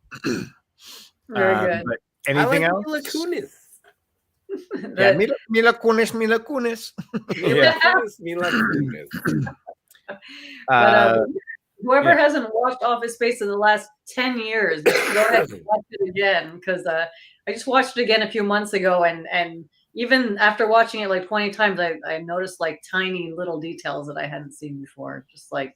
Very good. But anything else? Mila Kunis. Yeah, Mila Kunis. Mila Kunis. Whoever hasn't watched Office Space in the last 10 years, go ahead and watch it again because I just watched it again a few months ago, and even after watching it like 20 times, I noticed like tiny little details that I hadn't seen before. Just like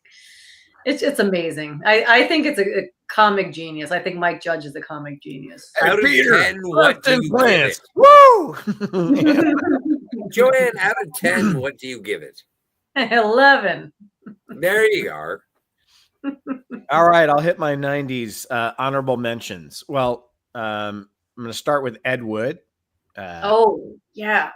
it's amazing. I think it's a comic genius. I think Mike Judge is a comic genius. Out of 10, what do you give it? Woo! Joanne, out of 10, what do you give it? 11. There you are. All right, I'll hit my 90s honorable mentions. Well, I'm going to start with Ed Wood. Oh, yeah.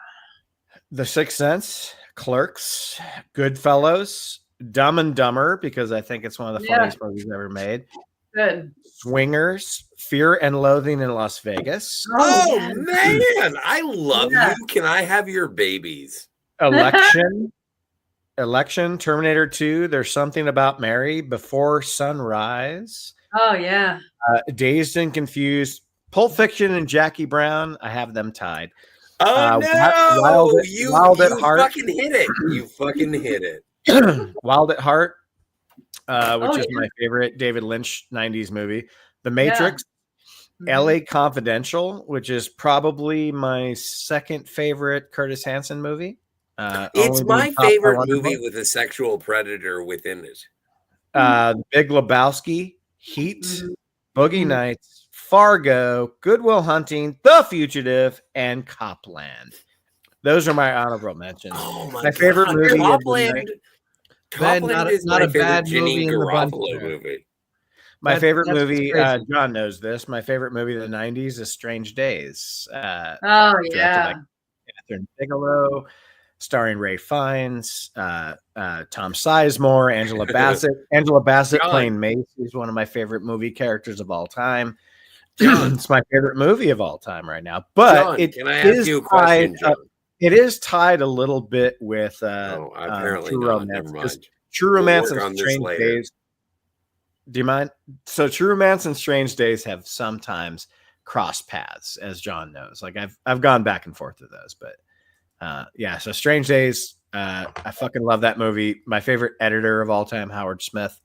The Sixth Sense, Clerks, Goodfellas, Dumb and Dumber, because I think it's one of the funniest movies ever made. Good. Swingers, Fear and Loathing in Las Vegas. Oh, man, I love you. Can I have your babies? Election, Terminator 2, There's Something About Mary, Before Sunrise. Oh, yeah. Dazed and Confused, Pulp Fiction and Jackie Brown. I have them tied. Oh, no. Wild at Heart. Fucking hit it. You fucking hit it. Wild at Heart, which is my favorite David Lynch 90s movie. The Matrix. LA Confidential, which is probably my second favorite Curtis Hanson movie. It's my favorite movie with a sexual predator within it. Big Lebowski, Heat, Boogie Nights, Fargo, Good Will Hunting, The Fugitive, and Copland. Those are my honorable mentions. Oh my favorite movie. Copland is not my a favorite bad Ginny movie in the bunch Garofalo there. movie. My favorite movie, crazy. John knows this. My favorite movie of the 90s is Strange Days. Oh, yeah. Catherine Bigelow, starring Ray Fiennes, Tom Sizemore, Angela Bassett. Angela Bassett playing Mace is one of my favorite movie characters of all time. It's my favorite movie of all time right now. But John, can I ask you a question, John? It is tied a little bit with apparently True not. Romance. Never mind. True Romance work on and this Strange later. Days. Do you mind? So True Romance and Strange Days have sometimes crossed paths, as John knows. Like I've gone back and forth with those, but yeah. So Strange Days, I fucking love that movie. My favorite editor of all time, Howard Smith,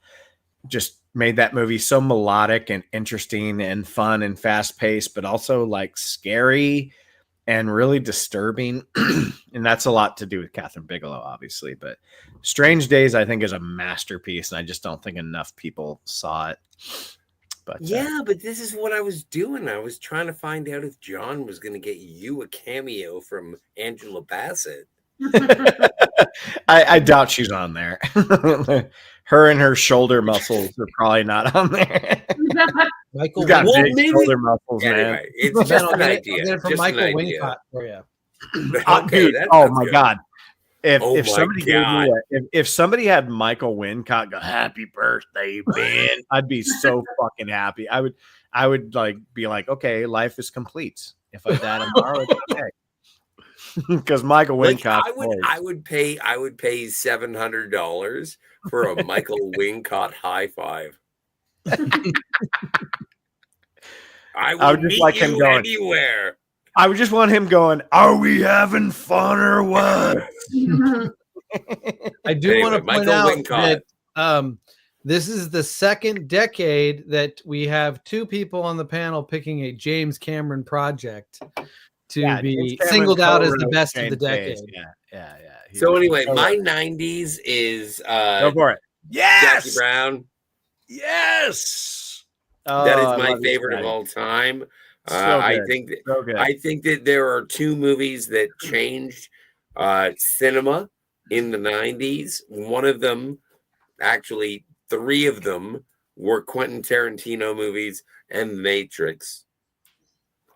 just made that movie so melodic and interesting and fun and fast paced, but also like scary and really disturbing. And that's a lot to do with Catherine Bigelow, obviously. But Strange Days, I think, is a masterpiece, and I just don't think enough people saw it. But yeah, but this is what I was doing. I was trying to find out if John was going to get you a cameo from Angela Bassett. I doubt she's on there. Her and her shoulder muscles are probably not on there. Michael, He's got big shoulder muscles, man. Anyway, it's just an idea. I'll get it from Just Michael an idea. Wincott for you. Okay, Dude, that's oh my good. god! If Oh if my somebody gave God. me if somebody had Michael Wincott go "Happy birthday, Ben," I'd be so fucking happy. I would like be like, okay, life is complete. If I die tomorrow, it's okay. Because Michael Like, Wincott, I would pay $700 for a Michael Wincott high five. I would just meet like you him going, anywhere. I would just want him going, "Are we having fun or what?" I do want to point Michael out Wincott. that this is the second decade that we have two people on the panel picking a James Cameron project to Yeah, be James Cameron singled out as the co-wrote best of the James decade. Days. Yeah. So anyway, my 90s is Go for it. Yes, Jackie Brown. yes. That is I my love this favorite of guy. all time. So I good. think that, So good. I think that there are two movies that changed cinema in the 90s. One of them, actually, three of them were Quentin Tarantino movies and The Matrix.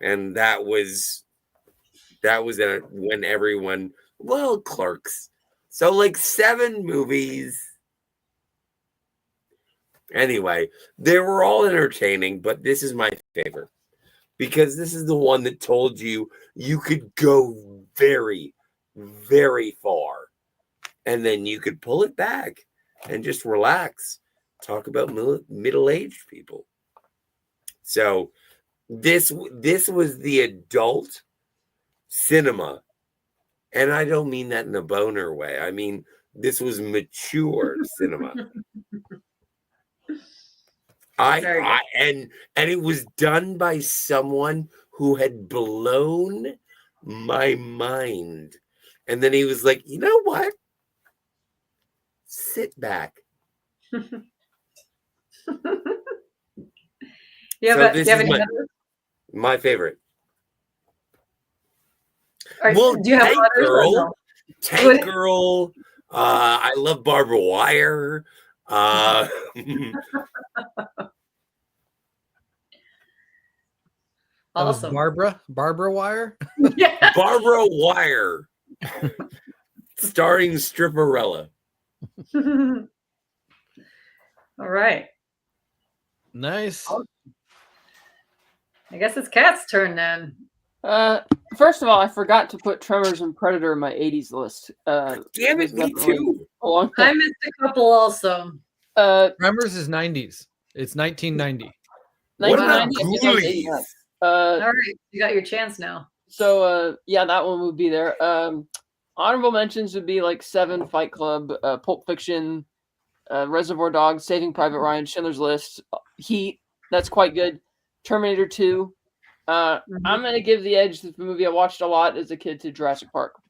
And that was when everyone, well, Clerks. So like 7 movies. Anyway, they were all entertaining, but this is my favorite because this is the one that told you you could go very, very far and then you could pull it back and just relax. Talk about middle-aged people. So this was the adult cinema, and I don't mean that in a boner way. I mean this was mature cinema. And it was done by someone who had blown my mind. And then he was like, you know what? Sit back. Do you have any others? My favorite. Well, do you have Tank others? Girl. No? Tank Girl. I love Barbara Wire. That was Awesome. Barbara Wire. Yeah. Barbara Wire, starring Stripperella. All right. Nice. I guess it's Kat's turn then. First of all, I forgot to put Tremors and Predator in my 80s list. Damn it, me too. I missed a couple also. Tremors is 90s. It's 1990. What about 1990? Ghoulies? All right, you got your chance now. So yeah, that one would be there. Honorable mentions would be like 7, Fight Club, Pulp Fiction, Reservoir Dogs, Saving Private Ryan, Schindler's List, Heat. That's quite good. Terminator 2. I'm gonna give the edge to the movie I watched a lot as a kid to Jurassic Park.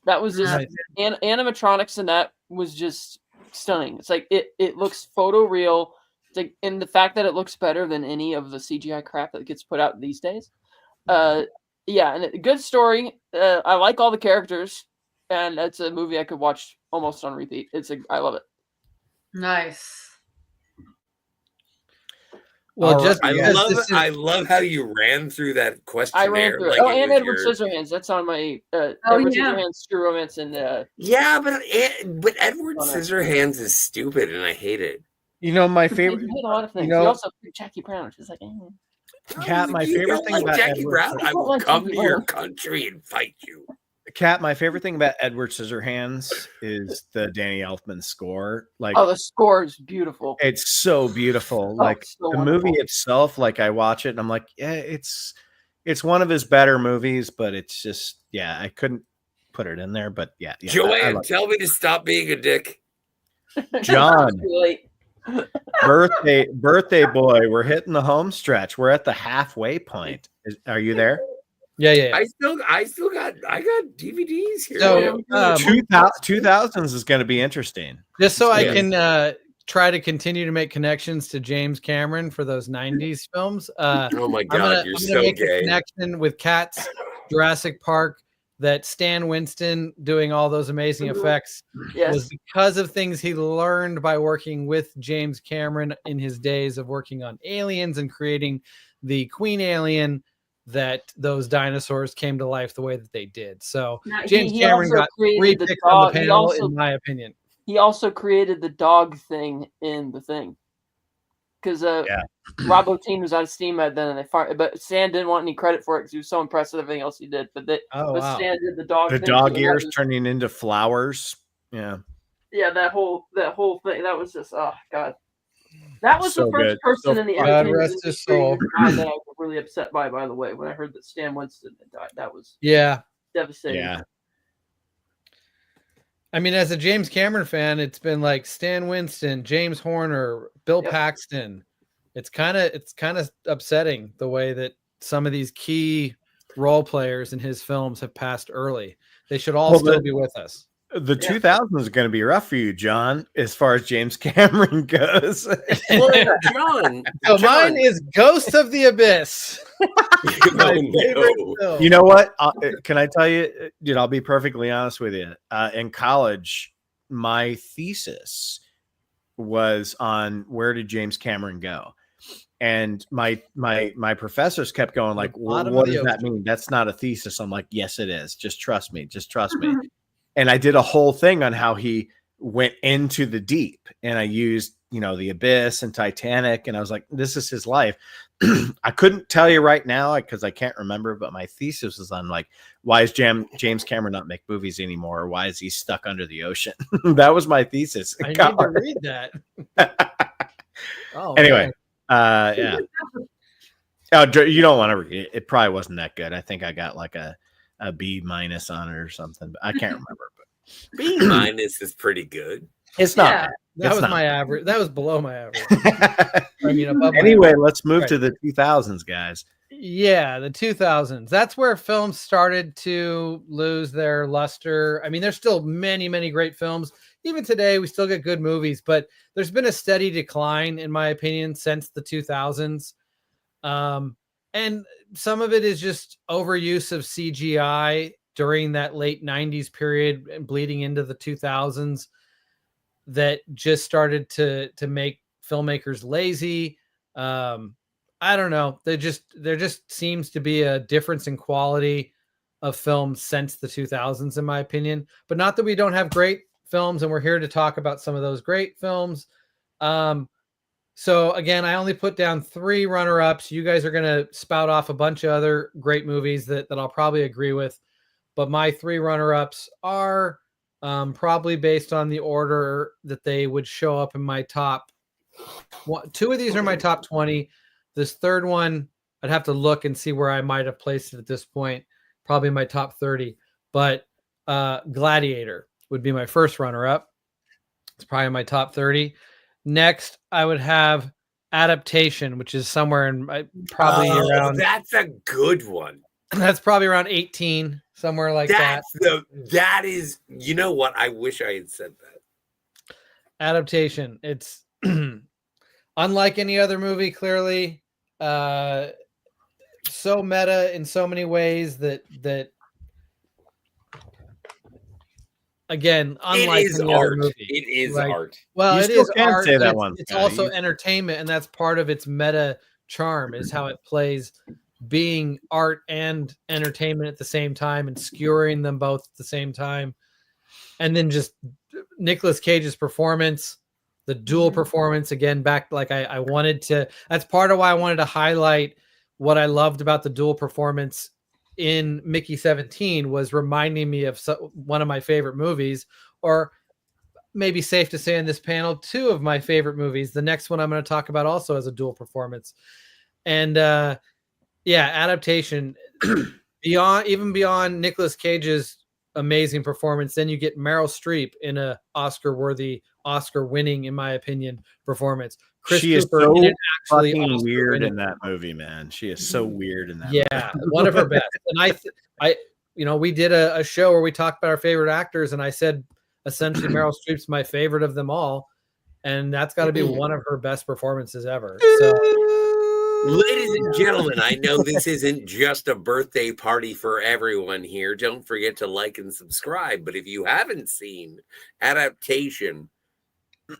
That was just animatronics, and that was just stunning. It's like it looks photoreal. It's like, and the fact that it looks better than any of the CGI crap that gets put out these days. Yeah, and a good story. I like all the characters, and it's a movie I could watch almost on repeat. I love it. Nice. Well, just I love how you ran through that questionnaire. I ran through it. Like And Edward Scissorhands. That's on my Edward Scissorhands, True Romance, and yeah, but Edward Scissorhands is stupid, and I hate it. You know, my favorite. You hate a lot of things. You know, he also Jackie Brown, which is like. Kat, my favorite thing about Jackie Edward Brown, I will come to your country and fight you. Kat, my favorite thing about Edward Scissorhands is the Danny Elfman score. Like, oh, the score is beautiful. It's so beautiful. Like so the movie itself, like I watch it and I'm like, yeah, it's one of his better movies, but it's just, yeah, I couldn't put it in there. But yeah, Joanne, tell me to stop being a dick. John, birthday boy, we're hitting the home stretch. We're at the halfway point. Are you there? Yeah. I got DVDs here. So 2000s is going to be interesting. Just so I can try to continue to make connections to James Cameron for those 90s films. Oh my God, you're so make gay. a connection with Kat's Jurassic Park, that Stan Winston doing all those amazing effects was because of things he learned by working with James Cameron in his days of working on Aliens and creating the Queen Alien, that those dinosaurs came to life the way that they did. So now, James Cameron got 3 picks on the panel, in my opinion. He also created the dog thing in The Thing. Because Rob Bottin was out of steam at then, and they fired. But Stan didn't want any credit for it because he was so impressed with everything else he did. But Stan did the dog. The thing, dog so ears turning into flowers. Yeah. Yeah, that whole thing. That was just God. That was So the first good. person So in the God entertainment rest his industry soul. that I was really upset by the way, when I heard that Stan Winston had died. That was devastating. Yeah. I mean, as a James Cameron fan, it's been like Stan Winston, James Horner, Bill Paxton. It's kind of upsetting the way that some of these key role players in his films have passed early. They should all still be with us. The 2000s is going to be rough for you, John, as far as James Cameron goes. Well, John, So mine is Ghost of the Abyss. My favorite film. You know what? Can I tell you, dude, I'll be perfectly honest with you. In college, my thesis was on where did James Cameron go? And my professors kept going like, what does that mean? That's not a thesis. I'm like, yes, it is. Just trust me. Just trust me. And I did a whole thing on how he went into the deep, and I used, the Abyss and Titanic. And I was like, this is his life. I couldn't tell you right now because I can't remember, but my thesis was on like, why is James Cameron not make movies anymore? Or why is he stuck under the ocean? That was my thesis. I need to read that. Anyway, yeah. Oh, you don't want to read it. It probably wasn't that good. I think I got like a B- on it or something, but I can't remember. But B- is pretty good. It's not. That was my average. That was below my average. Anyway, let's move to the 2000s, guys. Yeah, the 2000s. That's where films started to lose their luster. I mean, there's still many, many great films. Even today, we still get good movies, but there's been a steady decline, in my opinion, since the 2000s. And some of it is just overuse of CGI during that late 90s period and bleeding into the 2000s that just started to make filmmakers lazy. I don't know. There just seems to be a difference in quality of films since the 2000s, in my opinion. But not that we don't have great films, and we're here to talk about some of those great films. So again, I only put down 3 runner-ups. You guys are going to spout off a bunch of other great movies that I'll probably agree with. But my 3 runner-ups are probably based on the order that they would show up in my top. 2 of these are my top 20. This third one, I'd have to look and see where I might have placed it at this point. Probably my top 30. But Gladiator would be my first runner-up. It's probably in my top 30. Next, I would have Adaptation, which is somewhere in probably around. That's a good one. That's probably around 18, somewhere like that. That is, you know what? I wish I had said that. Adaptation. It's unlike any other movie, clearly. So meta in so many ways that again, unlike any other movie. It is art. Well, you it still is can't art. say that one. It's also entertainment, and that's part of its meta charm, is how it plays being art and entertainment at the same time and skewering them both at the same time. And then just Nicolas Cage's performance, the dual performance, again, back like I wanted to. That's part of why I wanted to highlight what I loved about the dual performance in Mickey 17 was reminding me of one of my favorite movies, or maybe safe to say in this panel, 2 of my favorite movies. The next one I'm going to talk about also has a dual performance. And Adaptation, beyond Nicolas Cage's amazing performance, then you get Meryl Streep in a Oscar-worthy, Oscar-winning, in my opinion, perforance. Chris she Cooper is so actually fucking weird in that movie, man. She is so weird in that movie. One of her best. And I we did a show where we talked about our favorite actors, and I said essentially Meryl Streep's my favorite of them all, and that's got to be one of her best performances ever. So, ladies and gentlemen, I know this isn't just a birthday party for everyone here. Don't forget to like and subscribe. But if you haven't seen Adaptation,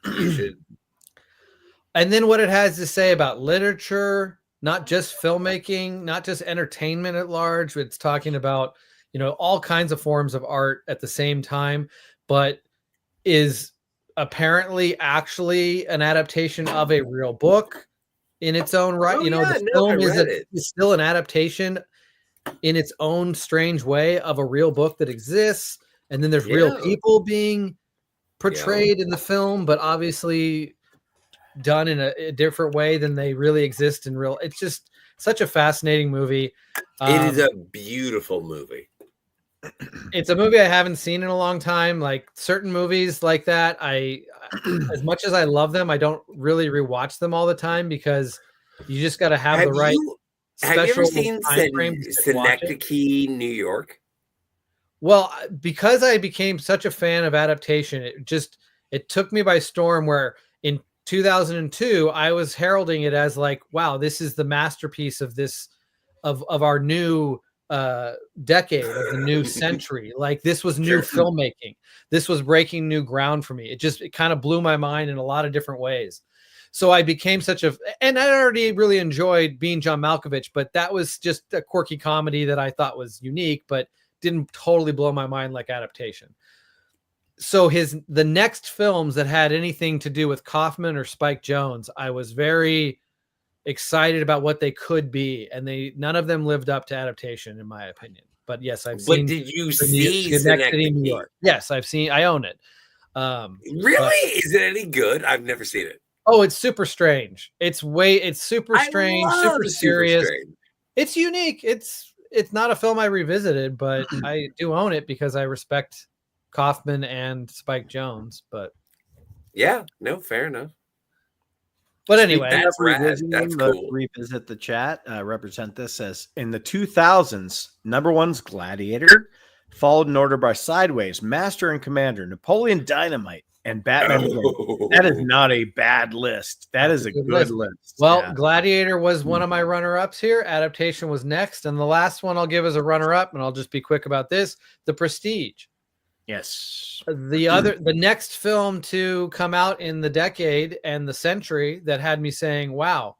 you should. And then what it has to say about literature, not just filmmaking, not just entertainment at large. It's talking about, all kinds of forms of art at the same time, but is apparently actually an adaptation of a real book in its own right. The film is still an adaptation in its own strange way of a real book that exists. And then there's real people being portrayed in the film, but obviously done in a different way than they really exist in real. It's just such a fascinating movie. It is a beautiful movie. It's a movie I haven't seen in a long time. Like certain movies like that, as much as I love them, I don't really rewatch them all the time because you just got to have the right. Have you ever seen Synecdoche, New York? Well, because I became such a fan of adaptation, it took me by storm. Where in 2002, I was heralding it as like, wow, this is the masterpiece of this of our new decade, of the new century. Like, this was new filmmaking. This was breaking new ground for me. It kind of blew my mind in a lot of different ways. So I became and I already really enjoyed Being John Malkovich, but that was just a quirky comedy that I thought was unique, but didn't totally blow my mind like adaptation. So the next films that had anything to do with Kaufman or Spike Jonze, I was very excited about what they could be, and none of them lived up to adaptation, in my opinion. But yes, I've seen. But did you see Schenectady, New York? Yes, I've seen. I own it. Really? Is it any good? I've never seen it. Oh, it's super strange. It's super strange, super serious. Strange. It's unique. It's not a film I revisited, but I do own it because I respect Kaufman and Spike Jonze. But yeah, no, fair enough. But anyway, that's cool. Revisit the chat. Represent this as in the 2000s. Number one's Gladiator, followed in order by Sideways, Master and Commander, Napoleon Dynamite, and Batman. That is not a bad list. That is a good list. Well, yeah. Gladiator was one of my runner-ups here. Adaptation was next, and the last one I'll give as a runner-up, and I'll just be quick about this: The Prestige. Yes. The next film to come out in the decade and the century that had me saying, wow,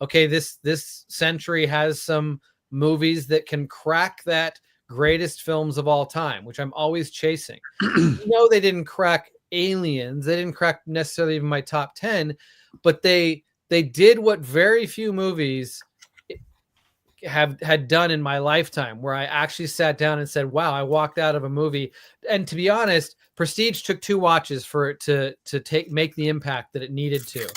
okay, this century has some movies that can crack that greatest films of all time, which I'm always chasing. No, they didn't crack Aliens. They didn't crack necessarily even my top 10, but they did what very few movies had done in my lifetime, where I actually sat down and said, wow, I walked out of a movie. And to be honest, Prestige took 2 watches for it to make the impact that it needed to.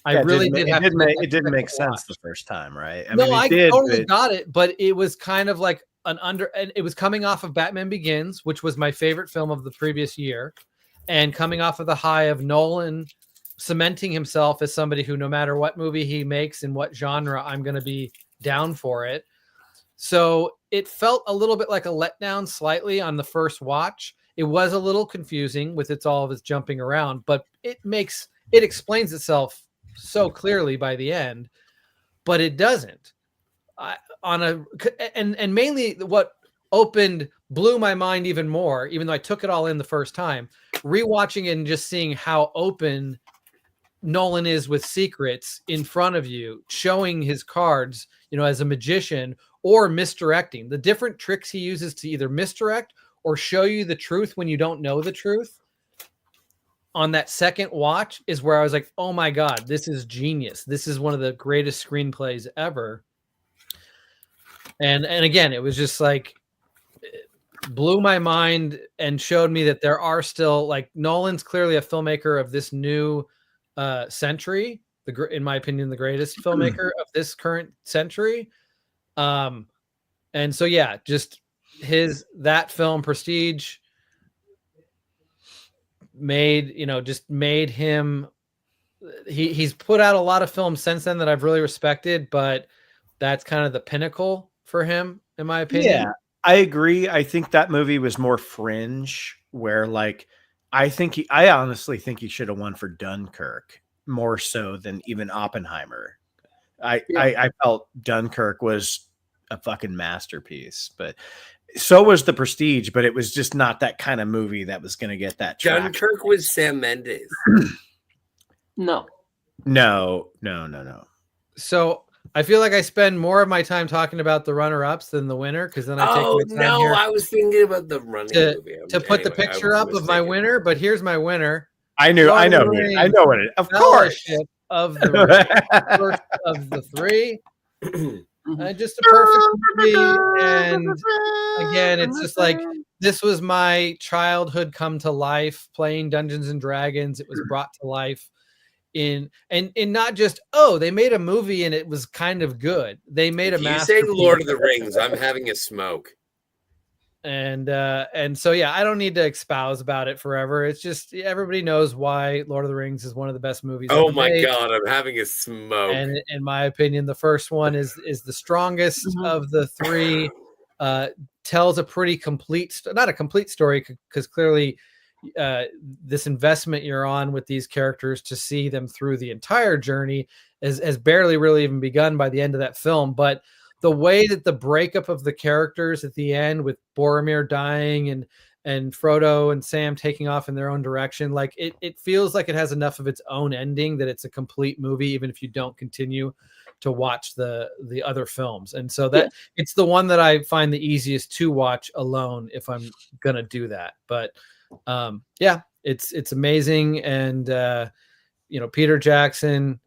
It didn't make sense the first time, right? I totally got it, but it was kind of like and it was coming off of Batman Begins, which was my favorite film of the previous year, and coming off of the high of Nolan cementing himself as somebody who, no matter what movie he makes in what genre, I'm going to be down for it. So it felt a little bit like a letdown slightly on the first watch. It was a little confusing with all of its jumping around, but it explains itself so clearly by the end, but it doesn't. And mainly what blew my mind even more, even though I took it all in the first time, rewatching it and just seeing how open Nolan is with secrets in front of you, showing his cards, as a magician, or misdirecting. The different tricks he uses to either misdirect or show you the truth when you don't know the truth on that second watch is where I was like, oh my God, this is genius. This is one of the greatest screenplays ever. And again, it was just like, it blew my mind and showed me that there are still, like, Nolan's clearly a filmmaker of this new century, in my opinion, the greatest filmmaker of this current century. And so, yeah, just that film Prestige made him, he's put out a lot of films since then that I've really respected, but that's kind of the pinnacle for him, in my opinion. Yeah, I agree. I think that movie was more fringe, where, like, I honestly think he should have won for Dunkirk more so than even Oppenheimer. I felt Dunkirk was a fucking masterpiece, but so was The Prestige, but it was just not that kind of movie that was going to get that traction. Dunkirk was Sam Mendes. No. So I feel like I spend more of my time talking about the runner-ups than the winner, because then I take my time here. I was thinking about the running movie. To put the picture up of my winner, but here's my winner. I know what it is. Of course. Of the first of the 3. Just a perfect movie. And again, it's just like, this was my childhood come to life, playing Dungeons and Dragons. It was brought to life in not just, they made a movie and it was kind of good. They made a masterpiece. You say Lord of the Rings, I'm having a smoke. And so, yeah, I don't need to espouse about it forever. It's just, everybody knows why Lord of the Rings is one of the best movies. Oh my God, I'm having a smoke. And in my opinion, the first one is the strongest of the 3. To tells a pretty complete, not a complete story, because clearly this investment you're on with these characters to see them through the entire journey has barely really even begun by the end of that film. But the way that the breakup of the characters at the end, with Boromir dying and Frodo and Sam taking off in their own direction, like it feels like it has enough of its own ending that it's a complete movie, even if you don't continue to watch the other films. And so that it's the one that I find the easiest to watch alone if I'm gonna do that. But it's amazing. And Peter Jackson,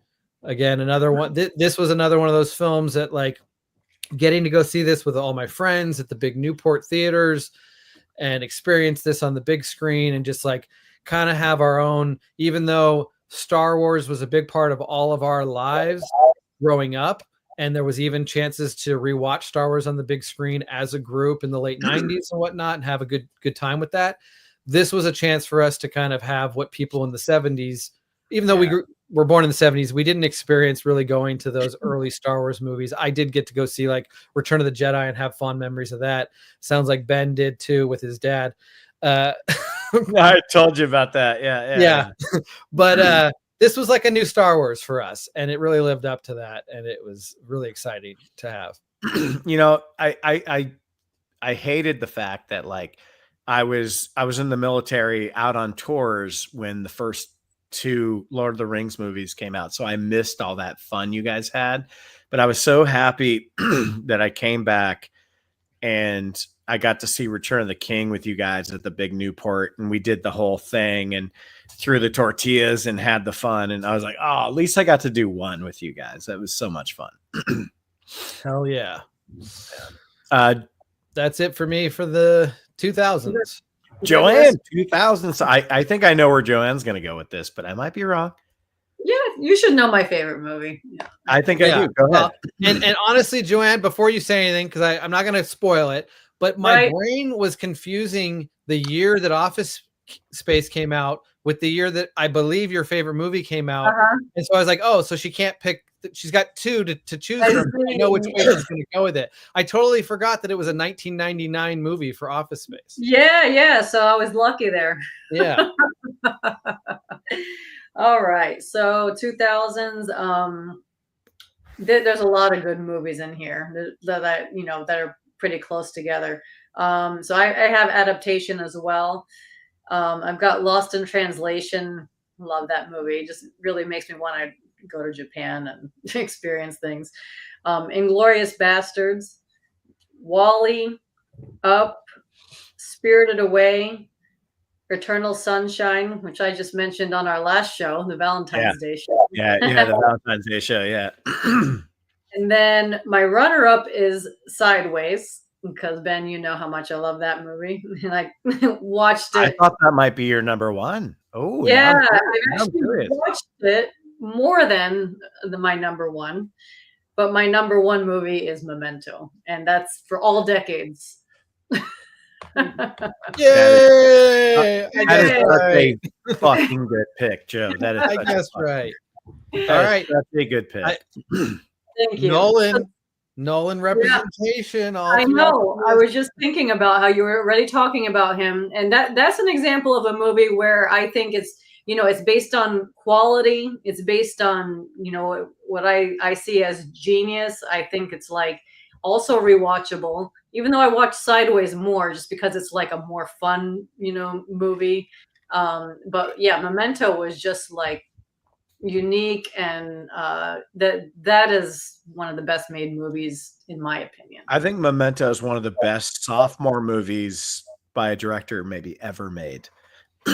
again, another one. This was another one of those films that, like, getting to go see this with all my friends at the big Newport theaters and experience this on the big screen, and just like kind of have our own, even though Star Wars was a big part of all of our lives growing up, and there was even chances to rewatch Star Wars on the big screen as a group in the late 90s and whatnot, and have a good time with that. This was a chance for us to kind of have what people in the 70s, even though we were born in the 70s, we didn't experience really going to those early Star Wars movies. I did get to go see like Return of the Jedi and have fond memories of that. Sounds like Ben did too with his dad. I told you about that. Yeah. But this was like a new Star Wars for us, and it really lived up to that, and it was really exciting to have. I hated the fact that, like, I was in the military out on tours when the first 2 Lord of the Rings movies came out. So I missed all that fun you guys had, but I was so happy that I came back and I got to see Return of the King with you guys at the big Newport, and we did the whole thing and threw the tortillas and had the fun. And I was like, oh, at least I got to do one with you guys. That was so much fun. Hell yeah. That's it for me for the 2000s. Joanne, 2000s. I think I know where Joanne's going to go with this, but I might be wrong. Yeah, you should know my favorite movie. Yeah. I think I do. Go ahead. And honestly, Joanne, before you say anything, because I'm not going to spoil it, but my brain was confusing the year that Office Space came out with the year that I believe your favorite movie came out. And so I was like, oh, so she can't pick. She's got 2 to choose from. I know which way she's going to go with it. I totally forgot that it was a 1999 movie for Office Space. Yeah. So I was lucky there. Yeah. All right. So 2000s. There's a lot of good movies in here that are pretty close together. So I have adaptation as well. I've got Lost in Translation. Love that movie. It just really makes me want to go to Japan and experience things. Inglourious Bastards, Wall-E, Up, Spirited Away, Eternal Sunshine, which I just mentioned on our last show, the Valentine's Day show. Yeah, the Valentine's Day show, yeah. And then my runner-up is Sideways, because Ben, you know how much I love that movie. And I watched it. I thought that might be your number one. Oh, yeah, I actually watched it more than my number one, but my number one movie is Memento, and that's for all decades. Yay! That is such a fucking good pick, Joe. That is, I guess right. All right, that's a good pick. Thank you, Nolan representation. I know. I was just thinking about how you were already talking about him, and that's an example of a movie where I think it's based on quality. It's based on what I see as genius. I think it's like also rewatchable, even though I watch Sideways more just because it's like a more fun movie. But yeah, Memento was just like unique, and that is one of the best made movies in my opinion. I think Memento is one of the best sophomore movies by a director maybe ever made.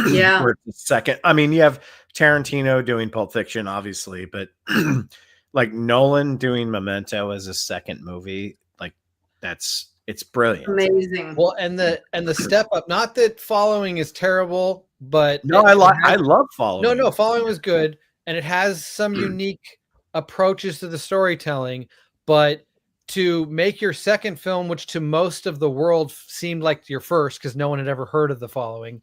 Yeah. Where it's the second. I mean, you have Tarantino doing Pulp Fiction, obviously, but like Nolan doing Memento as a second movie, like it's brilliant. Amazing. Well, and the step up, not that Following is terrible, but no, I love Following. No, Following was good, and it has some unique approaches to the storytelling, but to make your second film, which to most of the world seemed like your first because no one had ever heard of The Following,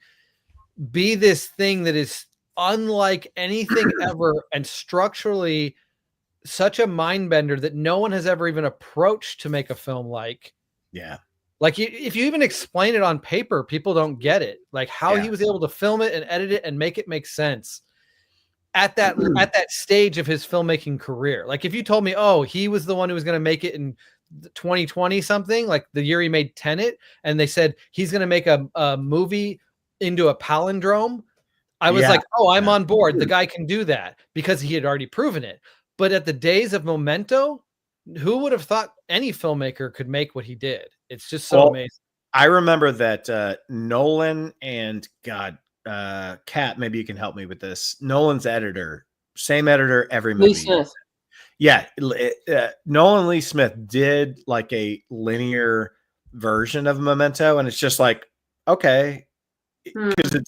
be this thing that is unlike anything ever and structurally such a mind bender that no one has ever even approached to make a film like. Yeah. Like if you even explain it on paper, people don't get it. Like how he was able to film it and edit it and make it make sense at that stage of his filmmaking career. Like if you told me, oh, he was the one who was going to make it in 2020 something, like the year he made Tenet, and they said he's going to make a movie into a palindrome, I was like, oh, I'm on board. The guy can do that because he had already proven it. But at the days of Memento, who would have thought any filmmaker could make what he did? It's just so amazing. I remember that Nolan and Kat, maybe you can help me with this. Nolan's editor, same editor every movie. Lee Smith. Yeah, Nolan Lee Smith did like a linear version of Memento, and it's just like, okay, because it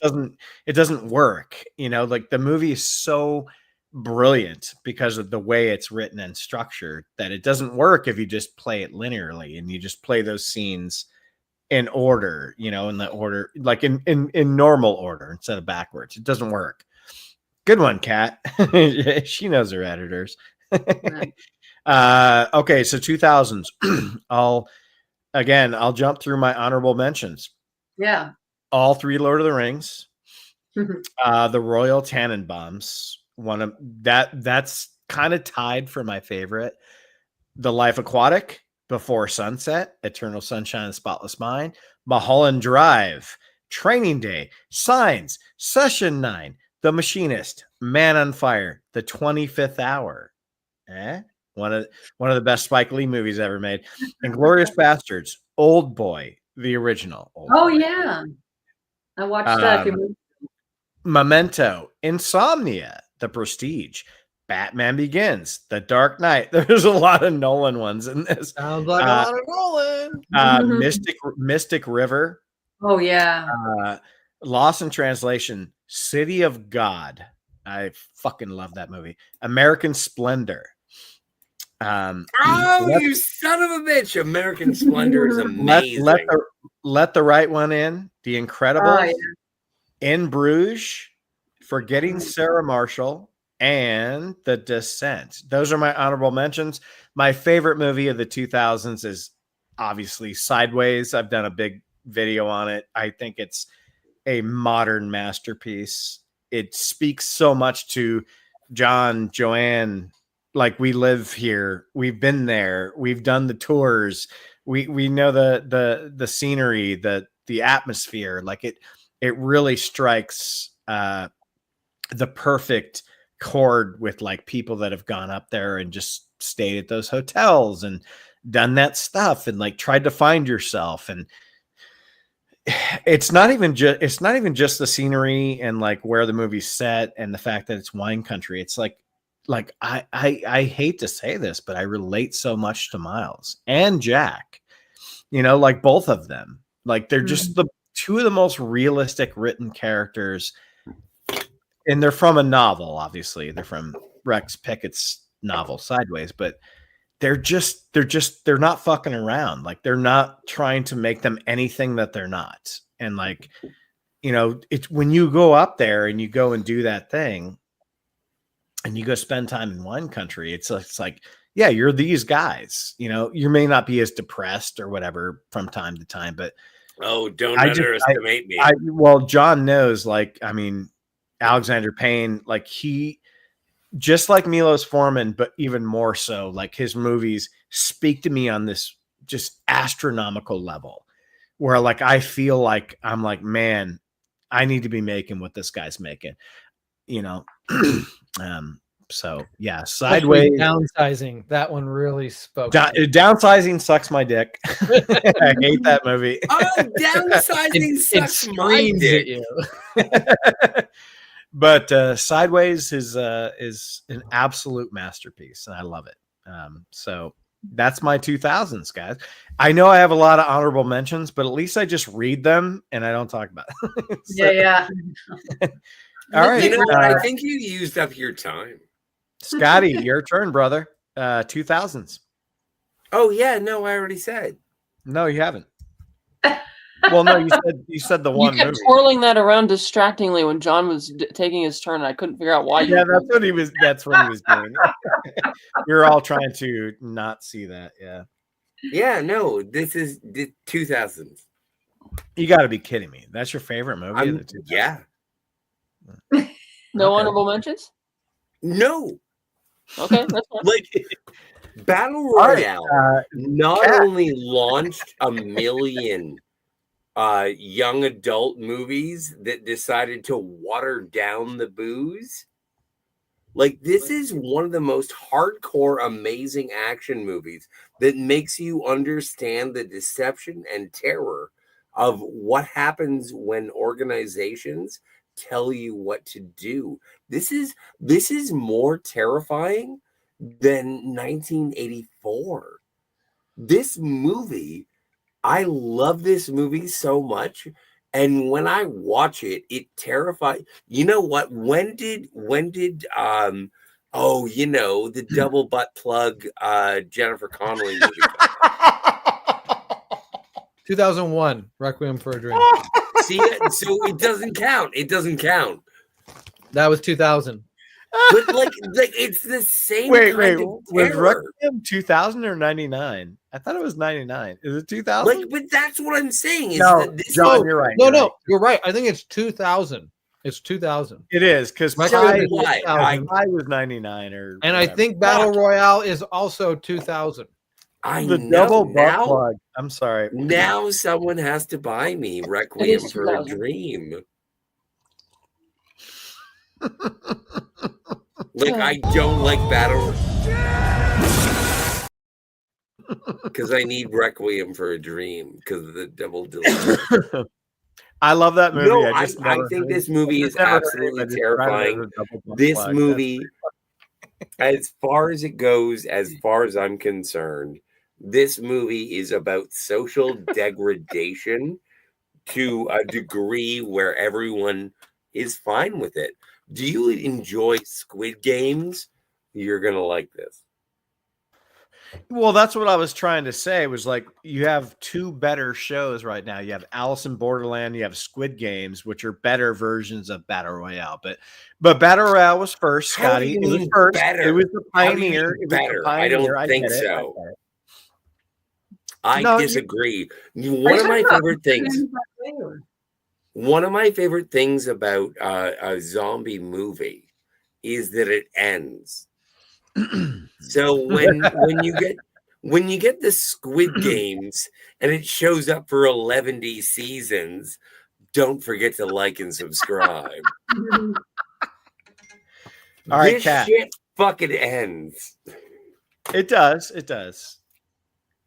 doesn't work. Like the movie is so brilliant because of the way it's written and structured that it doesn't work if you just play it linearly and you just play those scenes in order, in the order, like in normal order instead of backwards. It doesn't work. Good one, Kat. She knows her editors. Okay, so 2000s. I'll jump through my honorable mentions. Yeah. All 3 Lord of the Rings, the Royal Tannenbaums. One of that's kind of tied for my favorite. The Life Aquatic, Before Sunset, Eternal Sunshine of the Spotless Mind, Mulholland Drive, Training Day, Signs, Session 9, The Machinist, Man on Fire, The 25th Hour. One of the best Spike Lee movies ever made. Inglourious Bastards, Old Boy, the original. Yeah. I watched that. Memento, Insomnia, The Prestige, Batman Begins, The Dark Knight. There's a lot of Nolan ones in this. Sounds like a lot of Nolan. Mystic River. Oh yeah. Lost in Translation, City of God. I fucking love that movie. American Splendor. You son of a bitch! American Splendor is amazing. Let the Right One In. The Incredibles. In Bruges. Forgetting Sarah Marshall. And The Descent. Those are my honorable mentions. My favorite movie of the 2000s is obviously Sideways. I've done a big video on it. I think it's a modern masterpiece. It speaks so much to John, Joanne. Like, we live here. We've been there. We've done the tours. We know the scenery, the atmosphere. Like it really strikes the perfect chord with like people that have gone up there and just stayed at those hotels and done that stuff and like tried to find yourself. And it's not even just the scenery and like where the movie's set and the fact that it's wine country. It's like I hate to say this, but I relate so much to Miles and Jack, like both of them. Like they're just the two of the most realistic written characters. And they're from a novel, obviously. They're from Rex Pickett's novel Sideways, but they're not fucking around. Like they're not trying to make them anything that they're not. And like, it's when you go up there and you go and do that thing and you go spend time in wine country, it's like, yeah, you're these guys, you may not be as depressed or whatever from time to time, but don't underestimate me. Well, John knows, like, I mean, Alexander Payne, like he, just like Milos Forman, but even more so, like his movies speak to me on this just astronomical level where like, I feel like I'm like, man, I need to be making what this guy's making, so yeah, Sideways. Downsizing, that one really spoke. Downsizing sucks my dick. I hate that movie. Downsizing sucks my dick. But Sideways is an absolute masterpiece, and I love it. So that's my 2000s, guys. I know I have a lot of honorable mentions, but at least I just read them and I don't talk about it. Yeah. All right. I think you used up your time. Scotty, your turn, brother. 2000s. Oh yeah, no, I already said. No, you haven't. Well, no, you said the one. You kept twirling that around distractingly when John was taking his turn, and I couldn't figure out why. Yeah, that's what he was doing. You're all trying to not see that. Yeah. Yeah, no, this is the 2000s. You got to be kidding me. That's your favorite movie of the 2000s? Yeah. No Okay. honorable mentions? No. Okay, that's fine. Like Battle right, Royale not Kat. only launched a million young adult movies that decided to water down the booze. Like, this is one of the most hardcore, amazing action movies that makes you understand the deception and terror of what happens when organizations tell you what to do. This is more terrifying than 1984. This movie, I love this movie so much. And when I watch it, it terrifies. You know what? When did oh, you know, the double butt plug Jennifer Connelly movie come out? 2001, Requiem for a Dream. See, so it doesn't count. It doesn't count. That was 2000. But like it's the same. Wait, kind of was terror. Requiem 2000 or 99? I thought it was 99. Is it 2000? Like, but that's what I'm saying. Is No, that this John, is, you're right. You're right. I think it's 2000. It's 2000. It is because Requiem I is 2000. was 99 or And I whatever. think Battle Royale is also 2000. I the know double butt now. plug. I'm sorry. Now someone has to buy me Requiem for a 2000. Dream. Like, I don't like Battle because I need Requiem for a Dream because of the double delivery. I love that movie. No, I I think this movie is absolutely terrifying. This movie, as far as it goes, as far as I'm concerned, this movie is about social degradation to a degree where everyone is fine with it. Do you enjoy Squid Games? You're going to like this. Well, that's what I was trying to say was like you have two better shows right now. You have Alice in Borderland, you have Squid Games, which are better versions of Battle Royale. But Battle Royale was first, How do Scotty. you It was mean first. better? It was the How do you pioneer. mean It was the better? I pioneer. don't think get it. so. I get it. I No, disagree. One of my favorite things. One of my favorite things about a zombie movie is that it ends. So when you get the Squid Games and it shows up for 11 seasons, don't forget to like and subscribe. All right, this Kat. shit fucking ends. It does. It does.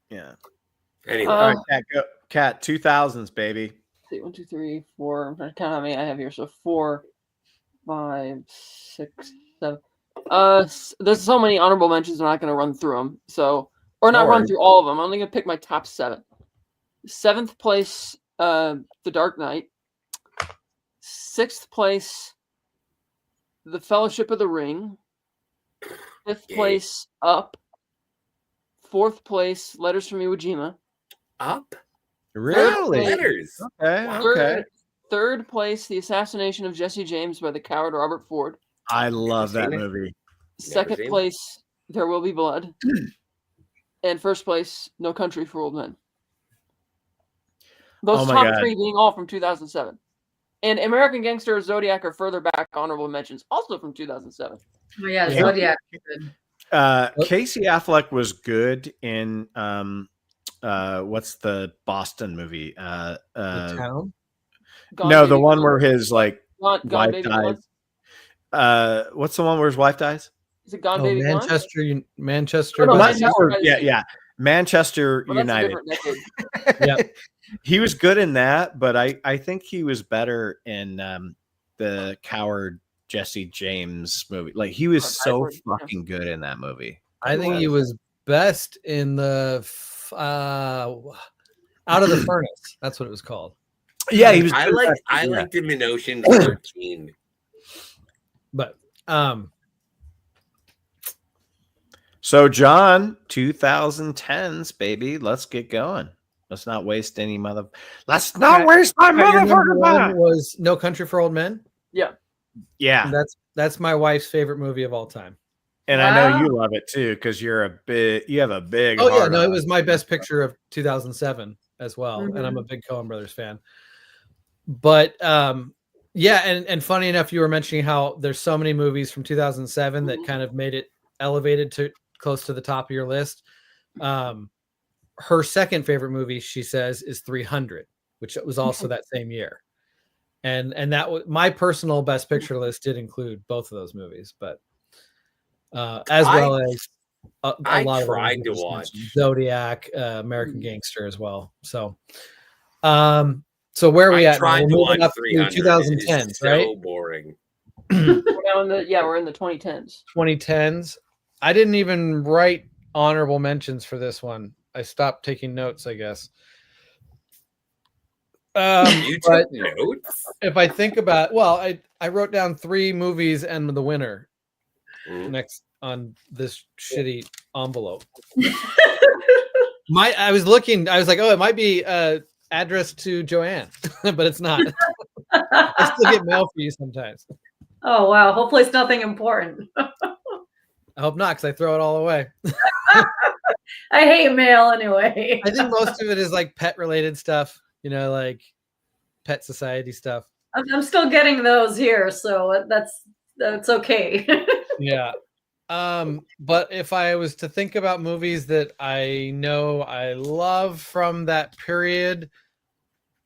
Yeah. Anyway, all right, Kat, go. Kat, 2000s, baby. 1, 2, 3, 4. I'm trying to count how many I have here. So 4, 5, 6, 7. There's so many honorable mentions. I'm not going to run through them. So, or not run through all of them. I'm only going to pick my top 7. 7th place, The Dark Knight. 6th place, The Fellowship of the Ring. 5th place, Up. 4th place, Letters from Iwo Jima. Up? Really? Letters. Okay. Wow. Okay. 3rd place, The Assassination of Jesse James by the coward Robert Ford. I love that seen it. movie. 2nd place, There Will Be Blood. And 1st place, No Country for Old Men. Those Oh my top God. 3 being all from 2007. And American Gangster, Zodiac are further back honorable mentions, also from 2007. Oh, yeah, Zodiac. Casey Affleck was good in what's the Boston movie? The Town? No, the one where his like Gone wife Baby dies. Gone? What's the one where his wife dies? Is it Gone Oh, Baby Gone? Manchester. Oh, no, by Manchester the- by the Yeah, Sea. yeah. Manchester Well, that's a United. different decade. Yeah. He was good in that, but I think he was better in the coward Jesse James movie. Like he was so fucking good in that movie. I think he was best in the Out of the Furnace. That's what it was called. Yeah, he was. I good at liked that, yeah. him in Ocean 13. But So John, 2010s, baby. Let's get going. Let's not waste any Let's not waste my your number motherfucking one time. was No Country for Old Men. Yeah. Yeah. And that's my wife's favorite movie of all time. And I know you love it too because you have a big. Oh yeah, heart no, it on was my best picture of 2007 as well, and I'm a Mhm. big Coen Brothers fan. But yeah, and funny enough, you were mentioning how there's so many movies from 2007 that kind of made it elevated to close to the top of your list. Her second favorite movie, she says, is 300, which was also that same year. And that was my personal best picture list did include both of those movies, but as well as a lot of the ones tried you to just watch mentioned. Zodiac, American Gangster as well. So so where are we at now? tried We're to moving watch up to 300. 2010s, It is right? so boring. We're in the 2010s. 2010s. I didn't even write honorable mentions for this one. I stopped taking notes, I guess. You took notes? If I think about, well, I wrote down 3 movies and the winner next on this shitty envelope. I was like, oh, it might be addressed to Joanne, but it's not. I still get mail for you sometimes. Oh wow! Hopefully it's nothing important. I hope not, because I throw it all away. I hate mail anyway. I think most of it is like pet related stuff, like pet society stuff. I'm still getting those here, so that's okay. Yeah. But if I was to think about movies that I know I love from that period,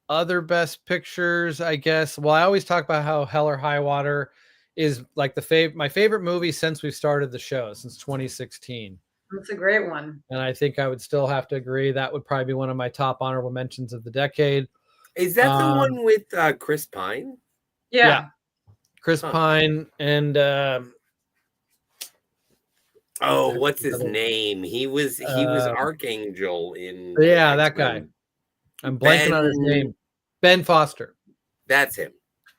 other best pictures, I guess. Well, I always talk about how Hell or High Water is like my favorite movie since we started the show, since 2016. That's a great one. And I think I would still have to agree that would probably be one of my top honorable mentions of the decade. Is that the one with Chris Pine? Yeah. Chris Pine and what's his name? He was Archangel in that guy. I'm blanking on his name. Ben Foster. That's him.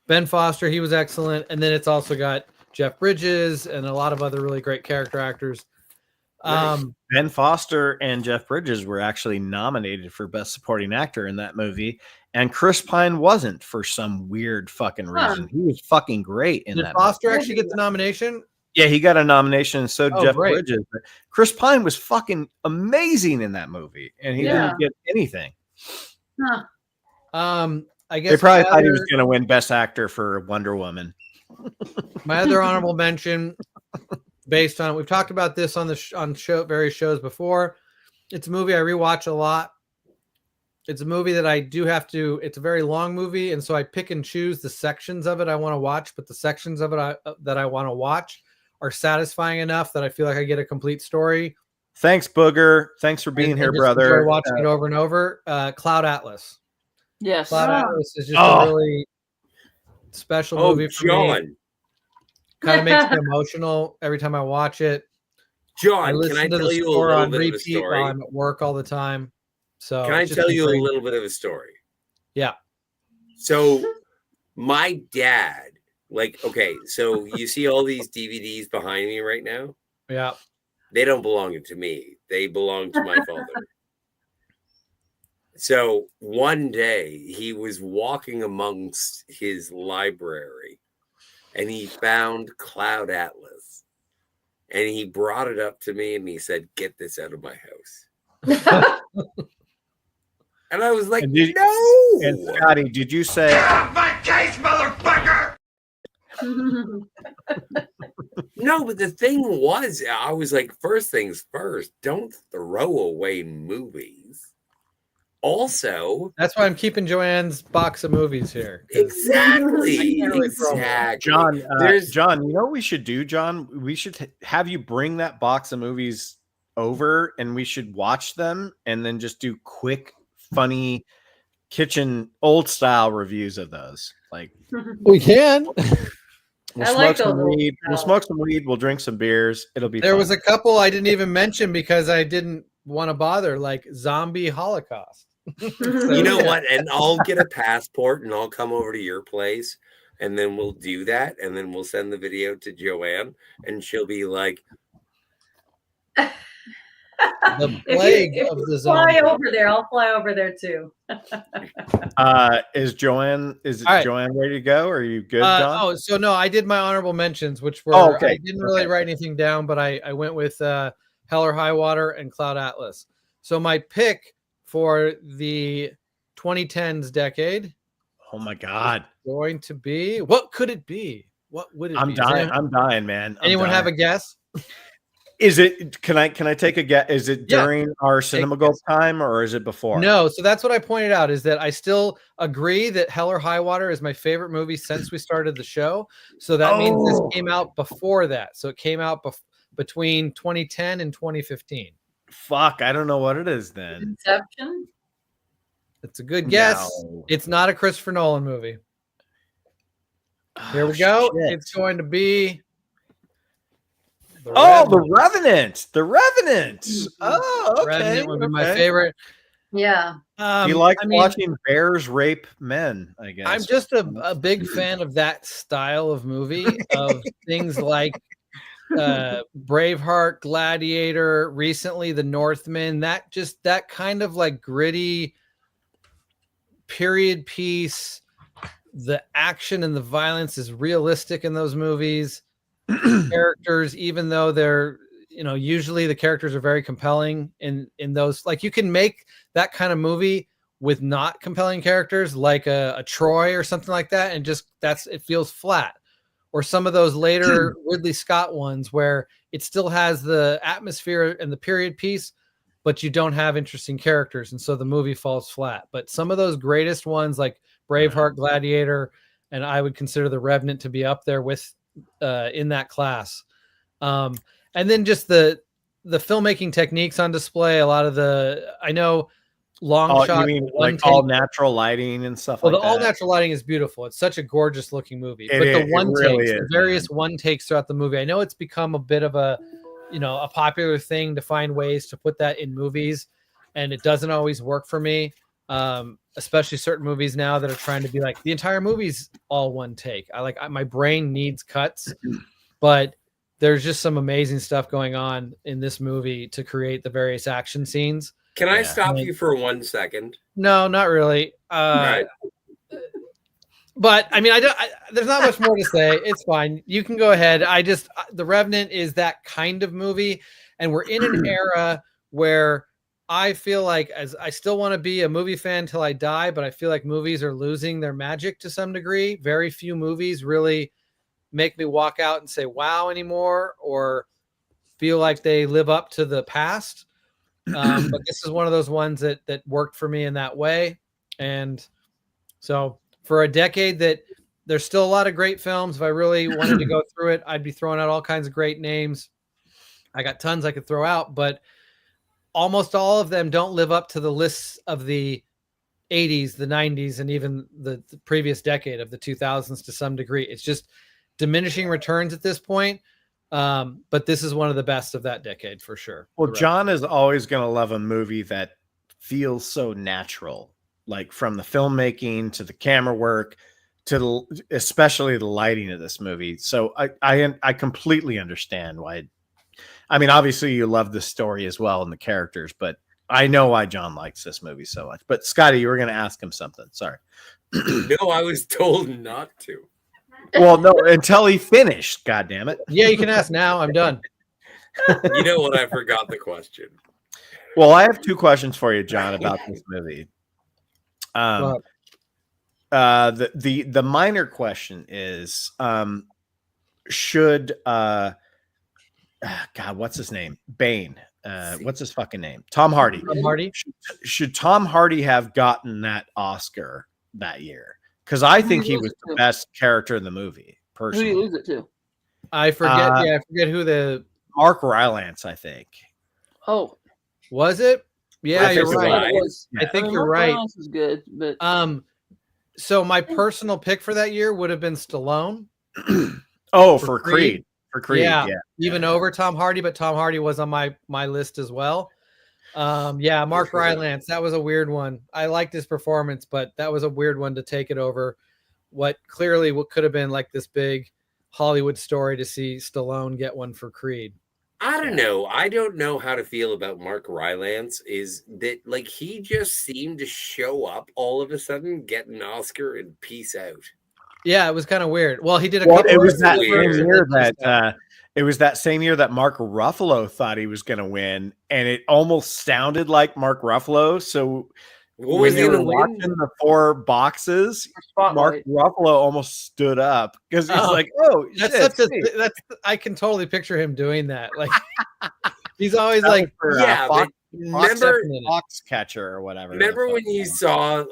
Ben Foster, he was excellent. And then it's also got Jeff Bridges and a lot of other really great character actors. Ben Foster and Jeff Bridges were actually nominated for Best Supporting Actor in that movie, and Chris Pine wasn't for some weird fucking reason. He was fucking great in that. Did Foster actually get the nomination? Yeah, he got a nomination, and so did Jeff great. Bridges. But Chris Pine was fucking amazing in that movie, and he didn't get anything. I guess they probably thought he was going to win Best Actor for Wonder Woman. My other honorable mention, based on, we've talked about this on various shows before. It's a movie I rewatch a lot. It's a movie that I do have to. It's a very long movie, and so I pick and choose the sections of it I want to watch. But the sections of it that I want to watch are satisfying enough that I feel like I get a complete story. Thanks, Booger. Thanks for being here, brother. Watching it over and over. Cloud Atlas. Yes. Cloud Atlas is just a really special movie for me. Kind of makes me emotional every time I watch it. John, can I tell you a little bit of a story? While I'm at work all the time. So can I tell you a little bit of a story? Yeah. So my dad, so you see all these DVDs behind me right now? Yeah. They don't belong to me. They belong to my father. So one day he was walking amongst his library and he found Cloud Atlas and he brought it up to me and he said, "Get this out of my house." And I was like, no. And Scotty, did you say, "Get off my case, motherfucker"? No, but the thing was, I was like, first things first, don't throw away movies. Also, that's why I'm keeping Joanne's box of movies here. Exactly. John, John, you know what we should do, John? We should have you bring that box of movies over and we should watch them and then just do quick, funny kitchen old style reviews of those. Like we can. We'll smoke some weed. We'll smoke some weed. We'll drink some beers. It'll be. There fun. was a couple I didn't even mention because I didn't want to bother, like Zombie Holocaust. So, you know what? And I'll get a passport and I'll come over to your place and then we'll do that. And then we'll send the video to Joanne and she'll be like, The plague if of you the fly zombie. over there, I'll fly over there too. Is Joanne ready to go? Are you good, John? No, I did my honorable mentions, which were okay. I didn't really write anything down, but I went with Hell or High Water and Cloud Atlas. So my pick for the 2010s decade. Oh my God. Going to be, what could it be? What would it be? I'm dying, man. Anyone have a guess? Is it, can I take a guess? Is it during our Cinema Gulp time or is it before? No. So that's what I pointed out, is that I still agree that Hell or High Water is my favorite movie since we started the show. So that means this came out before that. So it came out between 2010 and 2015. Fuck, I don't know what it is then. Inception? It's a good guess. No. It's not a Christopher Nolan movie. Here we go. Shit. It's going to be The Revenant. The Revenant. Oh, okay. Revenant would be my favorite. Yeah. He likes watching bears rape men, I guess. I'm just a big fan of that style of movie, of things like Braveheart, Gladiator, recently The Northman, that kind of like gritty period piece. The action and the violence is realistic in those movies. Characters, even though they're, usually the characters are very compelling in those, like, you can make that kind of movie with not compelling characters, like a Troy or something like that, and just it feels flat. Or some of those later Ridley Scott ones where it still has the atmosphere and the period piece, but you don't have interesting characters, and so the movie falls flat. But some of those greatest ones, like Braveheart, Gladiator, and I would consider The Revenant to be up there with in that class. And then just the filmmaking techniques on display. A lot of I know long shot. You mean like all natural lighting and stuff like that? Well, the all natural lighting is beautiful. It's such a gorgeous looking movie. But The various one takes throughout the movie. I know it's become a bit of a popular thing to find ways to put that in movies, and it doesn't always work for me. Especially certain movies now that are trying to be like the entire movie's all one take. My brain needs cuts, but there's just some amazing stuff going on in this movie to create the various action scenes. Can I stop you for 1 second? No, not really. Right. But I mean, there's not much more to say. It's fine. You can go ahead. The Revenant is that kind of movie, and we're in an era where I feel like, as I still want to be a movie fan till I die, but I feel like movies are losing their magic to some degree. Very few movies really make me walk out and say wow anymore, or feel like they live up to the past. But this is one of those ones that worked for me in that way. And so for a decade that there's still a lot of great films. If I really wanted to go through it, I'd be throwing out all kinds of great names. I got tons I could throw out, but almost all of them don't live up to the lists of the 80s, the 90s, and even the previous decade of the 2000s to some degree. It's just diminishing returns at this point. But this is one of the best of that decade for sure. Well, John is always going to love a movie that feels so natural, like from the filmmaking to the camera work to especially the lighting of this movie. So I completely understand why. I mean, obviously you love the story as well and the characters, but I know why John likes this movie so much. But Scotty, you were going to ask him something. Sorry. No, I was told not to. Well, no, until he finished. God damn it. Yeah, you can ask now. I'm done. You know what? I forgot the question. Well, I have two questions for you, John, about this movie. The minor question is, should God, what's his name? Bane. What's his fucking name? Tom Hardy. Tom Hardy. Should Tom Hardy have gotten that Oscar that year? Because I think he was the best character in the movie. Personally, Who did he lose it to? I forget. I forget who the Mark Rylance, I think. Oh, was it? Yeah, you're right. I think you're right. Rylance is good, but so my personal pick for that year would have been Stallone. For Creed. For Creed, yeah. Even over Tom Hardy, but Tom Hardy was on my list as well. Mark Rylance, that was a weird one. I liked his performance, but that was a weird one to take it over what could have been like this big Hollywood story to see Stallone get one for Creed. I don't know. I don't know how to feel about Mark Rylance. Is that like he just seemed to show up all of a sudden, get an Oscar, and peace out. Yeah, it was kind of weird. Well, he did a Well, couple. it was that same weird. year that it was that same year that Mark Ruffalo thought he was going to win, and it almost sounded like Mark Ruffalo. So What when was he you were gonna win? watching the 4 boxes, Mark Spotlight. Ruffalo almost stood up because he's Oh, like, "Oh, That's shit, such a. see." That's. I can totally picture him doing that. Like he's always That was like, for, Yeah, but remember, Fox catcher or whatever. remember the when fuck you it was. saw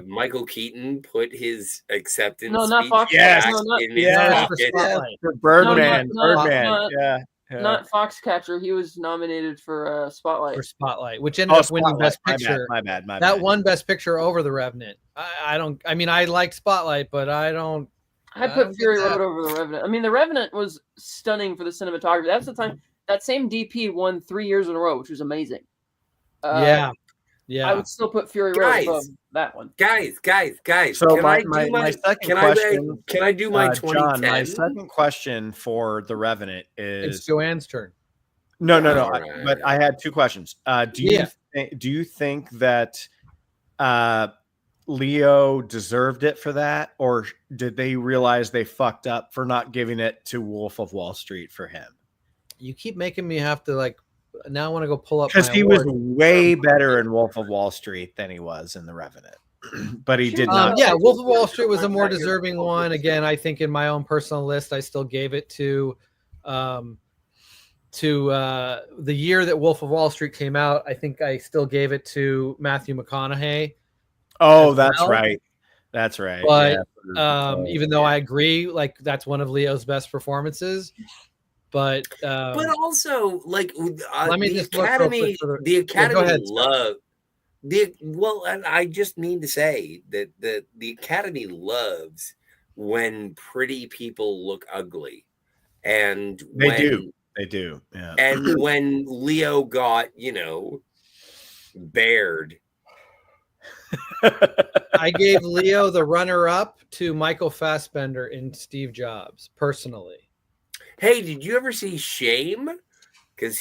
Michael Keaton put his acceptance No, not speech Fox. Yes. back No, not, in his Yeah. no, it's for pocket? Spotlight. For Birdman, No, Birdman, yeah. not Foxcatcher. He was nominated for Spotlight. For Spotlight, which ended up winning Spotlight. Best Picture. My bad. That won Best Picture over The Revenant. I don't. I mean, I like Spotlight, but I don't. I don't put get Fury that. Road over The Revenant. I mean, The Revenant was stunning for the cinematography. That's the time that same DP won 3 years in a row, which was amazing. Yeah. I would still put Fury Road Guys. above that one. Guys. So can my I do my second can question, can I do my 2010? John, my second question for The Revenant It's is Joanne's turn. no. All But I had 2 questions. Do you think that Leo deserved it for that, or did they realize they fucked up for not giving it to Wolf of Wall Street for him? You keep making me have to like. Now I want to go pull up Because my he was award. way better in Wolf of Wall Street than he was in The Revenant, but he did not. Yeah, Wolf of Wall Street was a more deserving one. Again, I think in my own personal list, I still gave it to the year that Wolf of Wall Street came out. I think I still gave it to Matthew McConaughey. Oh, that's right. That's right. But Yeah. even though I agree, like that's one of Leo's best performances. But also, like let me the just look real quick Academy, for the Academy go ahead, love the well, and I just mean to say that the Academy loves when pretty people look ugly, and They do. Yeah. And when Leo got bared. I gave Leo the runner-up to Michael Fassbender in Steve Jobs, personally. Hey, did you ever see Shame? Because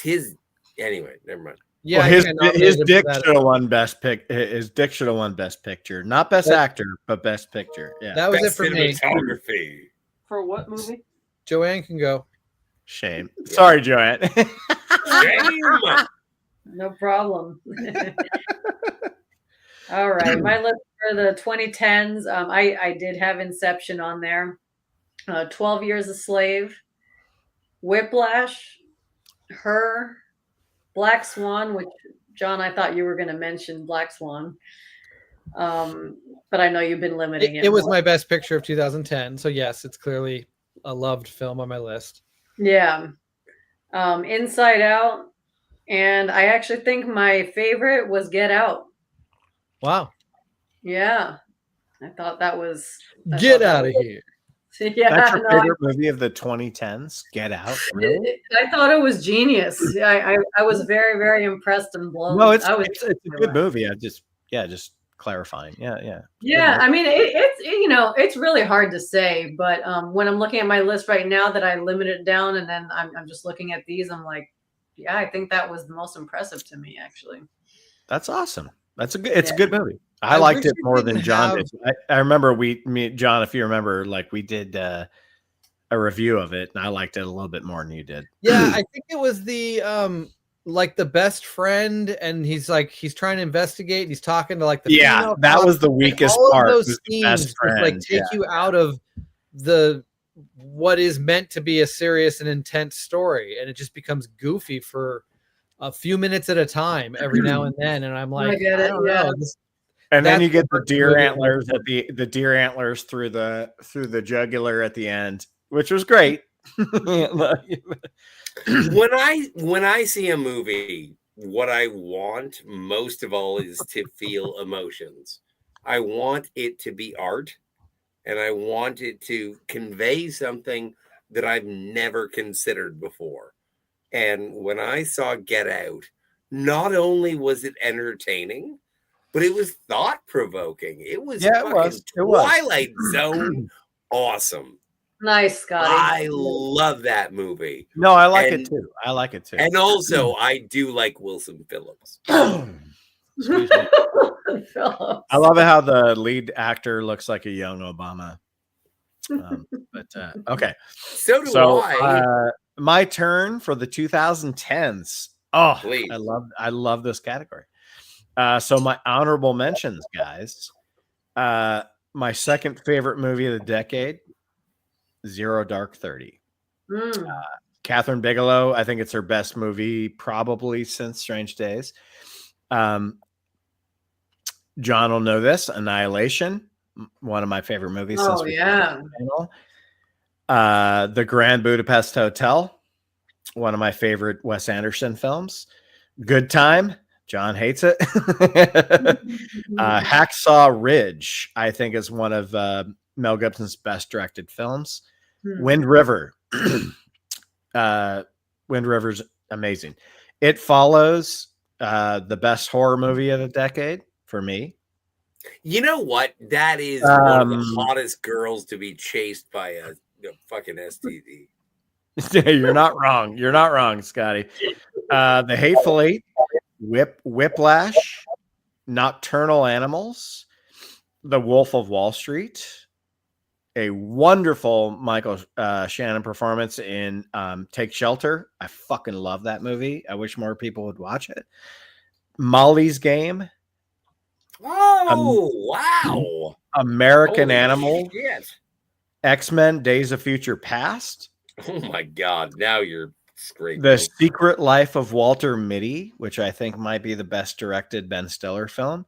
anyway, never mind. Yeah, well, his dick should have won best pick. His dick should have won best picture, not best actor, but best picture. Yeah, that was best it for me. Cinematography. For what movie? Joanne can go. Shame. Sorry, Joanne. Shame. No problem. All right, my list for the 2010s. I did have Inception on there. 12 Years a Slave, Whiplash, Her, Black Swan, which John, I thought you were going to mention Black Swan, but I know you've been limiting it. It was my best picture of 2010, so yes, it's clearly a loved film on my list. Yeah, Inside Out, and I actually think my favorite was Get Out. Wow. Yeah, I thought that was. Get out of here. Yeah, that's your favorite movie of the 2010s. Get Out. Really? I thought it was genius. I was very, very impressed and blown. No, it's a good movie. Just clarifying. Yeah. I mean, it's really hard to say, but when I'm looking at my list right now, that I limit it down, and then I'm just looking at these, I'm like, yeah, I think that was the most impressive to me, actually. That's awesome. It's a good movie. I liked it more than John did. I remember John, if you remember, like we did a review of it, and I liked it a little bit more than you did. Yeah, I think it was the like the best friend, and he's trying to investigate. And he's talking to like the female that cop. was the weakest all part. Of was those the best scenes friend. like take you out of what is meant to be a serious and intense story, and it just becomes goofy for a few minutes at a time every now and then. And I'm like, I don't know. And then you get the deer antlers at the deer antlers through the jugular at the end, which was great. When I see a movie, what I want most of all is to feel emotions. I want it to be art, and I want it to convey something that I've never considered before. And when I saw Get Out, not only was it entertaining, but it was thought-provoking. It was fucking Twilight Zone awesome. Nice, Scotty. I love that movie. No, I like it too. I like it too. And also, I do like Wilson Phillips. Excuse me. I love it how the lead actor looks like a young Obama. Okay. So do I. My turn for the 2010s. Oh, please. I love this category. So my honorable mentions, guys. My second favorite movie of the decade, Zero Dark 30. Catherine Bigelow, I think it's her best movie probably since Strange Days. John will know this, Annihilation, one of my favorite movies. Oh, yeah. The Grand Budapest Hotel, one of my favorite Wes Anderson films. Good Time, John hates it. Hacksaw Ridge, I think, is one of Mel Gibson's best directed films. Wind River. Wind River's amazing. It Follows, the best horror movie of the decade for me. You know what? That is one of the hottest girls to be chased by a fucking STD. You're not wrong. You're not wrong, Scotty. The Hateful Eight, Whiplash, Nocturnal Animals, The Wolf of Wall Street, a wonderful Michael Shannon performance in Take Shelter. I fucking love that movie. I wish more people would watch it. Molly's Game. Oh, wow. American Animal. Shit. X-Men Days of Future Past. Oh my God. Now you're scraping. The Secret Life of Walter Mitty, which I think might be the best directed Ben Stiller film.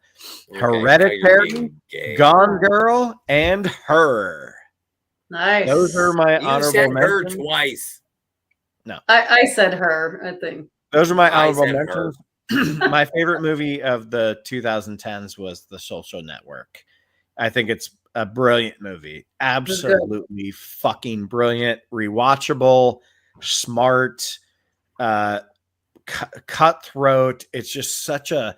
Okay, Hereditary, Gone Girl, and Her. Nice. Those are my honorable mentions. Her twice. No. I said Her, I think. Those are my honorable mentions. My favorite movie of the 2010s was The Social Network. I think it's a brilliant movie. Absolutely fucking brilliant. Rewatchable, smart, cutthroat. It's just such a...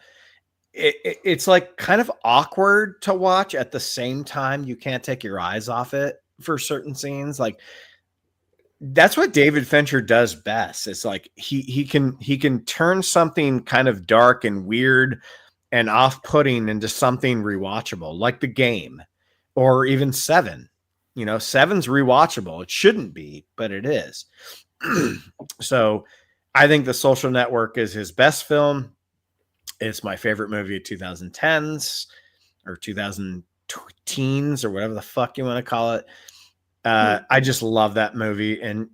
It's like kind of awkward to watch. At the same time, you can't take your eyes off it for certain scenes. Like, that's what David Fincher does best. It's like he can turn something kind of dark and weird and off-putting into something rewatchable, like The Game or even Seven. You know, Seven's rewatchable. It shouldn't be, but it is. So I think The Social Network is his best film. It's my favorite movie of 2010s or 2010s or whatever the fuck you want to call it. I just love that movie, and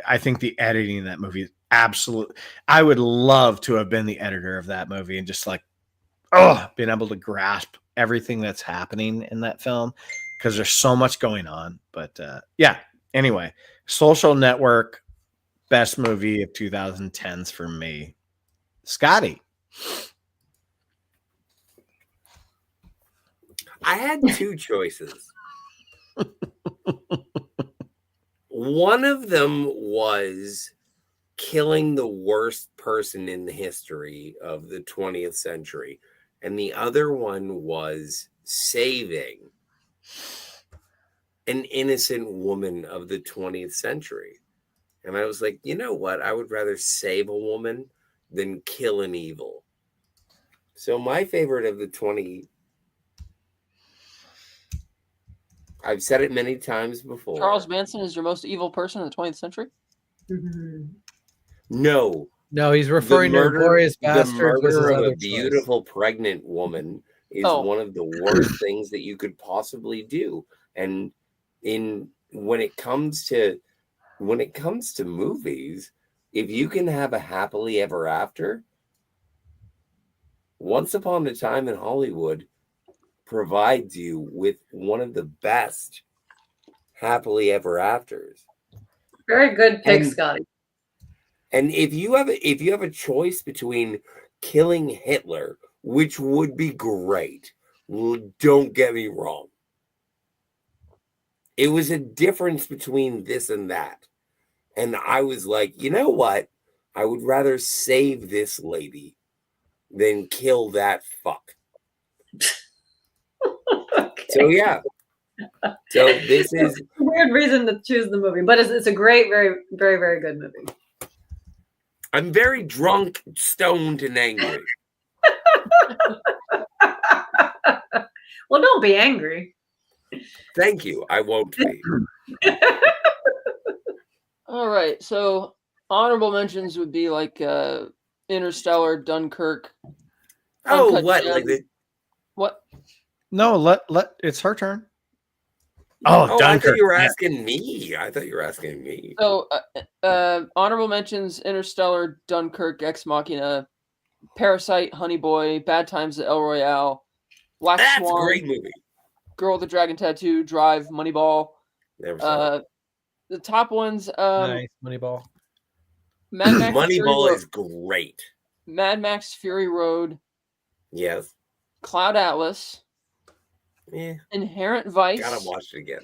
I think the editing in that movie is absolute. I would love to have been the editor of that movie and just like, being able to grasp everything that's happening in that film because there's so much going on. But yeah, anyway, Social Network, best movie of 2010s for me. Scotty. I had two choices. One of them was killing the worst person in the history of the 20th century. And the other one was saving an innocent woman of the 20th century. And I was like, you know what? I would rather save a woman than kill an evil. So my favorite of the 20... I've said it many times before. Charles Manson is your most evil person in the 20th century? No. No, he's referring to Glorious Bastards. The murder of a beautiful pregnant woman is one of the worst things that you could possibly do. And when it comes to movies, if you can have a happily ever after, Once Upon a Time in Hollywood provides you with one of the best happily ever afters. Very good pick, Scotty. And if you have a choice between killing Hitler, which would be great, don't get me wrong, it was a difference between this and that. And I was like, you know what? I would rather save this lady than kill that fuck. So yeah. So this is weird reason to choose the movie, but it's a great, very, very, very good movie. I'm very drunk, stoned, and angry. Well, don't be angry. Thank you. I won't be. All right. So honorable mentions would be like Interstellar, Dunkirk. Oh, Uncut what? Gems. Like the... What? No, let it's her turn. Oh, Dunkirk. I thought you were asking me. So honorable mentions: Interstellar, Dunkirk, Ex Machina, Parasite, Honey Boy, Bad Times at El Royale, Black That's Swan, a great movie. Girl with the Dragon Tattoo, Drive, Moneyball. Never saw it. The top ones. Nice, Moneyball. Mad Max Moneyball is great. Mad Max Fury Road. Yes. Cloud Atlas. Yeah. Inherent Vice. Gotta watch it again.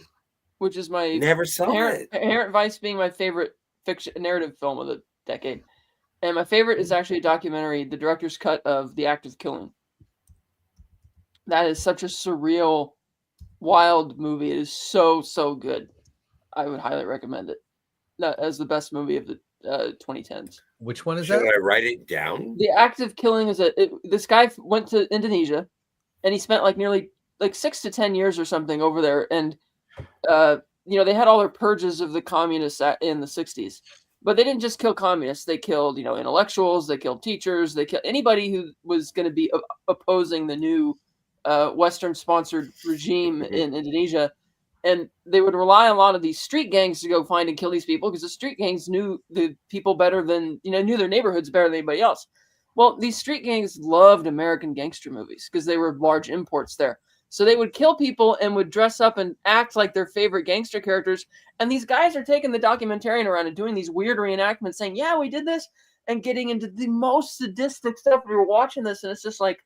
Which is my never saw it. Inherent Vice being my favorite fiction narrative film of the decade. And my favorite is actually a documentary, the director's cut of The Act of Killing. That is such a surreal, wild movie. It is so, so good. I would highly recommend it. That as the best movie of the 2010s. Which one is Should that? I write it down? The Act of Killing is this guy went to Indonesia, and he spent nearly 6 to 10 years or something over there, and they had all their purges of the communists in the 60s, but they didn't just kill communists. They killed intellectuals, they killed teachers, they killed anybody who was going to be opposing the new Western sponsored regime in Indonesia. And they would rely on a lot of these street gangs to go find and kill these people, because the street gangs knew the people better than, knew their neighborhoods better than anybody else. Well, these street gangs loved American gangster movies because they were large imports there. So they would kill people and would dress up and act like their favorite gangster characters. And these guys are taking the documentarian around and doing these weird reenactments saying, yeah, we did this, and getting into the most sadistic stuff. We were watching this, and it's just like,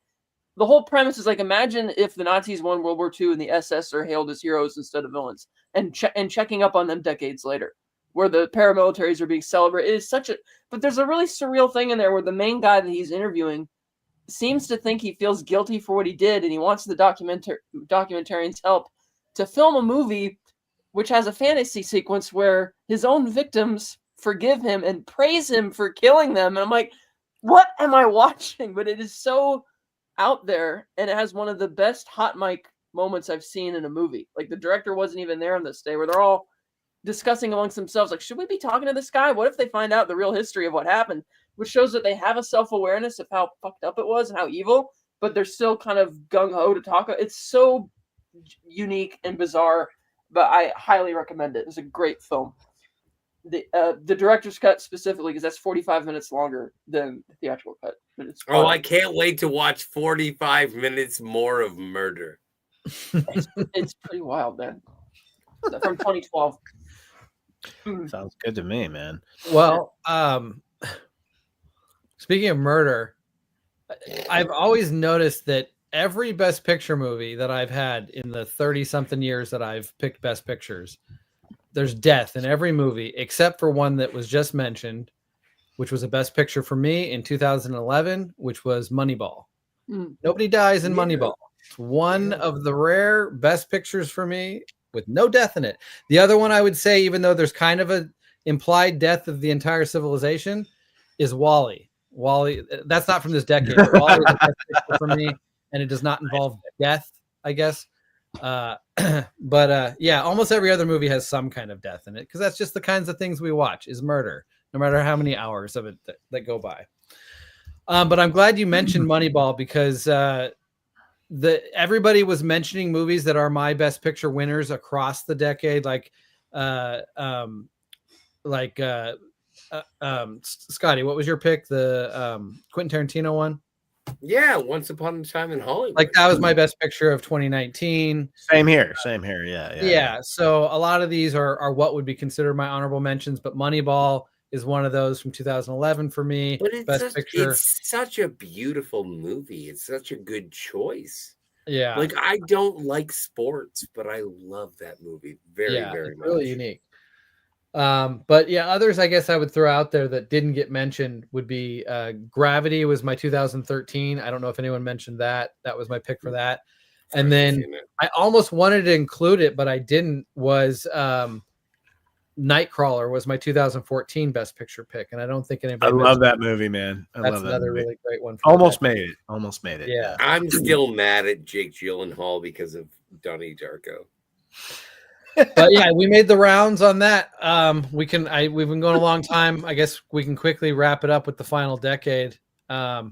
the whole premise is imagine if the Nazis won World War II and the SS are hailed as heroes instead of villains, and checking up on them decades later, where the paramilitaries are being celebrated. It is but there's a really surreal thing in there where the main guy that he's interviewing seems to think he feels guilty for what he did, and he wants the documentarian's help to film a movie which has a fantasy sequence where his own victims forgive him and praise him for killing them. And I'm like, what am I watching? But it is so out there, and it has one of the best hot mic moments I've seen in a movie. The director wasn't even there on this day, where they're all discussing amongst themselves, should we be talking to this guy? What if they find out the real history of what happened? Which shows that they have a self-awareness of how fucked up it was and how evil, but they're still kind of gung-ho to talk. It's so unique and bizarre, but I highly recommend it. It's a great film. The director's cut specifically, because that's 45 minutes longer than the theatrical cut. But it's fun. I can't wait to watch 45 minutes more of murder. It's pretty wild, man. From 2012. Sounds good to me, man. Well, speaking of murder, I've always noticed that every Best Picture movie that I've had in the 30-something years that I've picked Best Pictures, there's death in every movie except for one that was just mentioned, which was a Best Picture for me in 2011, which was Moneyball. Nobody dies in Moneyball. It's one of the rare Best Pictures for me with no death in it. The other one I would say, even though there's kind of a implied death of the entire civilization, is Wall-E. Wall-E, that's not from this decade. Wall-E is the Best Picture for me, and it does not involve death, I guess. But yeah, almost every other movie has some kind of death in it, because that's just the kinds of things we watch, is murder, no matter how many hours of it that go by. But I'm glad you mentioned Moneyball, because everybody was mentioning movies that are my Best Picture winners across the decade, Scotty, what was your pick? The Quentin Tarantino one? Yeah, Once Upon a Time in Hollywood. That was my Best Picture of 2019. Same here. Yeah. So a lot of these are what would be considered my honorable mentions, but Moneyball is one of those from 2011 for me. But it's Best Picture. It's such a beautiful movie. It's such a good choice. Yeah. I don't like sports, but I love that movie very much. Really unique. But yeah, others I guess I would throw out there that didn't get mentioned would be Gravity was my 2013. I don't know if anyone mentioned that. That was my pick for that. And then I almost wanted to include it, but I didn't. Was Nightcrawler was my 2014 Best Picture pick, and I don't think anybody. I love that movie, man. That's another really great one. Almost made it. Almost made it. Yeah. I'm still mad at Jake Gyllenhaal because of Donnie Darko. But yeah, we made the rounds on that. We've been going a long time. I guess we can quickly wrap it up with the final decade. I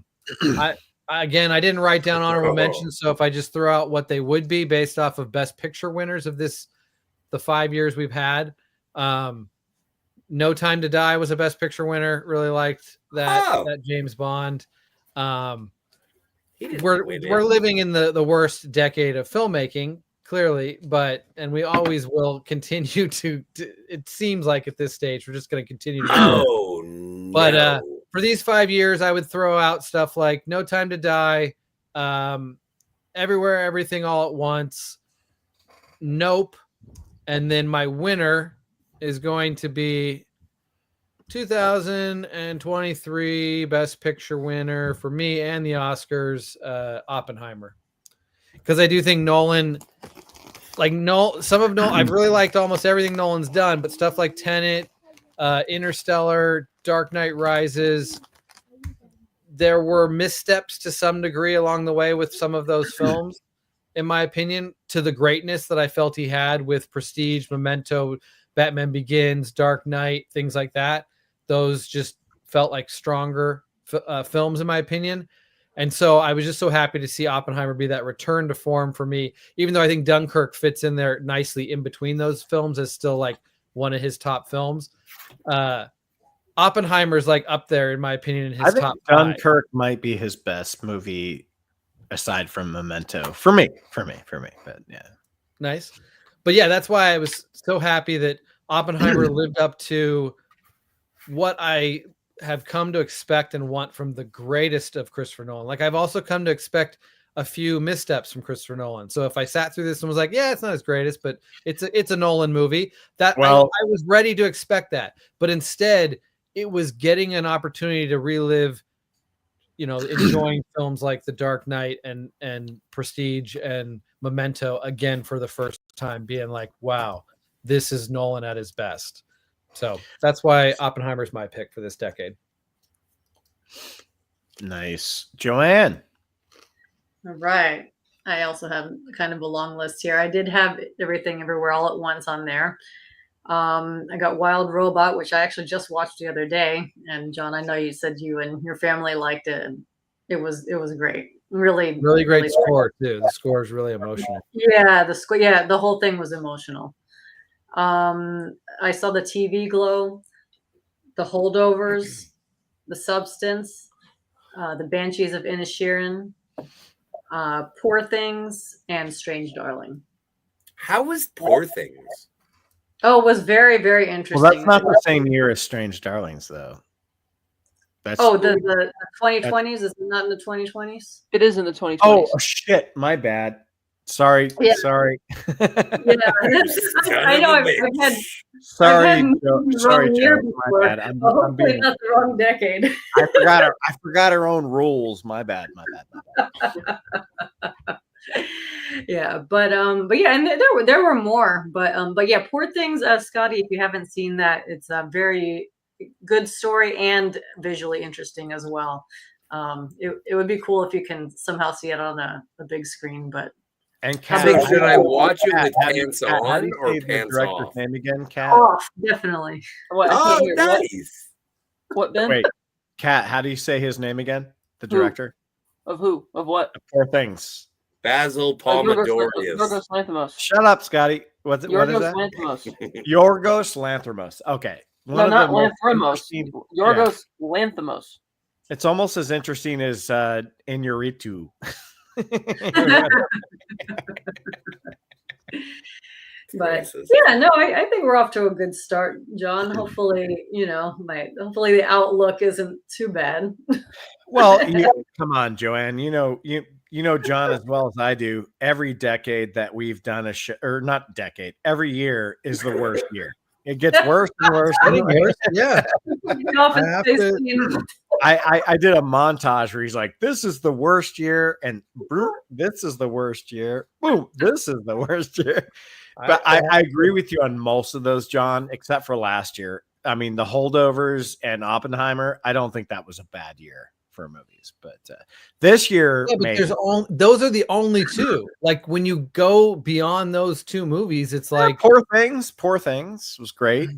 didn't write down honorable mentions, so if I just throw out what they would be based off of Best Picture winners of the 5 years we've had. No Time to Die was a Best Picture winner. Really liked that James Bond. We're living in the worst decade of filmmaking, clearly, and we always will continue to. It seems like at this stage we're just going to continue to. No. But for these 5 years, I would throw out stuff like No Time to Die, Everywhere, Everything, All at Once, Nope, and then my winner is going to be 2023 Best Picture winner for me and the Oscars, Oppenheimer. Because I do think Nolan, I've really liked almost everything Nolan's done, but stuff like Tenet, Interstellar, Dark Knight Rises, there were missteps to some degree along the way with some of those films, in my opinion, to the greatness that I felt he had with Prestige, Memento, Batman Begins, Dark Knight, things like that. Those just felt like stronger films, in my opinion. And so I was just so happy to see Oppenheimer be that return to form for me, even though I think Dunkirk fits in there nicely in between those films as still like one of his top films. Oppenheimer's like up there, in my opinion, in his top five. Dunkirk might be his best movie aside from Memento for me, but yeah. Nice. But yeah, that's why I was so happy that Oppenheimer lived up to what I have come to expect and want from the greatest of Christopher Nolan. Like I've also come to expect a few missteps from Christopher Nolan. So if I sat through this and was like, yeah, it's not his greatest, but it's a Nolan movie, I was ready to expect that. But instead, it was getting an opportunity to relive, enjoying films like The Dark Knight and Prestige and Memento again for the first time, being like, wow, this is Nolan at his best. So that's why Oppenheimer's my pick for this decade. Nice. Joanne. All right. I also have kind of a long list here. I did have Everything Everywhere All at Once on there. I got Wild Robot, which I actually just watched the other day. And John, I know you said you and your family liked it. And it was great. Really great score too. The score is really emotional. Yeah, the whole thing was emotional. I saw The TV Glow, The Holdovers, The Substance, The Banshees of Inisherin, Poor Things, and Strange Darling. How was Poor Things? Oh, it was very, very interesting. Well, that's not the same year as Strange Darlings, though. The 2020s? Is it not in the 2020s? It is in the 2020s. Oh, shit. My bad. Sorry. Yeah. Sorry. Yeah. I know. I've had. Sorry, Sorry, Joe. My bad. I'm hopefully not the wrong decade. I forgot our own rules. My bad. Yeah, but yeah, and there were more, but yeah, Poor Things, Scotty, if you haven't seen that, it's a very good story and visually interesting as well. It would be cool if you can somehow see it on a big screen, but. And so should I watch it with pants on or pants off? Name again, Kat? Off, definitely. Oh, nice. What Ben? Wait, Kat, how do you say his name again? The director of who? Of what? Poor Things. Basil Palmadorius. Yorgos Lanthimos. Shut up, Scotty. What is that? Yorgos Lanthimos. Okay. No, not Lanthimos. Yorgos Lanthimos. It's almost as interesting as Inarritu. But yeah, no, I think we're off to a good start, John. Hopefully, hopefully the outlook isn't too bad. Well, come on, Joanne. You know John as well as I do. Every decade that we've done every year is the worst year. It gets worse and worse. Yeah. I did a montage where he's like, "This is the worst year," and "This is the worst year." Boom, this is the worst year. But I agree with you on most of those, John, except for last year. I mean, the Holdovers and Oppenheimer. I don't think that was a bad year for movies, but this year, yeah, but those are the only two. Like when you go beyond those two movies, it's like Poor Things. Poor Things was great.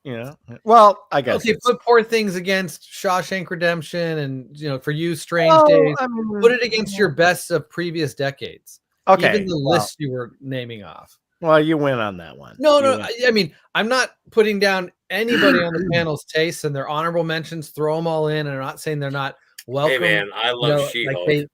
You know, well, I guess put Poor Things against Shawshank Redemption, and for you, Strange Days. Put it against your best of previous decades. Okay, even the list you were naming off. Well, you win on that one. No. I mean, I'm not putting down anybody on the panel's tastes and their honorable mentions. Throw them all in, and I'm not saying they're not welcome. Hey man, I love She-Hulk. Like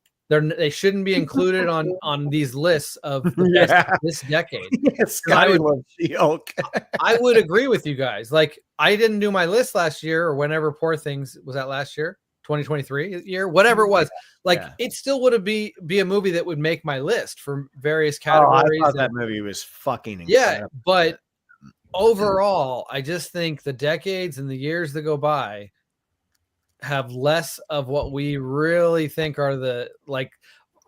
they shouldn't be included on these lists of the best of this decade. Scotty loves She-Hulk. I would agree with you guys. Like I didn't do my list last year or whenever Poor Things was that last year, 2023 year, whatever it was. Like it still would be a movie that would make my list for various categories. I thought that movie was fucking incredible. Yeah, but overall, I just think the decades and the years that go by have less of what we really think are the, like,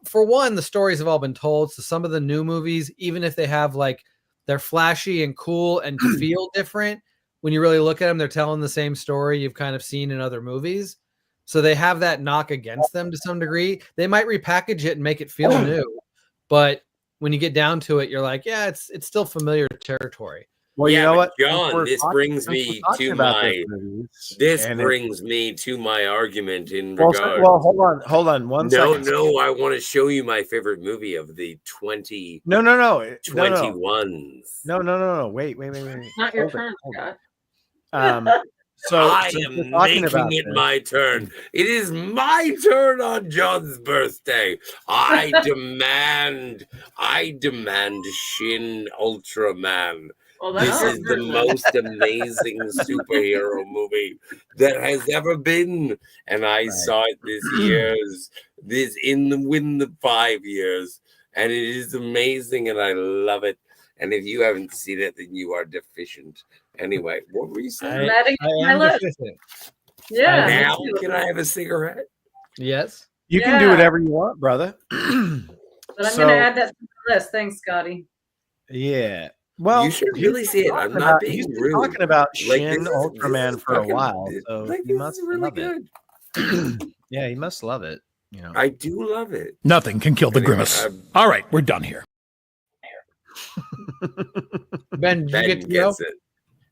for one, the stories have all been told. So some of the new movies, even if they have like they're flashy and cool and feel different, when you really look at them, they're telling the same story you've kind of seen in other movies. So they have that knock against them to some degree. They might repackage it and make it feel new, but when you get down to it, you're like, yeah, it's still familiar territory. Well, you know what, John? This brings me to my argument in regard. Well, hold on, one second. No, I want to show you my favorite movie of the 20. No, 21s. No. Wait. Not your turn, Scott. So I am making it my turn. It is my turn on John's birthday. I demand Shin Ultraman. Well, this is the most amazing superhero movie that has ever been, and I saw it within the 5 years, and it is amazing, and I love it. And if you haven't seen it, then you are deficient. Anyway, what were you saying? I am deficient. Yeah. Now, can I have a cigarette? Yes. You can do whatever you want, brother. But I'm going to add that to the list. Thanks, Scotty. Yeah. Well, you should really see it. I'm not being rude. He's been talking about Like, Shin Ultraman for a while, so like, he must really love good. it. Yeah, he must love it. You know, I do love it. Nothing can kill the grimace. All right, we're done here. Ben, did you get to go? It.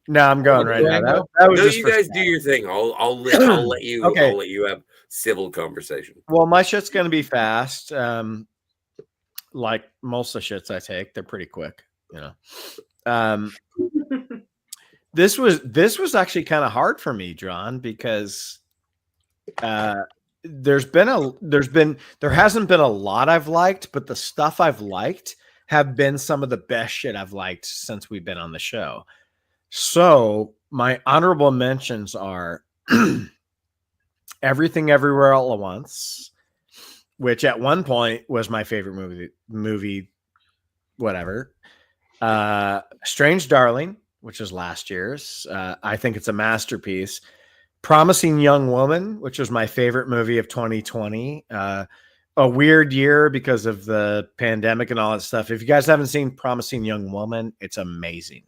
No, I'm going right now. That was just you guys do your thing. I'll let you. Okay. I'll let you have civil conversation. Well, my shit's going to be fast. Like most of the shits I take, they're pretty quick. You know, this was actually kind of hard for me, John, because there hasn't been a lot I've liked, but the stuff I've liked have been some of the best shit I've liked since we've been on the show. So my honorable mentions are Everything Everywhere All at Once, which at one point was my favorite movie, whatever. Strange Darling, which is last year's. I think it's a masterpiece. Promising Young Woman, which was my favorite movie of 2020. A weird year because of the pandemic and all that stuff. If you guys haven't seen Promising Young Woman, it's amazing.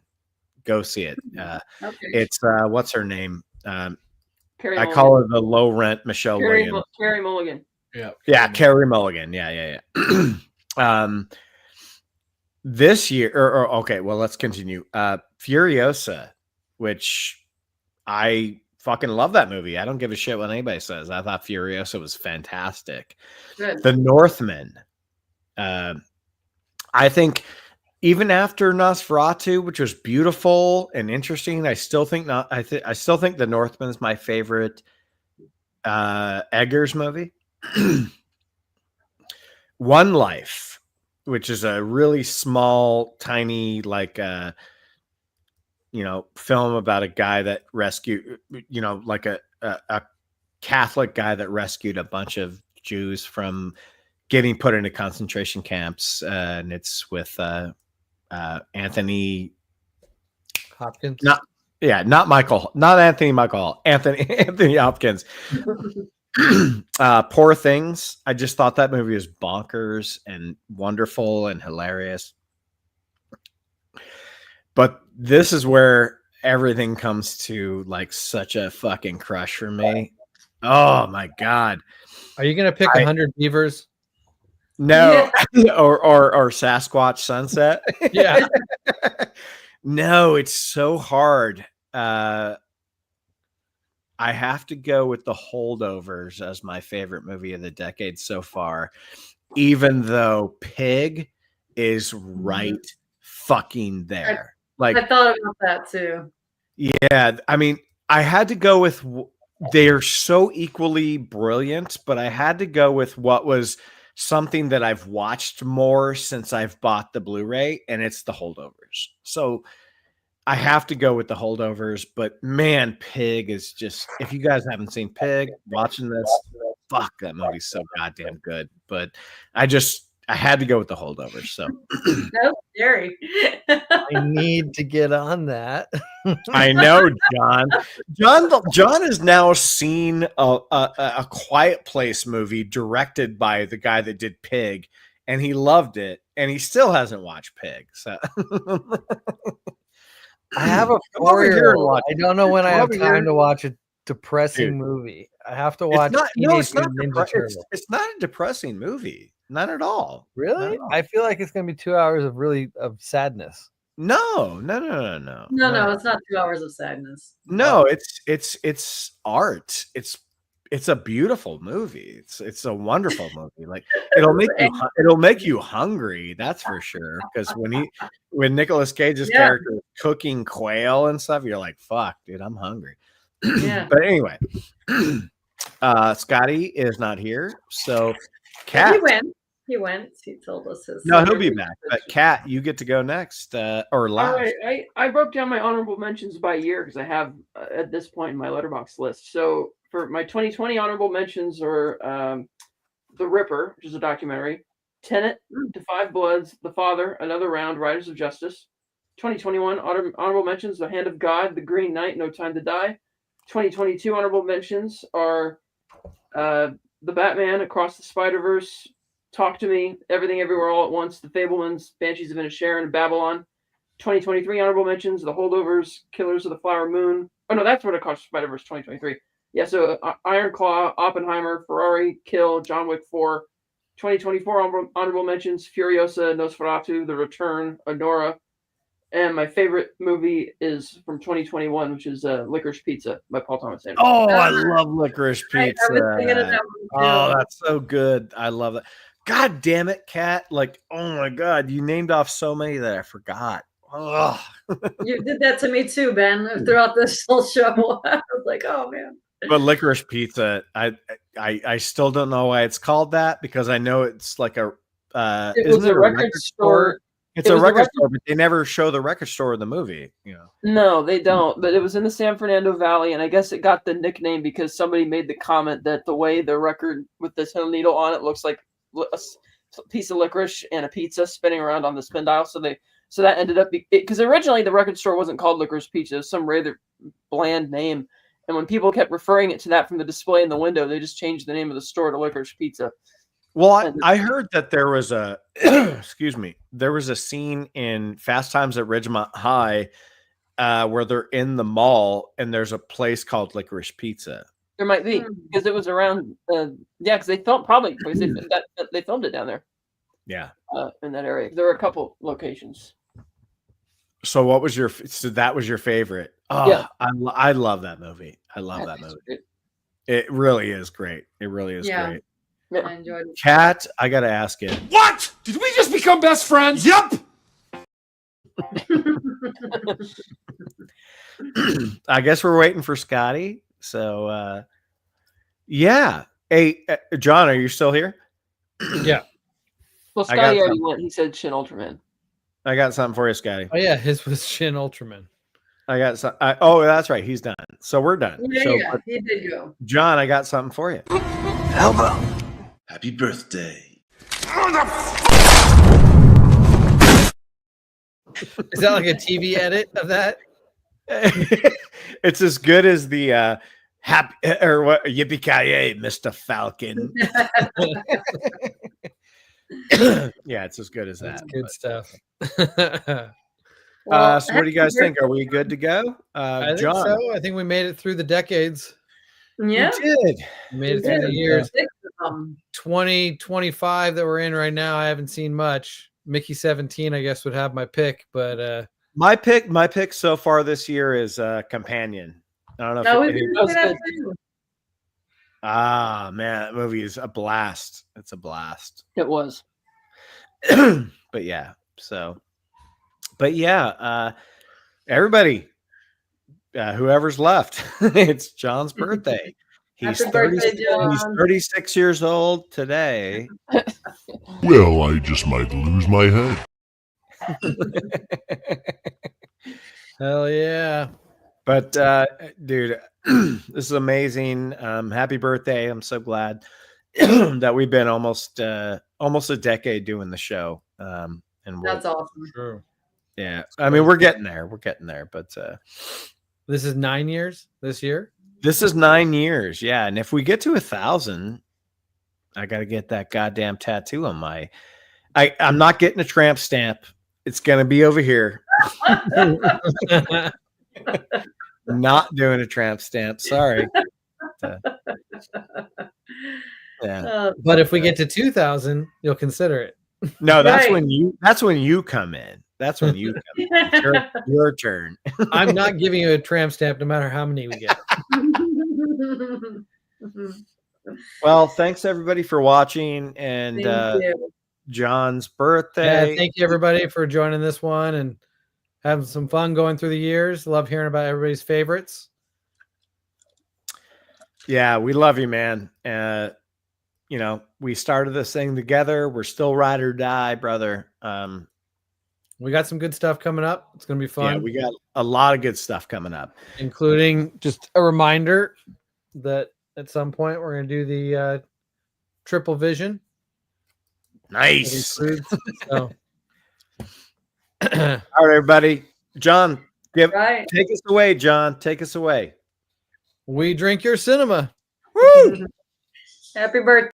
Go see it. Okay. It's what's her name? Carey I Mulligan. call her the low rent Michelle Williams. Carey Mulligan. Yeah, Carey Mulligan. Yeah. This year, okay, well, let's continue. Furiosa, which I fucking love that movie. I don't give a shit what anybody says. I thought Furiosa was fantastic. Good. The Northman. I think even after Nosferatu, which was beautiful and interesting, I still think The Northman is my favorite Eggers movie. One Life, which is a really small, tiny, like film about a guy that rescued, like a Catholic guy that rescued a bunch of Jews from getting put into concentration camps, and it's with Anthony Hopkins. Yeah, not Anthony Michael Hall, Anthony Hopkins. Poor Things. I just thought that movie was bonkers and wonderful and hilarious. But this is where everything comes to like such a fucking crush for me. Oh my God. Are you gonna pick 100 Beavers? No, or Sasquatch Sunset. Yeah. No, it's so hard. I have to go with The Holdovers as my favorite movie of the decade so far, even though Pig is right fucking there. Like, I thought about that too. Yeah, I mean, I had to go with they're so equally brilliant, but I had to go with what was something that I've watched more since I've bought the Blu-ray, and it's The Holdovers. So I have to go with The Holdovers, but man, Pig is just, if you guys haven't seen Pig, watching this, fuck, that movie's so goddamn good. But I had to go with The Holdovers. So that was scary. I need to get on that. I know, John. John has now seen a Quiet Place movie directed by the guy that did Pig, and he loved it, and he still hasn't watched Pig. So I have a 4-year-old. I don't know when I have time to watch a depressing movie. I have to watch it's not Ninja Turtles. It's not a depressing movie. Not at all. Really? I feel like it's gonna be 2 hours of sadness. No. No, it's not 2 hours of sadness. No, it's art. It's a beautiful movie. It's a wonderful movie. Like it'll make you hungry. That's for sure. Because when Nicolas Cage's character is cooking quail and stuff, you're like, "Fuck, dude, I'm hungry." Yeah. But anyway, Scotty is not here, so Kat. He went. He told us his. No, he'll be back. But Kat, you get to go next or last. All right, I broke down my honorable mentions by year because I have at this point in my letterbox list. So for my 2020 honorable mentions are The Ripper, which is a documentary, Tenet, To Five Bloods, The Father, Another Round, Riders of Justice. 2021 honorable mentions: The Hand of God, The Green Knight, No Time to Die. 2022 honorable mentions are The Batman, Across the Spider-Verse, Talk to Me, Everything Everywhere All at Once, The Fabelmans, Banshees of Inisherin, and Babylon. 2023 honorable mentions: The Holdovers, Killers of the Flower Moon. Oh no, that's what it cost Spider-Verse 2023. Yeah, so Iron Claw, Oppenheimer, Ferrari, Kill, John Wick 4. 2024 honorable mentions: Furiosa, Nosferatu, The Return, Anora. And my favorite movie is from 2021, which is Licorice Pizza by Paul Thomas Anderson. Oh, I love Licorice Pizza. I was thinking of that one too. Oh, that's so good. I love it. God damn it, Kat. Like, oh my God, you named off so many that I forgot. Oh. You did that to me too, Ben, throughout this whole show. I was like, oh man. But Licorice Pizza, I still don't know why it's called that, because I know it's like a it was a record store. It's a record store, but they never show the record store in the movie, you know. No, they don't. But it was in the San Fernando Valley, and I guess it got the nickname because somebody made the comment that the way the record with this hill needle on it looks like a piece of licorice and a pizza spinning around on the spin dial. So that ended up because originally the record store wasn't called Licorice Pizza; it was some rather bland name. And when people kept referring it to that from the display in the window, they just changed the name of the store to Licorice Pizza. Well, I heard that there was a excuse me, there was a scene in Fast Times at Ridgemont High where they're in the mall and there's a place called Licorice Pizza. There might be, because it was around. Because they filmed they filmed it down there. Yeah, in that area. There were a couple locations. So what was that was your favorite? Oh, yeah. I love that movie. I love that movie. Great. It really is great. It really is great. Yeah. I enjoyed it. Kat, I gotta ask you. What? Did we just become best friends? Yep. I guess we're waiting for Scotty. So, yeah. Hey, John, are you still here? Yeah. Well, Scotty already went. He said Shin Ultraman. I got something for you, Scotty. Oh yeah, his was Shin Ultraman. I got some. Oh, that's right. He's done. So we're done. Yeah, he did go. John, I got something for you. Elbow. Happy birthday. Is that like a TV edit of that? It's as good as the happy or what yippee-ki-yay, Mr. Falcon. Yeah, it's as good as that. Good stuff. So what do you guys think? Are we good to go? I John. think so. I think we made it through the decades. Yeah. We did. We made it through the years. 20, 2025 that we're in right now, I haven't seen much. Mickey 17, I guess, would have my pick, but my pick so far this year is Companion. I don't know if man, that movie is a blast. It's a blast. It was. But yeah, everybody, whoever's left, it's John's birthday. He's 36 years old today. Well, I just might lose my head. Hell yeah. But dude, this is amazing. Happy birthday. I'm so glad that we've been almost a decade doing the show. And that's awesome. True. Yeah. I mean, we're getting there. But this is 9 years this year. This is 9 years. Yeah. And if we get to 1,000, I got to get that goddamn tattoo on my, I'm not getting a tramp stamp. It's going to be over here. Not doing a tramp stamp. Sorry. Yeah. But if we get to 2,000, you'll consider it. No, that's when you come in. That's when you come in. It's your turn. I'm not giving you a tramp stamp no matter how many we get. Well, thanks everybody for watching, and John's birthday. Yeah, thank you everybody for joining this one and having some fun going through the years. Love hearing about everybody's favorites. Yeah, we love you, man. You know, we started this thing together. We're still ride or die, brother. We got some good stuff coming up. It's going to be fun. Yeah, we got a lot of good stuff coming up, including just a reminder that at some point we're going to do the triple vision. Nice. So. All right, everybody. John, take us away, John. Take us away. We drink your cinema. Woo! Happy birthday.